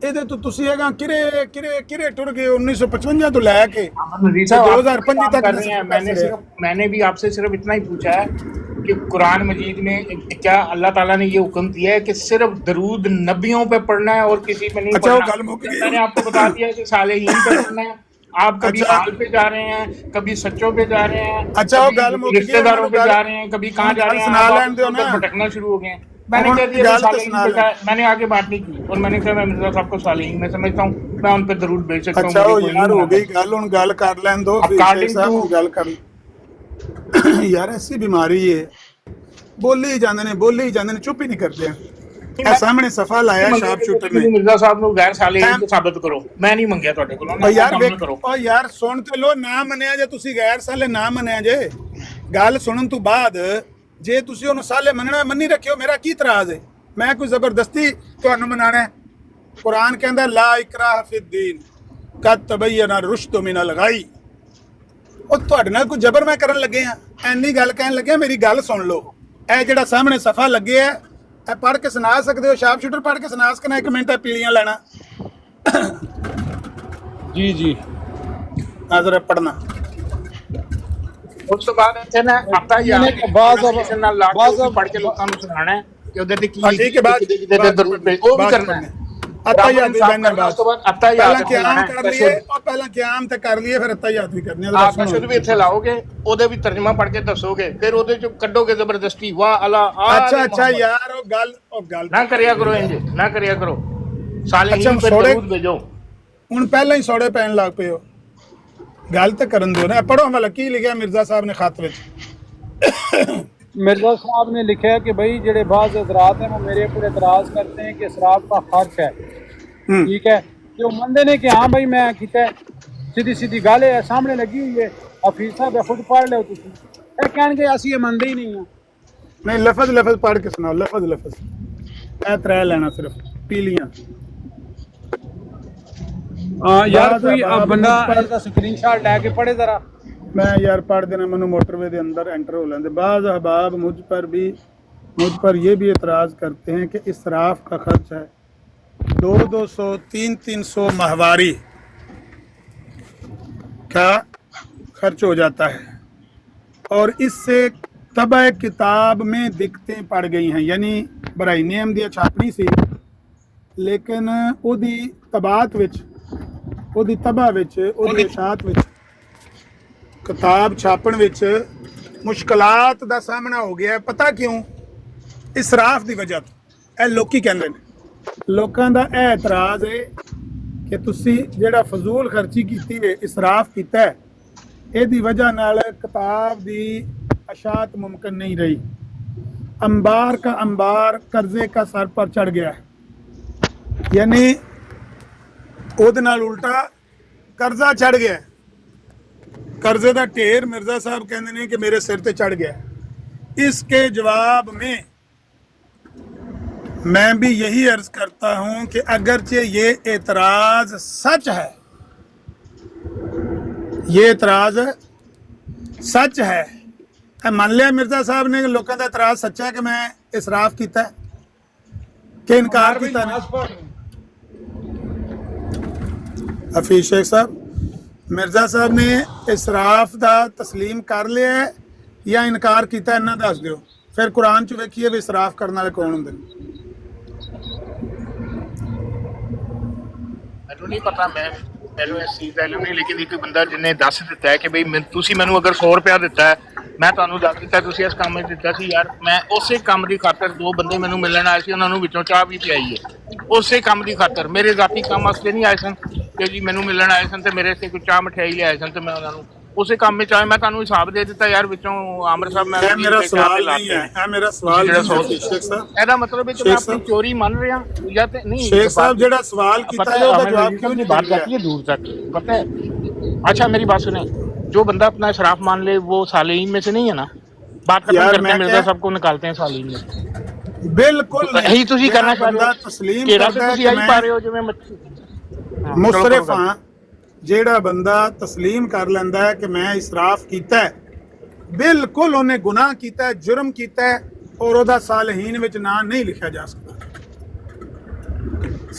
ਇਹਦੇ ਤੋਂ ਤੁਸੀਂ ਹੈਗਾ ਕਿਰੇ ਟੁਰ ਗਏ 1955 ਤੋਂ ਲੈ ਕੇ 2005 तक। मैंने भी आपसे सिर्फ इतना ही पूछा है कि कुरान मजीद में क्या अल्लाह ताला ने ये हुक्म दिया है कि सिर्फ दरूद नबियों पे पढ़ना है और किसी पे नहीं पढ़ना। मैंने आपको बता दिया कि सालेहीन पे पढ़ना है। आप कभी हाल पे जा रहे हैं, कभी सच्चों पे जा रहे हैं, अच्छा वो गल रिश्तेदारों पे जा रहे हैं, कभी कहाँ जा रहे हैं, भटकना शुरू हो गए। मैंने कह दिया मैंने आगे बात नहीं की और मैंने कहा मैं मिर्जा साहब को सालेहीन में समझता हूँ, मैं उन पे जरूर भेज सकता हूँ। अच्छा वो यार हो गई गल, हुन गल कर लैन दो गल कर। यार ऐसी बीमारी है, बोली ही जांदे ने चुप ही नहीं करते हैं। ਸਾਹਮਣੇ ਸਫਾ ਲਾਇਆ ਸ਼ਾਰਪ ਸ਼ੂਟਰ ਨੇ ਮਿਰਜ਼ਾ ਸਾਹਿਬ ਨੂੰ ਗੈਰ ਸਾਲੇਹੀਨ ਸਾਬਤ ਕਰੋ। ਮੈਂ ਨਹੀਂ ਮੰਗਿਆ ਤੁਹਾਡੇ ਕੋਲੋਂ। ਓ ਯਾਰ ਓ ਯਾਰ ਸੁਣ ਤੇ ਲੋ, ਨਾ ਮੰਨਿਆ ਜੇ ਤੁਸੀਂ ਗੈਰ ਸਾਲੇ ਨਾ ਮੰਨਿਆ ਜੇ, ਗੱਲ ਸੁਣਨ ਤੋਂ ਬਾਅਦ ਜੇ ਤੁਸੀਂ ਉਹਨੂੰ ਸਾਲੇ ਮੰਨਣਾ ਮੰਨੀ ਰੱਖਿਓ, ਮੇਰਾ ਕੀ ਇਤਰਾਜ਼ ਹੈ? ਮੈਂ ਕੋਈ ਜ਼ਬਰਦਸਤੀ ਤੁਹਾਨੂੰ ਮਨਾਣਾ ਹੈ? ਕੁਰਾਨ ਕਹਿੰਦਾ ਲਾ ਇਕਰਾਹ ਫਿੱਦੀਨ ਕਦ ਤਬਯਨਾ ਰੁਸ਼ਦ ਮਿਨਲ ਗਈ। ਉਹ ਤੁਹਾਡੇ ਨਾਲ ਕੋਈ ਜ਼ਬਰ ਮੈਂ ਕਰਨ ਲੱਗੇ ਆ? ਐਨੀ ਗੱਲ ਕਹਿਣ ਲੱਗੇ, ਮੇਰੀ ਗੱਲ ਸੁਣ ਲਓ। ਇਹ ਜਿਹੜਾ ਸਾਹਮਣੇ ਸਫਾ ਲੱਗੇ ਆ ਇਹ ਪੜ੍ਹ ਕੇ ਸੁਣਾ ਸਕਦੇ ਹੋ? ਸ਼ਾਰਪ ਸ਼ੂਟਰ ਪੜ੍ਹ ਕੇ ਸੁਣਾ ਸਕਣਾ? 1 ਮਿੰਟ ਪੀਲੀਆਂ ਲੈਣਾ जी ਨਜ਼ਰ ਪੜ੍ਹਨਾ। ਉਸ ਤੋਂ ਬਾਅਦ ਇੱਥੇ ਨਾ ਆਪਾਂ ਯਾਰ ਬਾਜ਼ ਪੜ੍ਹ ਕੇ ਲੋਕਾਂ ਨੂੰ ਸੁਣਾਉਣਾ ਹੈ ਕਿ ਉਹਦੇ ਤੇ ਕੀ ਠੀਕ ਹੈ, ਬਾਅਦ ਉਹ ਵੀ ਕਰਨਾ ਹੈ। ਅਤਾਯਾਤ ਵੀ ਕਰਨਾ ਬਾਅਦ ਉਸ ਤੋਂ ਬਾਅਦ ਅਤਾਯਾਤ ਕਰ ਲਈਏ ਔਰ ਪਹਿਲਾਂ ਕਿਆਮ ਤੇ ਕਰ ਲਈਏ, ਫਿਰ ਅਤਾਯਾਤ ਵੀ ਕਰਨੀ ਹੈ। ਆਪ ਸ਼ੁਰੂ ਵੀ ਇੱਥੇ ਲਾਓਗੇ, ਉਹਦੇ ਵੀ ਤਰਜਮਾ ਪੜ੍ਹ ਕੇ ਦੱਸੋਗੇ, ਫਿਰ ਉਹਦੇ ਚ ਕੱਢੋਗੇ ਜ਼ਬਰਦਸਤੀ ਵਾਹ ਅਲਾ। ਅੱਛਾ ਯਾਰ ਉਹ ਗੱਲ ਨਾ ਕਰਿਆ ਕਰੋ, ਇੰਜ ਨਾ ਕਰਿਆ ਕਰੋ। ਸਾਲੇਹੀਨ पे दरूद भेजो। ਹੁਣ ਪਹਿਲਾਂ ਹੀ ਸੋੜੇ ਪੈਣ ਲੱਗ ਪਏ ਹੋ, ਗੱਲ ਤਾਂ ਕਰਨ ਦਿਓ ਨਾ। पढ़ो वाला की लिखा मिर्जा साहब ने खत विच? मिर्जा साहब ने लिखा है कि भाई जेडे बाज़ हज़रात हैं वो मेरे ऊपर एतराज़ करते हैं कि इसराफ का खर्च है, ठीक है, जो मंदे ने कि हाँ भाई मैं किया सीधी सीधी गल है सामने लगी हुई है। हफीज़ साहब खुद पढ़ लो, कह असी ये मनते ही नहीं हैं। नहीं लफज पढ़ के सुनाओ, लफज ए 3 लेना सिर्फ पीलियां। यार कोई बंदा इसका स्क्रीनशॉट लेके पढ़े जरा। मैं यार पढ़ देना, मैनू मोटरवे के अंदर एंटर हो लेंदे। बाज़ अहबाब मुझ पर ये भी एतराज़ करते हैं कि इसराफ का खर्च है 200-200 300-300 माहवारी का खर्च हो जाता है और इससे तबा किताब में दिक्कतें पड़ गई हैं। यानी बराई नेम दी छापनी सी, लेकिन ओदी तबात विच ਉਹਦੀ ਤਬਾਹ ਵਿੱਚ ਉਹਦੀ ਇਸ਼ਾਅਤ ਵਿੱਚ ਕਿਤਾਬ ਛਾਪਣ ਵਿੱਚ ਮੁਸ਼ਕਲਾਤ ਦਾ ਸਾਹਮਣਾ ਹੋ ਗਿਆ। ਪਤਾ ਕਿਉਂ? ਇਸਰਾਫ ਦੀ ਵਜ੍ਹਾ ਤੋਂ। ਇਹ ਲੋਕੀ ਕਹਿੰਦੇ ਨੇ, ਲੋਕਾਂ ਦਾ ਇਹ ਇਤਰਾਜ਼ ਹੈ ਕਿ ਤੁਸੀਂ ਜਿਹੜਾ ਫਜ਼ੂਲ ਖਰਚੀ ਕੀਤੀ ਹੈ, ਇਸਰਾਫ ਕੀਤਾ ਹੈ, ਇਹਦੀ ਵਜ੍ਹਾ ਨਾਲ ਕਿਤਾਬ ਦੀ ਇਸ਼ਾਅਤ ਮੁਮਕਿਨ ਨਹੀਂ ਰਹੀ। ਅੰਬਾਰ का अंबार कर्जे का सर पर चढ़ गया है, यानी ਉਹਦੇ ਨਾਲ ਉਲਟਾ ਕਰਜ਼ਾ ਚੜ ਗਿਆ। कर्जे का ढेर मिर्जा साहब कहते हैं कि मेरे सिर पे चढ़ गया। इसके जवाब में मैं भी यही अर्ज करता हूं कि अगरचे ये एतराज सच है, ये एतराज सच है, मान लिया मिर्जा साहब ने लोगों का एतराज सच्चा है कि मैं इसराफ किया कि इनकार किया। हफीज शेख साहब मिर्जा साहब ने इसराफ का तस्लीम कर लिया है, ਜਾਂ ਇਨਕਾਰ ਕੀਤਾ, ਇਹਨਾਂ ਦੱਸ ਦਿਓ। ਫਿਰ ਕੁਰਾਨ 'ਚ ਵੇਖੀਏ ਵੀ ਇਸਰਾਫ ਕਰਨ ਵਾਲੇ ਕੌਣ ਹੁੰਦੇ ਨੇ। ਮੈਨੂੰ ਨਹੀਂ ਪਤਾ, ਮੈਨੂੰ ਇਸ ਚੀਜ਼ ਦਾ ਇਲਮ ਨਹੀਂ, ਲੇਕਿਨ ਇੱਕ ਬੰਦਾ ਜਿਹਨੇ ਦੱਸ ਦਿੱਤਾ ਹੈ ਕਿ ਬਈ ਤੁਸੀਂ ਮੈਨੂੰ ਅਗਰ 100 ਰੁਪਇਆ ਦਿੱਤਾ ਹੈ, ਮੈਂ ਤੁਹਾਨੂੰ ਦੱਸ ਦਿੱਤਾ ਤੁਸੀਂ ਇਸ ਕੰਮ 'ਚ ਦਿੱਤਾ ਸੀ ਯਾਰ, ਮੈਂ ਉਸੇ ਕੰਮ ਦੀ ਖਾਤਰ 2 ਬੰਦੇ ਮੈਨੂੰ ਮਿਲਣ ਆਏ ਸੀ, ਉਹਨਾਂ ਨੂੰ ਵਿੱਚੋਂ ਚਾਹ ਵੀ ਪਿਆਈ ਹੈ, ਉਸੇ ਕੰਮ ਦੀ ਖਾਤਰ। ਮੇਰੇ ਜ਼ਾਤੀ ਕੰਮ ਵਾਸਤੇ ਨਹੀਂ ਆਏ ਸਨ ਕਿ ਜੀ ਮੈਨੂੰ ਮਿਲਣ ਆਏ ਸਨ ਤੇ ਮੇਰੇ ਸੇ ਕੋਈ ਚਾਹ ਮਠਿਆਈ ਲਿਆਏ ਸਨ ਤੇ ਮੈਂ ਉਹਨਾਂ ਨੂੰ ਉਸੇ ਕੰਮ ਵਿੱਚ ਆਏ। ਮੈਂ ਤੁਹਾਨੂੰ ਹਿਸਾਬ ਦੇ ਦਿੱਤਾ ਯਾਰ, ਵਿੱਚੋਂ ਆਮਰ ਸਾਹਿਬ ਮੈਂ ਮੇਰਾ ਸਵਾਲ ਨਹੀਂ ਹੈ, ਇਹ ਮੇਰਾ ਸਵਾਲ ਨਹੀਂ ਹੈ ਸ਼ੇਖ ਸਾਹਿਬ। ਇਹਦਾ ਮਤਲਬ ਹੈ ਕਿ ਮੈਂ ਆਪਣੀ ਚੋਰੀ ਮੰਨ ਰਿਹਾ ਜਾਂ ਤੇ ਨਹੀਂ। शेख साहब जेड़ा सवाल किया है उसका जवाब क्यों नहीं बात जाती है दूर तक, पता है। अच्छा मेरी बात सुने, जो बंदा अपना शराफ मान ले वो सालेहीन में से नहीं है ना, बात खत्म करते हैं, मिर्जा सबको निकालते हैं सालेहीन में। बिल्कुल यही तुसी करना चाहते हो, तस्लीम केरा से तुसी यही पा रहे हो जो मैं मुसरफ हां। जेड़ा बंदा तस्लीम कर लैंदा है कि मैं इसराफ कीता है, बिल्कुल उन्हें गुनाह कीता है, जुर्म कीता है, और ओदा सालेहीन विच नाम नहीं लिखा जा सकता।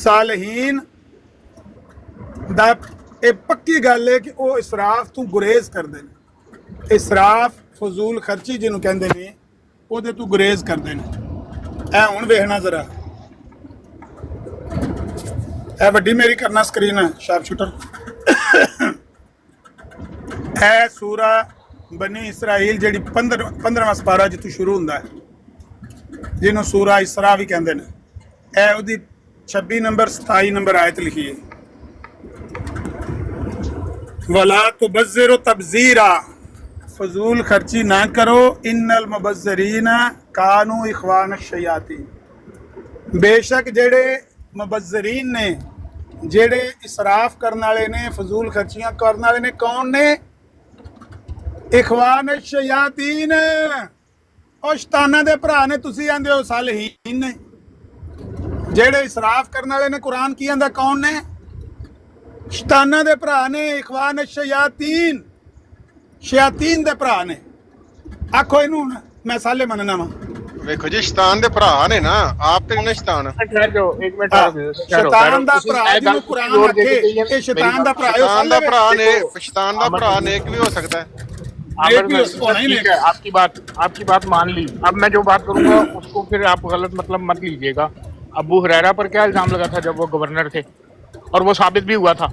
सालेहीन दा ਇਹ ਪੱਕੀ ਗੱਲ ਹੈ ਕਿ ਉਹ ਇਸਰਾਫ ਤੋਂ ਗੁਰੇਜ਼ ਕਰਦੇ ਨੇ। ਇਸਰਾਫ ਫਜ਼ੂਲ ਖਰਚੀ ਜਿਹਨੂੰ ਕਹਿੰਦੇ ਨੇ, ਉਹਦੇ ਤੋਂ ਗੁਰੇਜ਼ ਕਰਦੇ ਨੇ। ਇਹ ਹੁਣ ਵੇਖਣਾ ਜ਼ਰਾ, ਇਹ ਵੱਡੀ ਮੇਰੀ ਕਰਨਾ ਸਕਰੀਨ ਹੈ ਸ਼ਾਰਪ ਸ਼ੂਟਰ। ਇਹ ਸੂਰਾ ਬਨੀ ਇਸਰਾਈਲ ਜਿਹੜੀ 15ਵਾਂ ਸਪਾਰਾ ਜਿੱਥੋਂ ਸ਼ੁਰੂ ਹੁੰਦਾ ਹੈ, ਜਿਹਨੂੰ ਸੂਰਾ ਇਸਰਾ ਵੀ ਕਹਿੰਦੇ ਨੇ, ਇਹ ਉਹਦੀ 26 ਨੰਬਰ 27 ਨੰਬਰ ਆਇਤ ਲਿਖੀ ਹੈ। वला तुबज़्ज़िरु तबज़ीरा, फजूल खर्ची ना करो, इन्नल मुबज़्ज़रीना कानू इख़वान अश-शयातीन। बेशक जेड़े मुबज़्ज़रीन ने, जेड़े इसराफ करने वाले ने, फजूल खर्चियां करने वाले ने, कौन ने? इख़वान अश-शयातीन, और शैताना दे भरा ने। तुसी आंदे हो सालेहीन ने। जेड़े इसराफ करने वाले ने, कुरान की आंदा कौन ने? शैताना दे भरा ने, इखवान शयातीन, शयातीन दे भरा ने। आखो इनू मैं साले मनना वा। ਵੇਖੋ ਜੀ ਸ਼ੈਤਾਨ ਦੇ ਭਰਾ ਨੇ ਨਾ, ਆਪ ਤੇ ਨਹੀਂ ਸ਼ੈਤਾਨ। ठहर जाओ एक मिनट, शैतान दा भरा जिन्हों कुरान आखे ये शैतान दा भरा है, ਸ਼ੈਤਾਨ ਦਾ ਭਰਾ ਨੇ, ਸ਼ੈਤਾਨ ਦਾ भरा नेक भी हो सकता है। ठीक है, आपकी बात मान ली। अब मैं जो बात करूंगा उसको फिर आप गलत मतलब मत लीजिएगा। अबू हुरैरा पर क्या इल्जाम लगा था जब वो गवर्नर थे, और वो साबित भी हुआ था,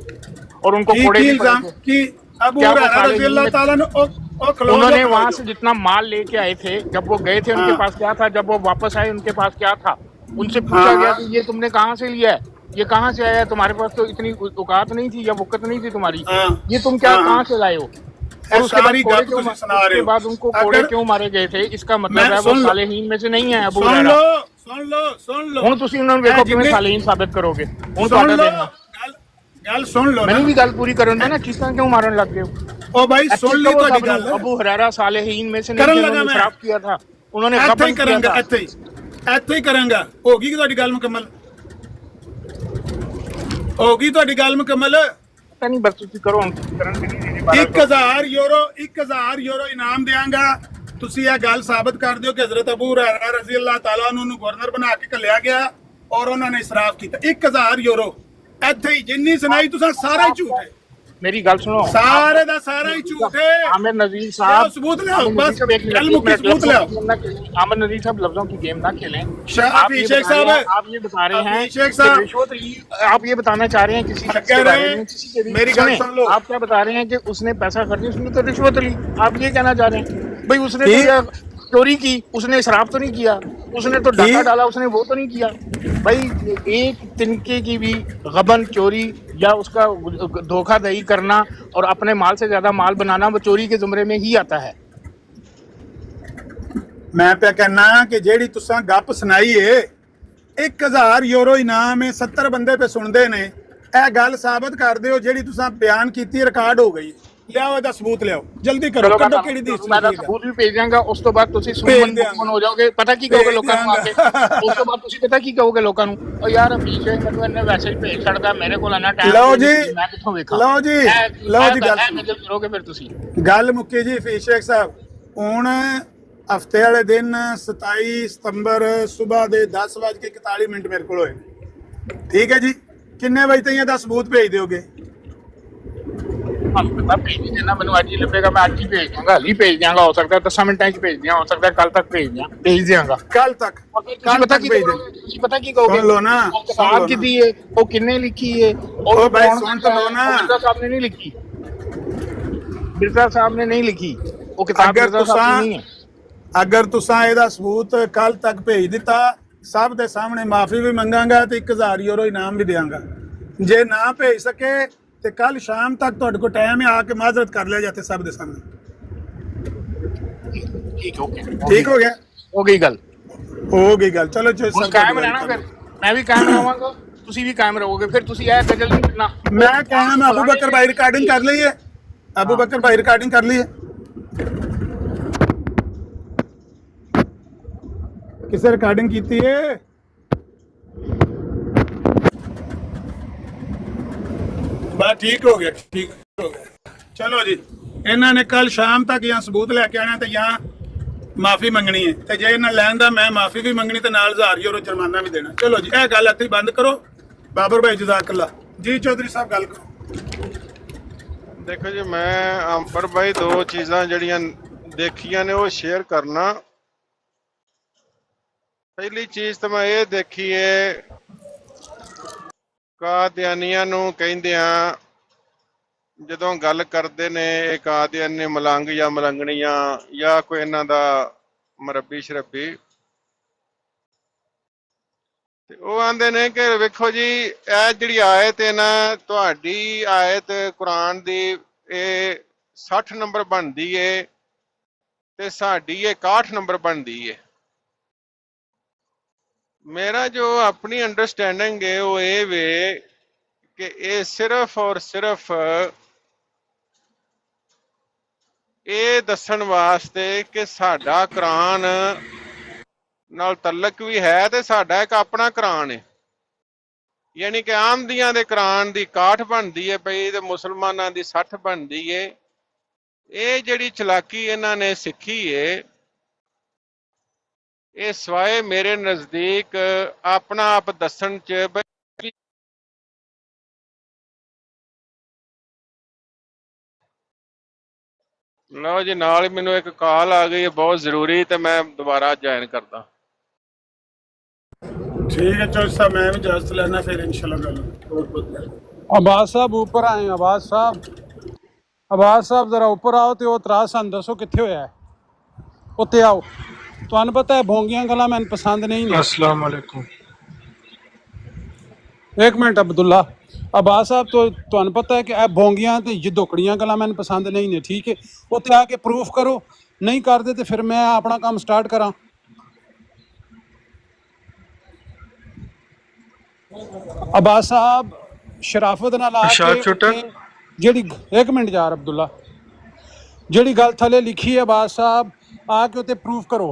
और उनको कोड़े भी पड़े थे। कि अबू हुरैरा रज़ी अल्लाह ताला ने उन्होंने वहां से जितना माल लेके आए थे, जब वो गए थे उनके पास क्या था, जब वो वापस आए उनके पास क्या था, उनसे पूछा गया कि ये तुमने कहाँ से लिया है, ये कहाँ से आया है, तुम्हारे पास तो इतनी औकात नहीं थी या वक़्त नहीं थी तुम्हारी, ये तुम क्या कहाँ से लाए हो। और उसके बाद उनको कोड़े क्यों मारे गए थे, इसका मतलब है वो सालेहीन में से नहीं है अबू हुरैरा। सुन लो ਹੁਣ ਤੁਸੀਂ ਉਹਨਾਂ ਨੂੰ ਵੇਖੋ ਕਿਵੇਂ ਸਾਲਹੀਨ ਸਾਬਿਤ ਕਰੋਗੇ। ਹੁਣ ਤੁਹਾਡਾ ਦੇਖਣਾ, ਗੱਲ ਸੁਣ ਲਓ, ਮੈਨੂੰ ਵੀ ਗੱਲ ਪੂਰੀ ਕਰਨ ਦੇ ਨਾ, ਕਿਸ ਤਰ੍ਹਾਂ ਕਿਉਂ ਮਾਰਨ ਲੱਗ ਗਏ ਹੋ। ओ भाई सुन ली तो गल। अबू हुरैरा सालेहीन में से नहीं, जिन्होंने शराब किया था, उन्होंने ਇੱਥੇ ਹੀ ਕਰਾਂਗਾ, ਇੱਥੇ ਹੀ ਕਰਾਂਗਾ। ਹੋ ਗਈ ਤੁਹਾਡੀ ਗੱਲ ਮੁਕੰਮਲ? ਹੋ ਗਈ ਤੁਹਾਡੀ ਗੱਲ ਮੁਕੰਮਲ? ਪਤਾ ਨਹੀਂ, ਬਸ ਤੁਸੀਂ ਕਰੋ ਹੁਣ, ਕਰਨ ਦੀ ਨਹੀਂ। 1000 ਯੂਰੋ ਇਨਾਮ ਦੇਵਾਂਗਾ, ਤੁਸੀਂ ਇਹ ਗੱਲ ਸਾਬਤ ਕਰ ਦਿਓ ਕਿ ਹਜ਼ਰਤ ਅਬੂ ਹੁਰੈਰਾ ਰਜ਼ੀ ਅੱਲਾਹ ਤਾਲਾ ਨੂੰ ਗਵਰਨਰ ਬਣਾ ਕੇ ਘੱਲਿਆ ਗਿਆ ਔਰ ਉਹਨਾਂ ਨੇ ਇਸਰਾਫ ਕੀਤਾ। 1000 ਯੂਰੋ ਇੱਥੇ ਹੀ ਜਿੰਨੀ ਸੁਣਾਈ ਤੁਸੀਂ ਸਾਰਾ ਹੀ ਝੂਠ ਹੈ। मेरी गल सुनो, सारे दा सारा ही झूठ है। आमिर नजीर साहब सबूत ले आओ, बस कल मुक्की सबूत ले आओ। आमिर नजीर साहब लफ्जों की गेम ना खेलें। आप ये बता रहे हैं शेख साहब, आप ये बताना चाह रहे हैं किसी मेरी गल सुन लो, आप क्या बता रहे हैं कि उसने पैसा खर्ची, उसने तो रिश्वत ली। आप ये कहना चाह रहे हैं भाई उसने तो चोरी की, उसने शराब तो नहीं किया, उसने तो डाका डाला, उसने वो तो नहीं किया। भाई एक तिनके की भी गबन, चोरी या उसका धोखाधड़ी करना और अपने माल से ज्यादा माल बनाना, वो चोरी के जुमरे में ही आता है। मैं पे कहना कि जेड़ी तुसा गप सुनाई है, 1000 यूरो इनाम है, 70 बंदे पे सुनते ने, ए गल साबित कर दो जेड़ी तुसा बयान की रिकॉर्ड हो गई। ਲਿਆਓ ਇਹਦਾ ਸਬੂਤ ਲਿਆਓ, ਜਲਦੀ ਕਰੋ, ਕੱਢੋ ਕਿਹੜੀ ਦੀ ਮੈਂ ਤਾਂ ਸਬੂਤ ਵੀ ਭੇਜ ਦਿਆਂਗਾ। ਉਸ ਤੋਂ ਬਾਅਦ ਤੁਸੀਂ ਸੁਮਨ ਹੋ ਜਾਓਗੇ। ਪਤਾ ਕੀ ਕਹੋਗੇ ਲੋਕਾਂ ਨੂੰ ਆ ਕੇ? ਉਸ ਤੋਂ ਬਾਅਦ ਤੁਸੀਂ ਪਤਾ ਕੀ ਕਹੋਗੇ ਲੋਕਾਂ ਨੂੰ? ਉਹ ਯਾਰ ਪੀਛੇ ਮੈਨੂੰ ਇਹਨੇ ਵੈਸੇ ਹੀ ਭੇਜ ਛੱਡਦਾ, ਮੇਰੇ ਕੋਲ ਨਾ ਟਾਈਮ। ਲਓ ਜੀ, ਮੈਂ ਕਿੱਥੋਂ ਵੇਖਾਂ? ਲਓ ਜੀ ਗੱਲ ਕਰੋਗੇ ਫਿਰ ਤੁਸੀਂ। ਗੱਲ ਮੁੱਕੀ ਜੀ ਫੀਸ ਸ਼ੇਖ ਸਾਹਿਬ। ਹੁਣ ਹਫਤੇ ਵਾਲੇ ਦਿਨ 27 ਸਤੰਬਰ ਸਵੇਰ ਦੇ 10:41 ਮੇਰੇ ਕੋਲ ਹੋਏ। ਠੀਕ ਹੈ ਜੀ, ਕਿੰਨੇ ਵਜੇ ਤੱਕ ਇਹਦਾ ਸਬੂਤ ਭੇਜ ਦਿਓਗੇ? ਤੁਹਾਨੂੰ ਪਤਾ ਭੇਜ ਨਹੀਂ ਦੇਣਾ ਮੈਨੂੰ ਅੱਜ ਹੀ ਲੱਭੇਗਾ ਮੈਂ ਅੱਜ ਹੀ ਭੇਜ ਦਿਆਂਗਾ ਹਾਲੀ ਭੇਜ ਦਿਆਂਗਾ ਹੋ ਸਕਦਾ 10 ਮਿੰਟਾਂ 'ਚ ਭੇਜ ਦਿਆਂ ਹੋ ਸਕਦਾ ਕੱਲ ਤੱਕ ਭੇਜ ਦਿਆਂਗਾ ਕੱਲ ਤੱਕ ਤੁਸੀਂ ਪਤਾ ਕੀ ਕਹੋਗੇ ਤੁਸੀਂ ਪਤਾ ਕੀ ਕਹੋਗੇ ਸੁਣ ਲਓ ਨਾ, ਉਹ ਸੁਣ ਲਓ ਕਿਤਾਬ ਨਾ। ਕਿਹਦੀ ਹੈ ਉਹ ਕਿੰਨੇ ਲਿਖੀ ਹੈ ਉਹ ਭਾਈ ਸੁਣ ਤਾਂ ਲਓ ਨਾ। ਮਿਰਜ਼ਾ ਸਾਹਿਬ ਨੇ ਨਹੀਂ ਲਿਖੀ ਮਿਰਜ਼ਾ ਸਾਹਿਬ ਨੇ ਨਹੀਂ ਲਿਖੀ ਉਹ ਕਿਤਾਬ ਅਗਰ ਮਿਰਜ਼ਾ ਸਾਹਿਬ ਤੁਸਾਂ ਦੀ ਨਹੀਂ ਹੈ ਅਗਰ ਤੁਸਾਂ ਇਹਦਾ ਸਬੂਤ ਕੱਲ ਤੱਕ ਭੇਜ ਦਿੱਤਾ ਸਭ ਦੇ ਸਾਹਮਣੇ ਮਾਫੀ ਵੀ ਮੰਗਾਂਗਾ ਤੇ 1000 ਯੂਰੋ ਇਨਾਮ ਵੀ ਦੇਵਾਂਗਾ। ਜੇ ਨਾ ਭੇਜ ਸਕੇ ਤੇ ਕੱਲ ਸ਼ਾਮ ਤੱਕ ਤੁਹਾਡੇ ਕੋਲ ਟਾਈਮ ਹੈ ਆ ਕੇ ਮਾਜ਼ਰਤ ਕਰ ਲਿਆ ਜਾਤੇ ਸਭ ਦੇ ਸਾਹਮਣੇ। ਠੀਕ ਓਕੇ ਠੀਕ ਹੋ ਗਿਆ? ਹੋ ਗਈ ਗੱਲ ਹੋ ਗਈ ਗੱਲ। ਚਲੋ ਜੀ ਹੁਣ ਕਾਇਮ ਰਹਿਣਾ ਫਿਰ ਮੈਂ ਵੀ ਕਾਇਮ ਰਹਾਂਗਾ ਤੁਸੀਂ ਵੀ ਕਾਇਮ ਰਹੋਗੇ ਫਿਰ ਤੁਸੀਂ ਇਹ ਗਜ਼ਲ ਨਹੀਂ ਕਰਨਾ ਮੈਂ ਕਾਇਮ ਅਬੂ ਬਕਰ ਭਾਈ ਰਿਕਾਰਡਿੰਗ ਕਰ ਲਈ ਹੈ। ਅਬੂ ਬਕਰ ਭਾਈ ਰਿਕਾਰਡਿੰਗ ਕਰ ਲਈ ਹੈ। ਕਿਸੇ ਰਿਕਾਰਡਿੰਗ ਕੀਤੀ ਹੈ? ਬਸ ਠੀਕ ਹੋ ਗਿਆ, ਠੀਕ ਹੋ ਗਿਆ। ਚਲੋ ਜੀ ਇਹਨਾਂ ਨੇ ਕੱਲ ਸ਼ਾਮ ਤੱਕ ਜਾਂ ਸਬੂਤ ਲੈ ਕੇ ਆਣਾ ਤੇ ਜਾਂ ਮਾਫੀ ਮੰਗਣੀ ਹੈ ਤੇ ਜੇ ਇਹਨਾਂ ਲੈਣ ਦਾ ਮੈਂ ਮਾਫੀ ਵੀ ਮੰਗਣੀ ਤੇ ਨਾਲ 1000 ਯੂਰੋ ਜੁਰਮਾਨਾ ਵੀ ਦੇਣਾ। ਚਲੋ ਜੀ ਇਹ ਗੱਲ ਇੱਥੇ ਬੰਦ ਕਰੋ। ਬਾਬਰ ਭਾਈ ਜਜ਼ਾਕੱਲਾ ਜੀ। ਚੌਧਰੀ ਸਾਹਿਬ ਗੱਲ ਕਰੋ। ਦੇਖੋ ਜੀ ਮੈਂ ਅੰਬਰ ਭਾਈ ਦੋ ਚੀਜ਼ਾਂ ਜਿਹੜੀਆਂ ਦੇਖੀਆਂ ਨੇ ਉਹ ਸ਼ੇਅਰ ਕਰਨਾ। ਪਹਿਲੀ ਚੀਜ਼ ਤਾਂ ਮੈਂ ਇਹ ਦੇਖੀ ਏ ਕਾਦੀਆਨੀਆਂ ਨੂੰ ਕਹਿੰਦੇ ਆ ਜਦੋਂ ਗੱਲ ਕਰਦੇ ਨੇ ਇਹ ਕਾਦੀਆਨੀ ਮਲੰਗ ਜਾਂ ਮਲੰਗਣੀਆਂ ਜਾਂ ਕੋਈ ਇਹਨਾਂ ਦਾ ਮਰੱਬੀ ਸ਼ਰੱਬੀ ਤੇ ਉਹ ਆਂਦੇ ਨੇ ਕਿ ਵੇਖੋ ਜੀ ਇਹ ਜਿਹੜੀ ਆਇਤ ਹੈ ਨਾ ਤੁਹਾਡੀ ਆਇਤ ਕੁਰਾਨ ਦੀ ਇਹ 60 ਨੰਬਰ ਬਣਦੀ ਏ ਤੇ ਸਾਡੀ ਇਹ 61 ਨੰਬਰ ਬਣਦੀ ਏ। ਮੇਰਾ ਜੋ ਆਪਣੀ ਅੰਡਰਸਟੈਂਡਿੰਗ ਹੈ ਉਹ ਇਹ ਵੇ ਕਿ ਇਹ ਸਿਰਫ ਔਰ ਸਿਰਫ ਇਹ ਦੱਸਣ ਵਾਸਤੇ ਕਿ ਸਾਡਾ ਕੁਰਾਨ ਨਾਲ ਤਲਕ ਵੀ ਹੈ ਤੇ ਸਾਡਾ ਇੱਕ ਆਪਣਾ ਕੁਰਾਨ ਹੈ। ਯਾਨੀ ਕਿ ਆਮਦੀਆਂ ਦੇ ਕੁਰਾਨ ਦੀ 61 ਬਣਦੀ ਹੈ ਪਈ ਤੇ ਮੁਸਲਮਾਨਾਂ ਦੀ 60 ਬਣਦੀ ਹੈ। ਇਹ ਜਿਹੜੀ ਚਲਾਕੀ ਇਹਨਾਂ ਨੇ ਸਿੱਖੀ ਹੈ ਇਹ ਸਵਾਏ ਮੇਰੇ ਨਜ਼ਦੀਕ ਆਪਣਾ ਆਪ ਦੱਸਣ ਚ ਲਓ ਜੀ ਨਾਲ ਹੀ ਮੈਨੂੰ ਇੱਕ ਕਾਲ ਆ ਗਈ ਹੈ ਬਹੁਤ ਜ਼ਰੂਰੀ ਤੇ ਮੈਂ ਦੁਬਾਰਾ ਜੁਆਇਨ ਕਰਦਾ। ठीक है चौधरी साहब मैं भी इजाजत लेना फिर इंशाल्लाह गल बहुत बहुत अब्बास साहब ऊपर आए। अब्बास साहब जरा ऊपर आओ तो तराज सन दसो कितने होया है उत्ते आओ। तुहानू पता है भोंगियां गल्लां मैनूं पसंद नहीं ने। अस्सलाम वालेकुम। एक मिनट अब्दुल्ला अब्बास साहब तो तुहानू पता है कि यह भोंगियां ते जदोकड़ियां गल्लां मैनूं पसंद नहीं ने। ठीक है उत्ते आके प्रूफ करो नहीं करदे तो फिर मैं अपना काम स्टार्ट करा। अब्बास साहब शराफत नाल आके जेड़ी एक मिनट यार अब्दुल्ला जेड़ी गल थले लिखी है अब्बास साहब आके उत्ते प्रूफ करो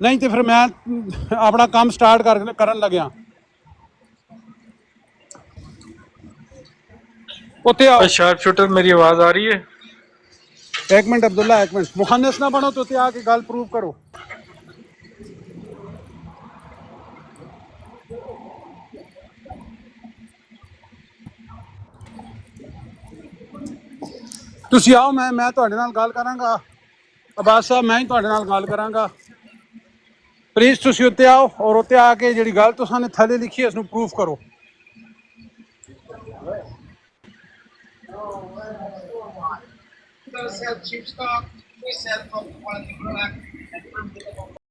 नहीं तो फिर मैं अपना काम स्टार्ट करन लग्या। उत्ते आओ। शार्प शूटर मेरी आवाज आ रही है? एक मिनट अब्दुल्ला एक मिनट मुखन्नस ना बनो तो उत्ते आके गल प्रूफ करो। ਤੁਸੀਂ ਆਓ ਮੈਂ ਤੁਹਾਡੇ ਨਾਲ ਗੱਲ ਕਰਾਂਗਾ। ਅब्बास ਸਾਹਿਬ ਮੈਂ ਹੀ ਤੁਹਾਡੇ ਨਾਲ ਗੱਲ ਕਰਾਂਗਾ। ਪਲੀਜ਼ ਤੁਸੀਂ ਉੱਤੇ ਆਓ ਔਰ ਉੱਤੇ ਆ ਕੇ ਜਿਹੜੀ ਗੱਲ ਤੁਸੀਂ ਨੇ ਥੱਲੇ ਲਿਖੀ ਹੈ ਉਸ ਨੂੰ ਪ੍ਰੂਫ ਕਰੋ।